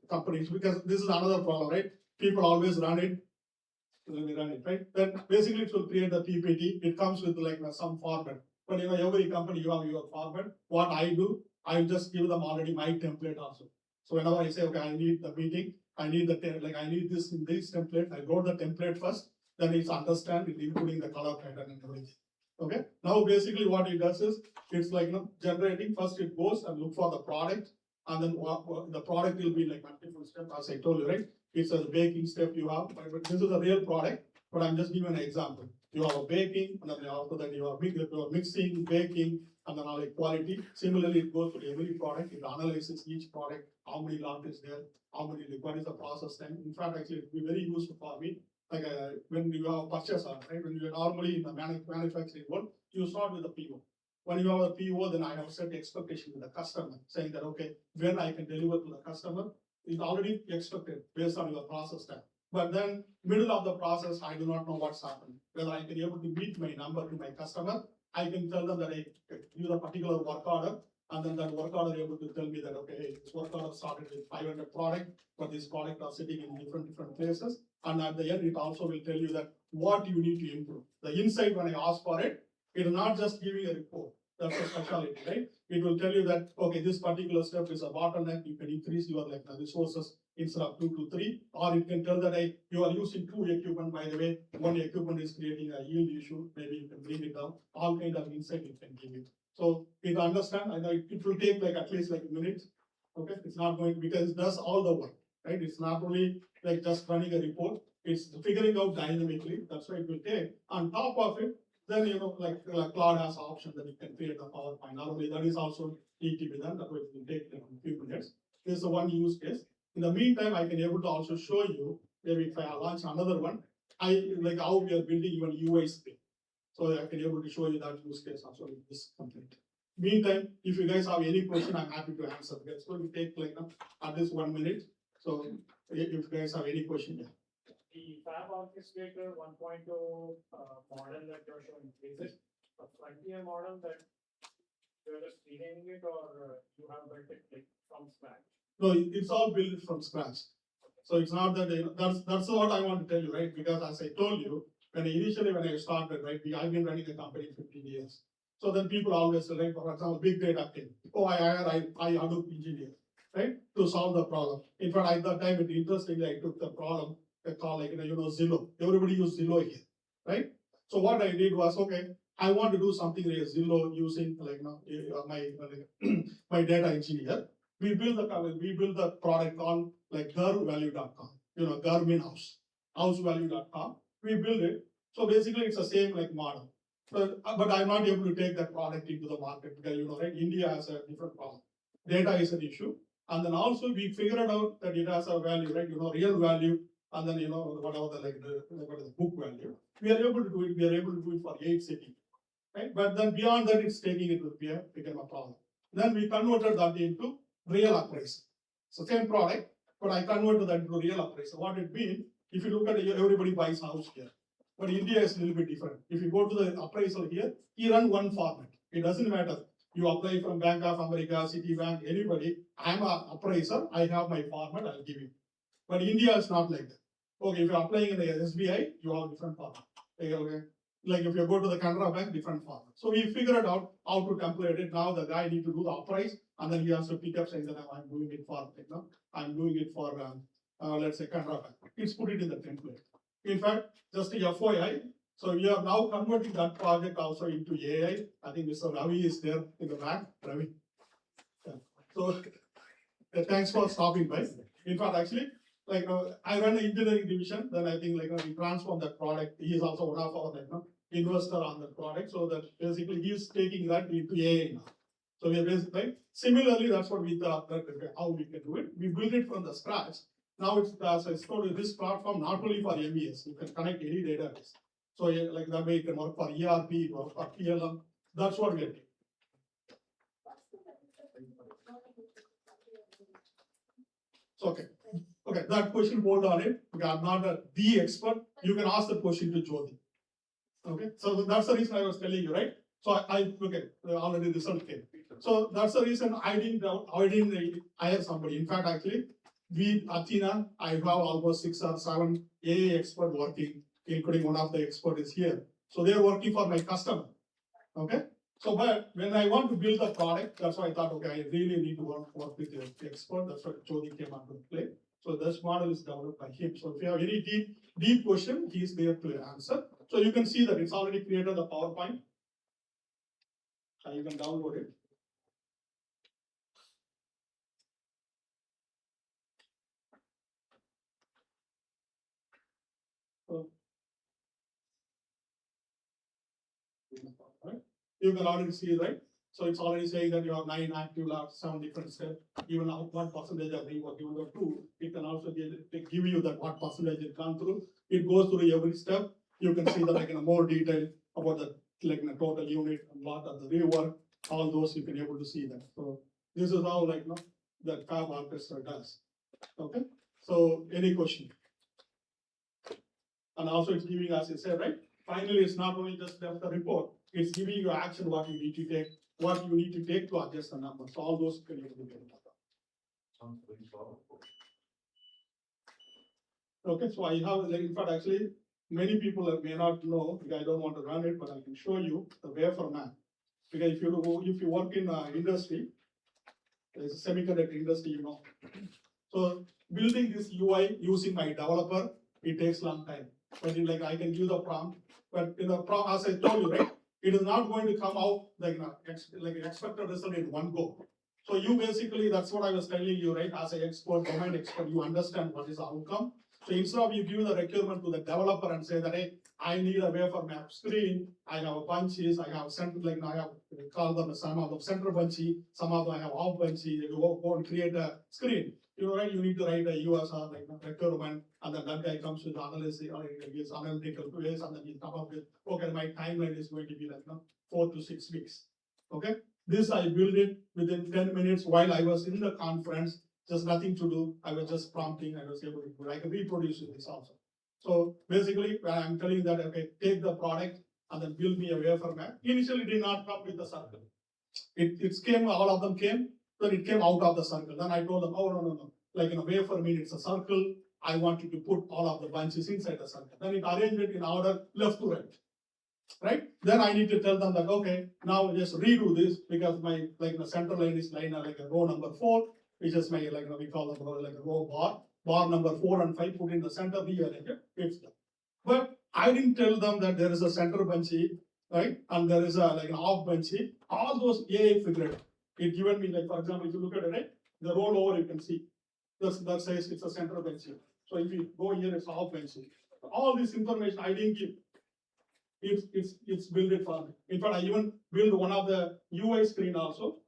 companies, because this is another problem, right? People always run it. Let me run it, right? Then basically it will create the PPT. It comes with some format. But every company you have your format. What I do, I just give them already my template also. So whenever I say, okay, I need the meeting, I need I need this in this template. I wrote the template first, then it's understand it, including the color pattern and everything. Okay. Now basically what it does is it's generating. First it goes and look for the product, and then the product will be multiple steps, as I told you, right? It's a baking step you have, but this is a real product. But I'm just giving an example. You have a baking, and then after that you are mixing, baking, and then quality. Similarly, it goes to every product. It analyzes each product, how many lot is there, what is the process time. In fact, actually, it will be very useful for me. When you have a purchase order, right? When you are normally in the manufacturing world, you start with the PO. When you have a PO, then I have set expectation with the customer, saying that, okay, when I can deliver to the customer, it's already expected based on your process time. But then middle of the process, I do not know what's happening. Whether I can be able to meet my number to my customer, I can tell them that I use a particular work order, and then that work order able to tell me that, okay, hey, this work order started with 500 product, but this product are sitting in different places. And at the end, it also will tell you that what you need to improve. The insight when I ask for it, it is not just giving a report. That's a specialty, right? It will tell you that, okay, this particular step is a bottleneck. You can increase your resources instead of 2 to 3, or it can tell that you are using 2 equipment. By the way, one equipment is creating a yield issue. Maybe you can bring it down. All kind of insight it can give you. So it understand. I know it will take at least a minute. Okay, it's not going because it does all the work, right? It's not only just running a report. It's figuring out dynamically. That's why it will take. On top of it, then Cloud has an option that you can create a PowerPoint. Not only that is also need to be done. That way it will take a few minutes. This is one use case. In the meantime, I can able to also show you maybe if I launch another one, how we are building even UI script. So I can able to show you that use case also with this complete. Meantime, if you guys have any question, I'm happy to answer. It's going to take at least 1 minute. So if you guys have any question, yeah. The Fab Orchestrator 1.0 model that you're showing, is it a frontier model that you're just renaming it, or you have built it from scratch? No, it's all built from scratch. So it's not that, that's what I want to tell you, right? Because as I told you, when I started, right, I've been running a company 15 years. So then people always say, like, for example, big data team. Oh, I Hadoop engineer, right, to solve the problem. In fact, at that time, interestingly, I took the problem, I call like, Zillow. Everybody use Zillow here, right? So what I did was, okay, I want to do something like Zillow using like, my data engineer. We build the product on like garvalue.com, gar mean housevalue.com. We build it. So basically it's the same like model. But I'm not able to take that product into the market because, right, India has a different problem. Data is an issue. And then also we figured out that it has a value, right, real value, and then, whatever the book value. We are able to do it. We are able to do it for 8 cities, right? But then beyond that, it's taking it to become a problem. Then we converted that into real appraisal. So same product, but I converted that into real appraisal. What it means, if you look at it, everybody buys house here. But India is a little bit different. If you go to the appraisal here, you run one format. It doesn't matter. You apply from Bank of America, Citibank, anybody. I'm an appraiser. I have my format. I'll give you. But India is not like that. Okay, if you're applying in the SBI, you have different format. Okay. Like if you go to the Canara Bank, different format. So we figured out how to template it. Now the guy need to do the appraise, and then he has to pick up saying that I'm doing it for, I'm doing it for, let's say Canara Bank. It's put it in the template. In fact, just a FYI, so we are now converting that project also into AI. I think Mr. Ravi is there in the back. Ravi. Yeah. So thanks for stopping by. In fact, actually, like I run an engineering division, then I think we transform that product. He is also one of our investor on the product. So that basically he is taking that into AI now. So we are basically similarly, that's what we thought that how we can do it. We build it from the scratch. Now it's, as I told you, this platform not only for MES, you can connect any database. So like that way it can work for ERP, work for PLM. That's what we are doing. So, okay, that question, hold on it. Okay, I'm not the expert. You can ask the question to Jyoti. Okay, so that's the reason I was telling you, right? So already the result came. So that's the reason I didn't hire somebody. In fact, actually, Athena, I have almost 6 or 7 AA experts working, including one of the experts is here. So they're working for my customer. Okay. So, but when I want to build the product, that's why I thought, okay, I really need to work with the expert. That's why Jyoti came onto play. So this model is developed by him. So if you have any deep question, he's there to answer. So you can see that it's already created the PowerPoint. You can download it. So, right? You can already see, right? So it's already saying that you have 9 active labs, 7 different steps. Even what percentage of rework, even though 2, it can also give you that what percentage it gone through. It goes through every step. You can see that in more detail about the total unit and lot of the rework. All those you can able to see that. So this is how the Fab Orchestra does. Okay. So any question? And also it's giving, as I said, right? Finally, it's not only just the report. It's giving you action what you need to take, what you need to take to adjust the numbers. So all those can you get. Okay, so I have, in fact, actually, many people may not know, because I don't want to run it, but I can show you the wafer map. Because if you work in industry, there's a semiconductor industry, So building this UI using my developer, it takes a long time. But I can give the prompt, but in the prompt, as I told you, right, it is not going to come out like expected result in one go. So you basically, that's what I was telling you, right? As an expert, domain expert, you understand what is the outcome. So instead of you give the requirement to the developer and say that, hey, I need a wafer map screen, I have bunches, I have center, I have call them some of them center bunchy, some of them I have off bunchy, you go and create a screen. Right? You need to write a USR requirement, and then that guy comes with analysis or gives analytical ways, and then you come up with, okay, my timeline is going to be 4 to 6 weeks. Okay. This I built it within 10 minutes while I was in the conference, just nothing to do. I was just prompting, I was able to do. I can reproduce this also. So basically, when I'm telling that, okay, take the product and then build me a wafer map. Initially, it did not come with the circle. It came, all of them came, Then it came out of the circle. Then I told them, oh, no. Like in a wafer mean it's a circle. I want you to put all of the bunches inside the circle. Then it arranged it in order left to right. Right? Then I need to tell them that, okay, now just redo this because my like the center line is line like a row number 4, which is my like we call them like a row bar. Bar number 4 and 5 put in the center, rearrange it, it's done. But I didn't tell them that there is a center bunchy, right? And there is a like an off bunchy. All those AI figured. It given me like for example, if you look at it, right? The roll over you can see. That says it's a center bunchy. So if you go here, it's off bunchy. All this information I didn't give. It's built it for me. In fact, I even built one of the UI screen also.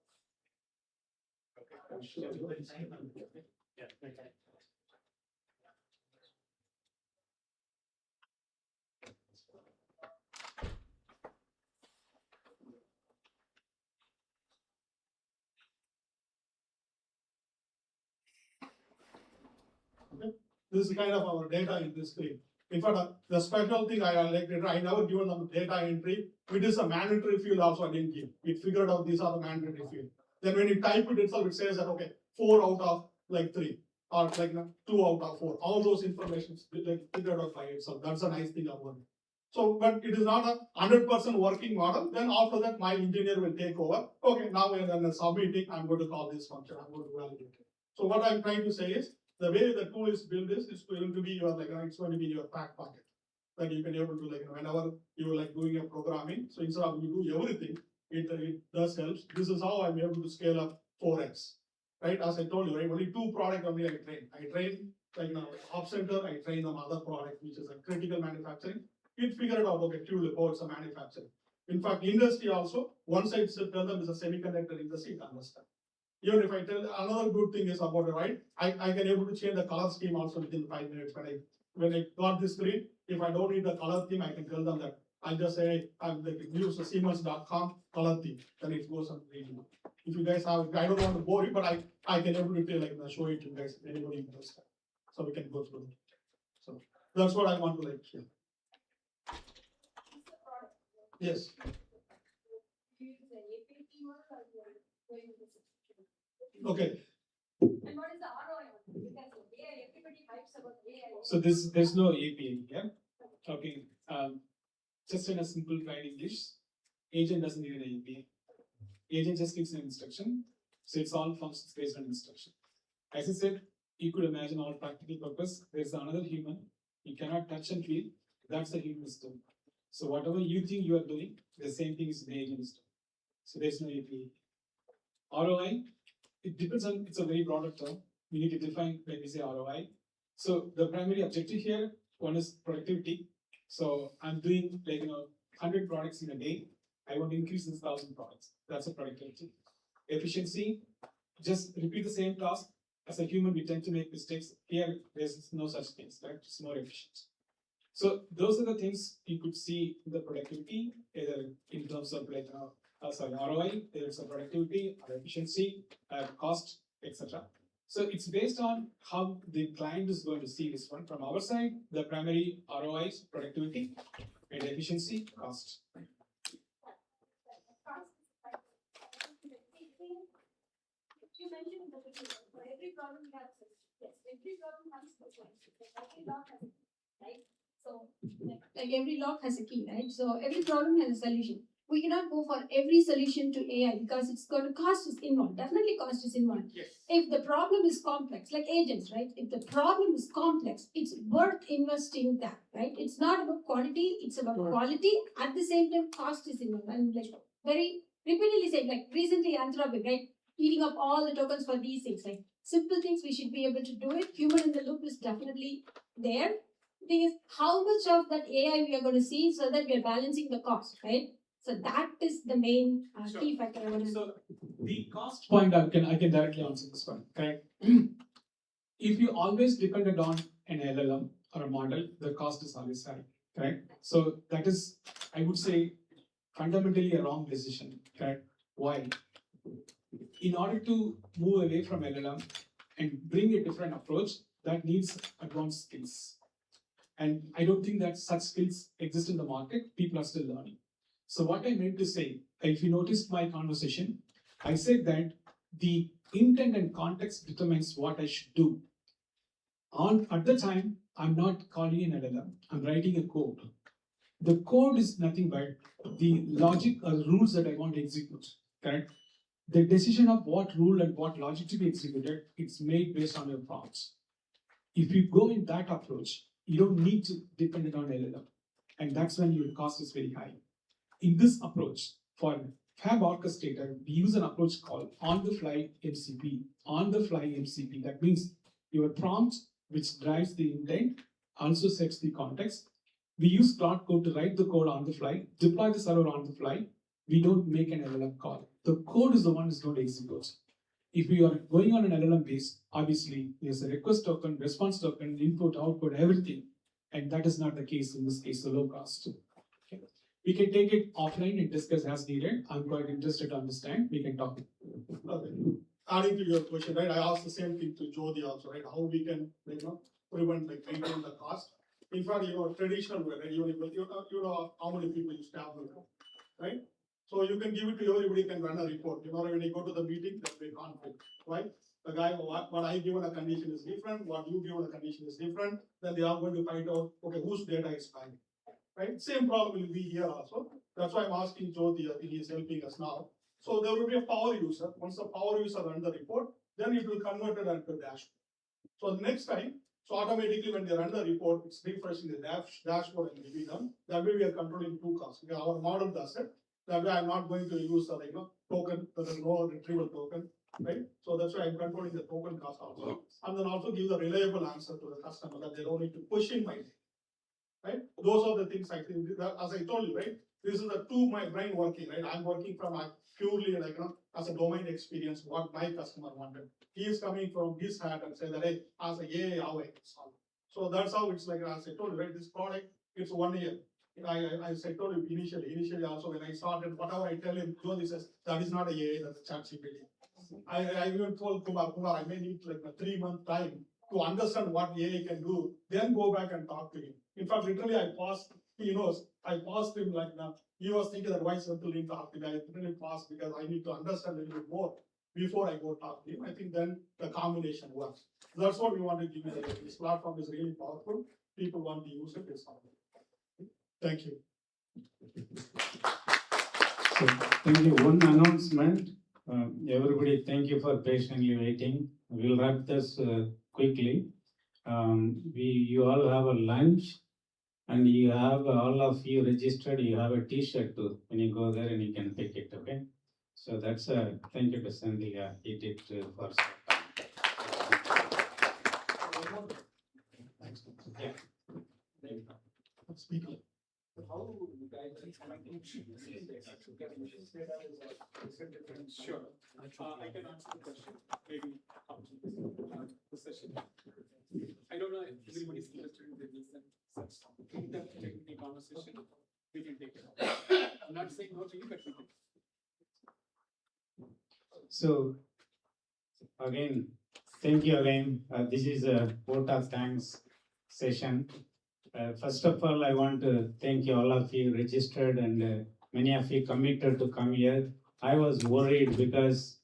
Okay. This is kind of our data in this screen. In fact, the special thing I like it, I never given them data entry. It is a mandatory field also I didn't give. It figured out these are the mandatory field. Then when you type it itself, it says that okay, 4 out of like 3 or like 2 out of 4. All those information like figured out by itself. That's a nice thing about it. So, but it is not a 100% working model. Then after that, my engineer will take over. Okay, now when I'm submitting, I'm going to call this function. I'm going to validate it. So what I'm trying to say is, the way the tool is built is going to be your like it's going to be your back pocket that you can able to like whenever you're like doing a programming. So instead of you do everything, it does helps. This is how I'm able to scale up 4x. Right? As I told you, right? Only 2 products only I train. I train like Op Center, I train them other product which is a critical manufacturing. It figured out okay, fuel reports a manufacturing. In fact, industry also, once I tell them is a semiconductor industry, it understand. Even if I tell another good thing is about it, right? I can able to change the color scheme also within 5 minutes. When I got this screen, if I don't need the color theme, I can tell them that I just say I'm like use the Siemens.com color theme, then it goes on reading. If you guys have, I don't want to bore you, but I can able to tell like show it to you guys if anybody interested. So we can go through it. So that's what I want to like share. Yes. Okay. And what is the ROI on it? Because AI, everybody hypes about AI. So there's no API here. Okay. Just in a simple plain English, agent doesn't need an API. Agent just gives an instruction. So it's all functions based on instruction. As I said, you could imagine all practical purpose. There's another human. You cannot touch and feel. That's the human system. So whatever you think you are doing, the same thing is the agent is doing. So there's no API. ROI, it depends on, it's a very broader term. We need to define when we say ROI. So the primary objective here, one is productivity. So I'm doing like 100 products in a day. I want to increase this 1,000 products. That's a productivity. Efficiency, just repeat the same task. As a human, we tend to make mistakes. Here, there's no such things, right? It's more efficient. So those are the things you could see in the productivity, either in terms of like ROI, either it's a productivity or efficiency, cost, etc. So it's based on how the client is going to see this one. From our side, the primary ROI is productivity and efficiency, cost. You mentioned that for every problem we have a solution. Yes, every problem has a solution. Every lock has a key, right? So, like every lock has a key, right? So every problem has a solution. We cannot go for every solution to AI because it's going to cost us involved. Definitely cost us involved. Yes. If the problem is complex, like agents, right? If the problem is complex, it's worth investing that, right? It's not about quantity, it's about quality. At the same time, cost is involved. And like very repeatedly said, like recently Anthropic, right? Eating up all the tokens for these things, like simple things we should be able to do it. Human in the loop is definitely there. The thing is, how much of that AI we are going to see so that we are balancing the cost, right? So that is the main key factor I want to. So the cost point I can directly answer this one. Correct. If you always depended on an LLM or a model, the cost is always high. Correct. So that is, I would say, fundamentally a wrong decision. Correct. Why? In order to move away from LLM and bring a different approach, that needs advanced skills. And I don't think that such skills exist in the market. People are still learning. So what I meant to say, if you noticed my conversation, I said that the intent and context determines what I should do. At the time, I'm not calling an LLM, I'm writing a code. The code is nothing but the logic or rules that I want to execute, correct? The decision of what rule and what logic to be executed, it's made based on your prompts. If you go in that approach, you don't need to depend on LLM. And that's when your cost is very high. In this approach, for Fab Orchestrator, we use an approach called on-the-fly MCP. On-the-fly MCP, that means your prompt, which drives the intent, also sets the context. We use Cloud Code to write the code on the fly, deploy the server on the fly. We don't make an LLM call. The code is the one that's going to execute. If we are going on an LLM base, obviously there's a request token, response token, input, output, everything. And that is not the case in this case, the low cost. Okay. We can take it offline and discuss as needed. I'm quite interested to understand. We can talk. Okay. Adding to your question, right? I asked the same thing to Jyoti also, right? How we can, prevent maintain the cost. In fact, traditional way, right? You know how many people you staff, right? So you can give it to everybody can run a report. When you go to the meeting, there'll be conflict, right? The guy, what I given a condition is different, what you given a condition is different. Then they are going to find out, okay, whose data is fine, right? Same problem will be here also. That's why I'm asking Jyoti, I think he's helping us now. So there will be a power user. Once the power user runs the report, then it will convert it into a dashboard. So the next time, so automatically when they run the report, it's refreshing the dashboard and will be done. That way we are controlling two costs. Our model does it. That way I'm not going to use a token, there's no retrieval token, right? So that's why I'm controlling the token cost also. And then also give the reliable answer to the customer that they don't need to push in my data, right? Those are the things I think, as I told you, right? This is the two my brain working, right? I'm working from purely as a domain experience, what my customer wanted. He is coming from his hat and say that, hey, as a AI, how I can solve. So that's how it's like, as I told you, right? This product, it's 1 year. As I told you initially also when I started, whatever I tell him, Jyoti says, that is not a AI, that's a ChatGPT. I even told Kumar, I may need like a 3-month time to understand what AI can do, then go back and talk to him. In fact, literally I paused, he knows, I paused him like now. He was thinking that why Senthil didn't talk to me. I literally paused because I need to understand a little bit more before I go talk to him. I think then the combination works. That's what we want to give you. This platform is really powerful. People want to use it. Thank you. So, thank you. One announcement. Everybody, thank you for patiently waiting. We'll wrap this quickly. You all have a lunch, and you have all of you registered. You have a T-shirt too. When you go there, and you can pick it. Okay. So that's a thank you to Sandy. He did for. Yeah. Speaking. How you guys are connecting this data is a different. Sure. I can answer the question. Maybe after the session. I don't know if everybody's interested in this and such in-depth technical conversation. We can take it. I'm not saying no to you, but we can. So again, thank you again. This is a vote of thanks session. First of all, I want to thank you, all of you registered and many of you committed to come here. I was worried because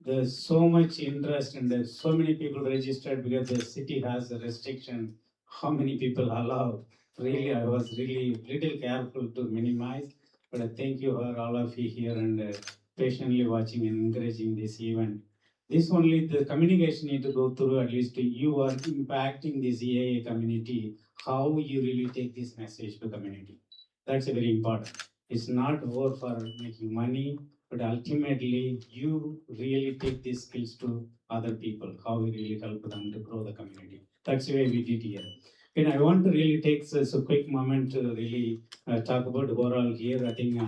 there's so much interest and there's so many people registered because the city has a restriction how many people allow. Really, I was really little careful to minimize, but I thank you for all of you here and patiently watching and encouraging this event. This only the communication need to go through, at least you are impacting this EAA community, how you really take this message to community. That's very important. It's not over for making money, but ultimately you really take these skills to other people, how we really help them to grow the community. That's the way we did here. And I want to really take this a quick moment to really talk about overall here. I think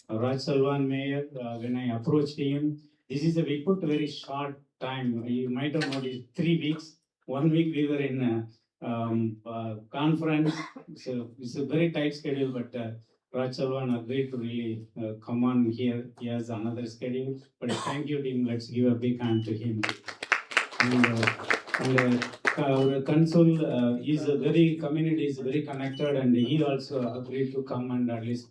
Raj Salwan Mayor, when I approached him, this is we put very short time. You might have noticed 3 weeks. 1 week we were in conference. So it's a very tight schedule, but Raj Salwan agreed to really come on here. He has another schedule, but thank you to him. Let's give a big hand to him. And our consul is a very community is very connected, and he also agreed to come. And at least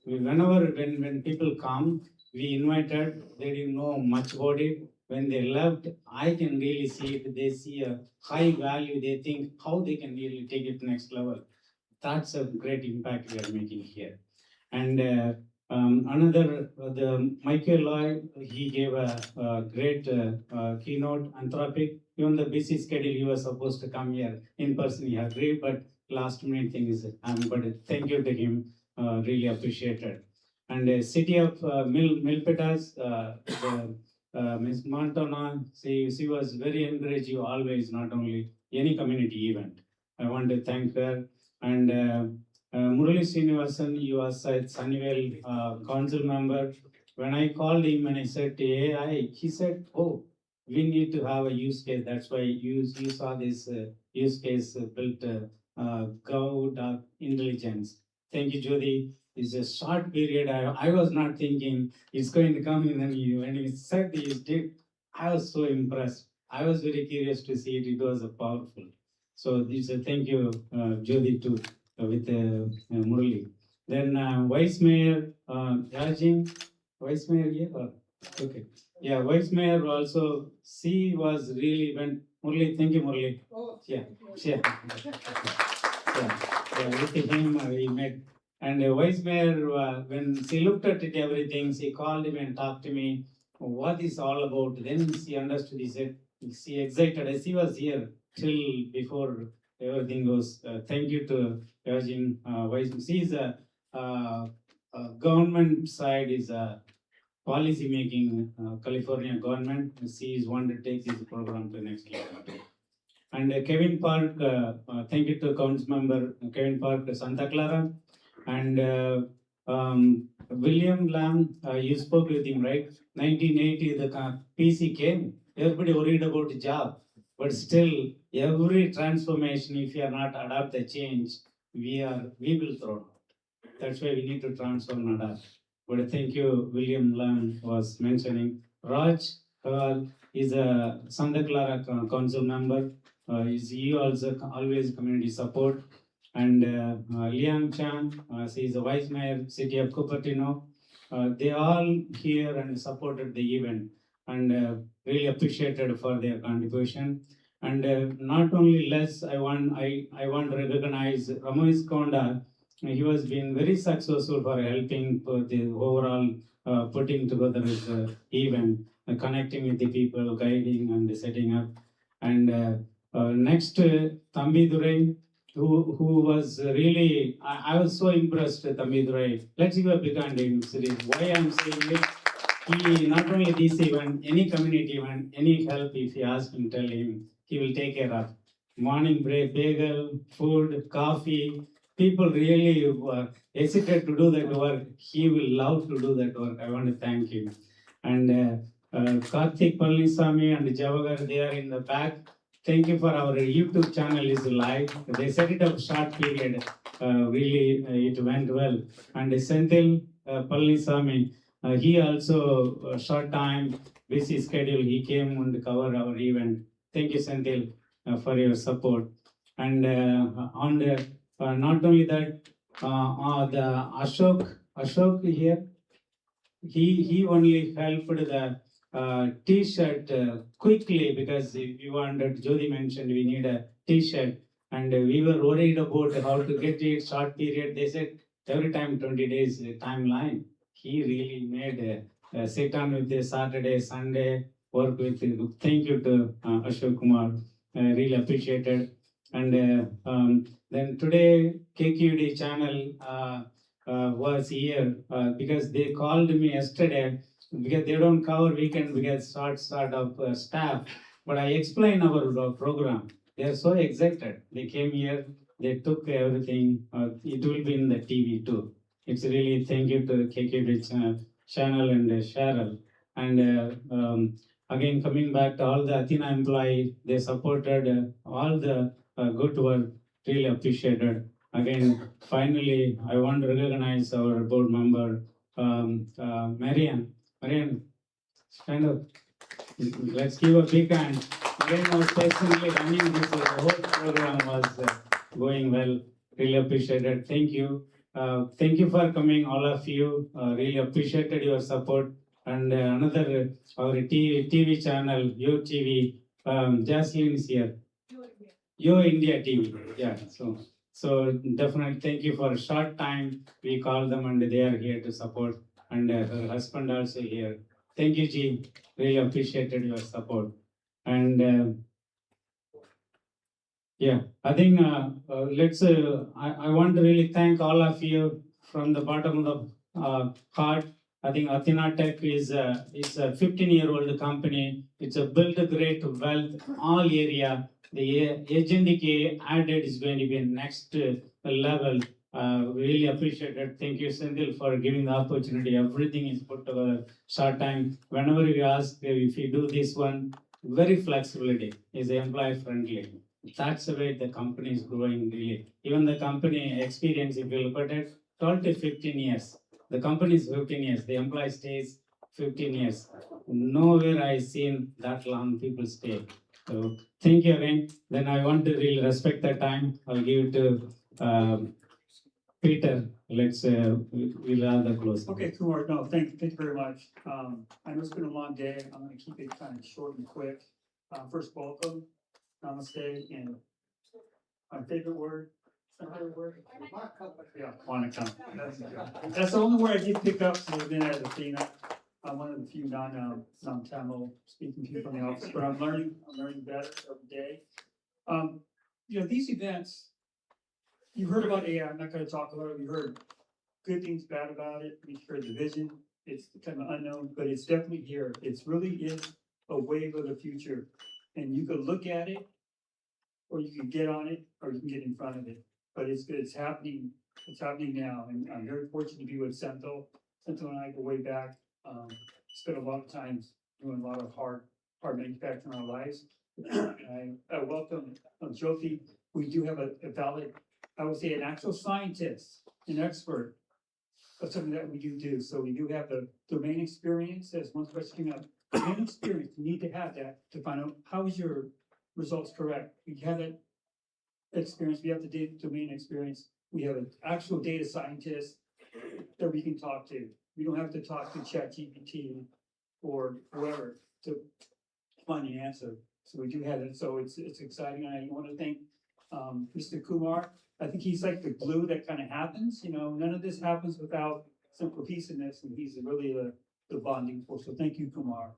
whenever when people come, we invited. They didn't know much about it. when they left, I can really see it. They see a high value. They think how they can really take it next level. That's a great impact we are making here. And another, the Michael Lloyd, he gave a great keynote, Anthropic. Even the busy schedule, he was supposed to come here in person. He agreed, but last minute thing is, but thank you to him, really appreciated. And city of Milpitas, Ms. Montana, she was very encouraging always, not only any community event. I want to thank her. And Murali Srinivasan, you was at Sunnyvale council member. When I called him and I said to AI, he said, oh, we need to have a use case. That's why you saw this use case built Go.intelligence. Thank you, Jyoti. It's a short period. I was not thinking it's going to come in. And when he said he did, I was so impressed. I was very curious to see it. It was powerful. So this thank you, Jyoti, too, with Murali. Then Vice Mayor Rajin, Vice Mayor here? Okay. Yeah, Vice Mayor also, she was really, when Murali, thank you, Murali. Oh, yeah. With him we met. And Vice Mayor, when she looked at it, everything, she called him and talked to me, what is all about. Then she understood, he said, she excited. She was here till before everything goes. Thank you to Yajin Vice. She is a government side is a policy making California government. She is one to take this program to the next level. And Kevin Park, thank you to Council Member Kevin Park, Santa Clara. And William Lamb, you spoke with him, right? 1980, the PC came. Everybody worried about the job. But still, every transformation, if you are not adapt the change, we will throw out. That's why we need to transform and adapt. But thank you, William Lamb was mentioning. Raj is a Santa Clara council member. He also always community support. And Liang Chan, she is a vice mayor, city of Cupertino. They all here and supported the event and really appreciated for their contribution. And not only less, I want to recognize Ramesh Konda. He was been very successful for helping for the overall putting together this event, connecting with the people, guiding and setting up. And next, Thambi Durai, who was really, I was so impressed with Thambi Durai. Let's give a big hand in series. Why I'm saying it, he not only this event, any community event, any help, if you ask him, tell him, he will take care of. Morning break, bagel, food, coffee. People really hesitate to do that work. He will love to do that work. I want to thank him. And Karthik Palnisamy and Javagar, they are in the back. Thank you for our YouTube channel is live. They set it up short period. Really, it went well. And Senthil Palnisamy, he also short time, busy schedule. He came and cover our event. Thank you, Senthil, for your support. And on the not only that, the Ashok here, he only helped the T-shirt quickly because if you wanted, Jyoti mentioned we need a T-shirt and we were worried about how to get it short period. They said every time 20 days timeline. He really made sit on with the Saturday, Sunday, work with it. Thank you to Ashok Kumar. Really appreciated. And then today KQD channel was here because they called me yesterday because they don't cover weekend because start of staff. But I explained our program. They are so excited. They came here. They took everything. It will be in the TV too. It's really thank you to KKB channel and Cheryl. And again, coming back to all the Athena employees, they supported all the good work. Really appreciated. Again, finally, I want to recognize our board member, Marian. Marian, kind of, let's give a big hand. Marian was personally running this whole program was going well. Really appreciated. Thank you. Thank you for coming, all of you. Really appreciated your support. and another our TV channel, Yo TV. Jaslyn is here. Yo India TV. Yeah. So definitely thank you for a short time. We call them and they are here to support. And her husband also here. Thank you, G. Really appreciated your support. And yeah, I think let's. I want to really thank all of you from the bottom of the heart. I think Athena Tech is a 15-year-old company. It's a build a great wealth all area. The Agentic AI added is going to be next level. Really appreciate it. Thank you, Senthil, for giving the opportunity. Everything is put together short time. Whenever you ask if you do this one, very flexibility is employee friendly. That's the way the company is growing really. Even the company experience, if you look at it, 12 to 15 years. The company is 15 years. The employee stays 15 years. Nowhere I seen that long people stay. So thank you again. Then I want to really respect the time. I'll give it to Peter. Let's we'll have the close. Okay, Kumar. No, thank you very much. I know it's been a long day. I'm going to keep it kind of short and quick. First, welcome. Namaste, and my favorite word. Yeah, Monica. That's the only word I did pick up since I've been at Athena. I'm one of the few non-Tamil speaking people in the office, but I'm learning better every day. These events, you heard about AI. I'm not going to talk about it. We heard good things, bad about it. We heard the vision. It's kind of unknown, but it's definitely here. It's really is a wave of the future, and you could look at it, or you can get on it, or you can get in front of it. But it's good. It's happening. It's happening now, and I'm very fortunate to be with Senthil. Senthil and I go way back. Spent a lot of times doing a lot of hard manufacturing in our lives. I welcome Jyoti. We do have a valid, I would say, an actual scientist, an expert of something that we do. So we do have the domain experience. As one question came up, domain experience. You need to have that to find out how is your results correct. We have that experience. We have the domain experience. We have an actual data scientist that we can talk to. We don't have to talk to ChatGPT or whoever to find the answer. So we do have it. So it's exciting. And I want to thank Mr. Kumar. I think he's like the glue that kind of happens. None of this happens without some cohesiveness, and he's really the bonding force. So thank you, Kumar.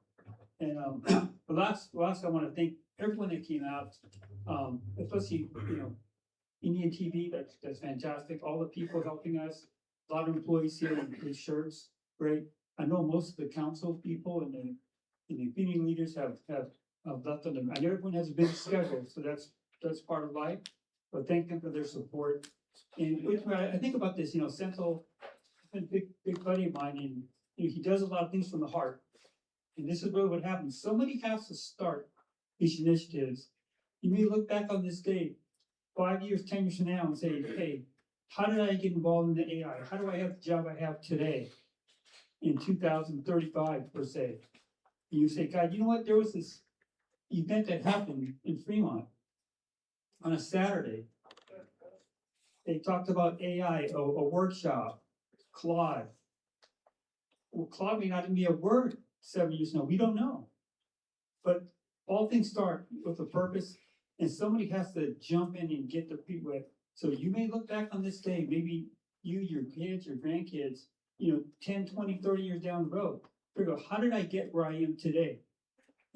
And the last, I want to thank everyone that came out, especially Indian TV. That's fantastic. All the people helping us. A lot of employees here with shirts. Great. I know most of the council people and the opinion leaders have left on them. I know everyone has a busy schedule, so that's part of life. But thank them for their support. And I think about this, Senthil has been a big buddy of mine, and he does a lot of things from the heart. And this is really what happens. Somebody has to start these initiatives. You may look back on this day 5 years, 10 years from now and say, hey, how did I get involved in the AI? How do I have the job I have today in 2035, per se? And you say, God, you know what? There was this event that happened in Fremont on a Saturday. They talked about AI, a workshop, Claude. Well, Claude may not even be a word 7 years from now. We don't know. But all things start with a purpose, and somebody has to jump in and get the people. So you may look back on this day, maybe you, your kids, your grandkids, 10, 20, 30 years down the road, figure out, how did I get where I am today?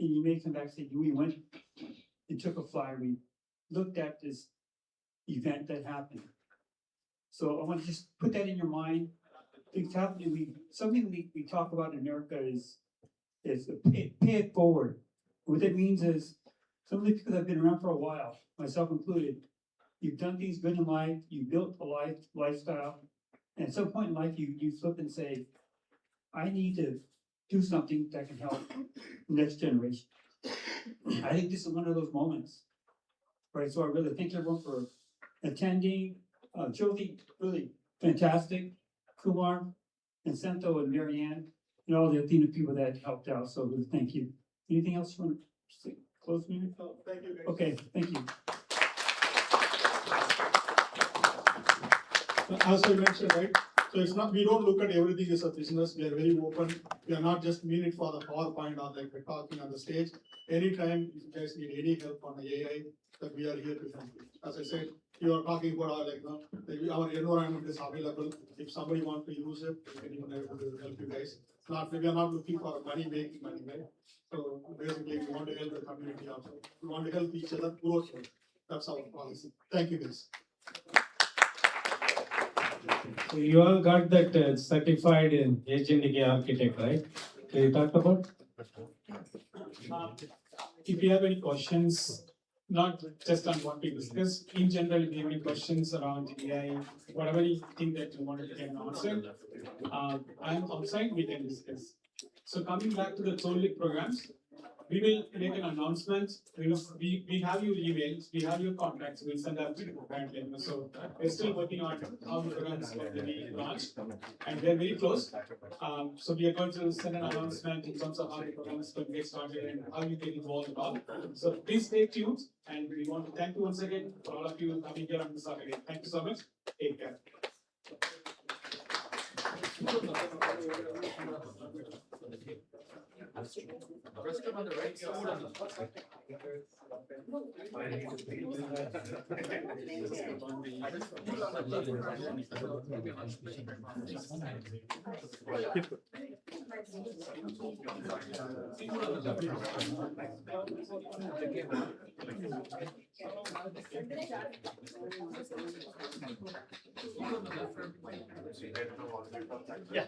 And you may come back and say, we went and took a flyer. We looked at this event that happened. So I want to just put that in your mind. Things happening. Something we talk about in America is pay it forward. What that means is some of the people that have been around for a while, myself included, you've done things good in life, you built a lifestyle, and at some point in life you flip and say, I need to do something that can help the next generation. I think this is one of those moments. Right. So I really thank everyone for attending. Jyoti, really fantastic. Kumar and Senthil and Marianne and all the Athena people that helped out. So really thank you. Anything else you want to say? Close me? Oh, thank you, guys. Okay, thank you. As I mentioned, right, So it's not, we don't look at everything as a business. We are very open. We are not just mean it for the PowerPoint or like we're talking on the stage. Anytime if you guys need any help on the AI, that we are here to help you. As I said, you are talking about our our environment is available. If somebody wants to use it, we can even help you guys. We are not looking for money, right? So basically, we want to help the community also. We want to help each other grow. That's our policy. Thank you, guys. So you all got that certified Agentic architect, right? Can you talk about? If you have any questions, not just on what we discussed, in general, if you have any questions around AI, whatever you think that you wanted to get an answer, I'm outside, we can discuss. So coming back to the Tollik programs, we will make an announcement. We have your emails, we have your contacts, we'll send out apparently. So we're still working on how the programs will be launched, and they're very close. So we are going to send an announcement in terms of how the programs will get started and how you get involved and all. So please stay tuned, and we want to thank you once again for all of you coming here on this Saturday. Thank you so much. Take care. Restaurant on the right, food on the yeah,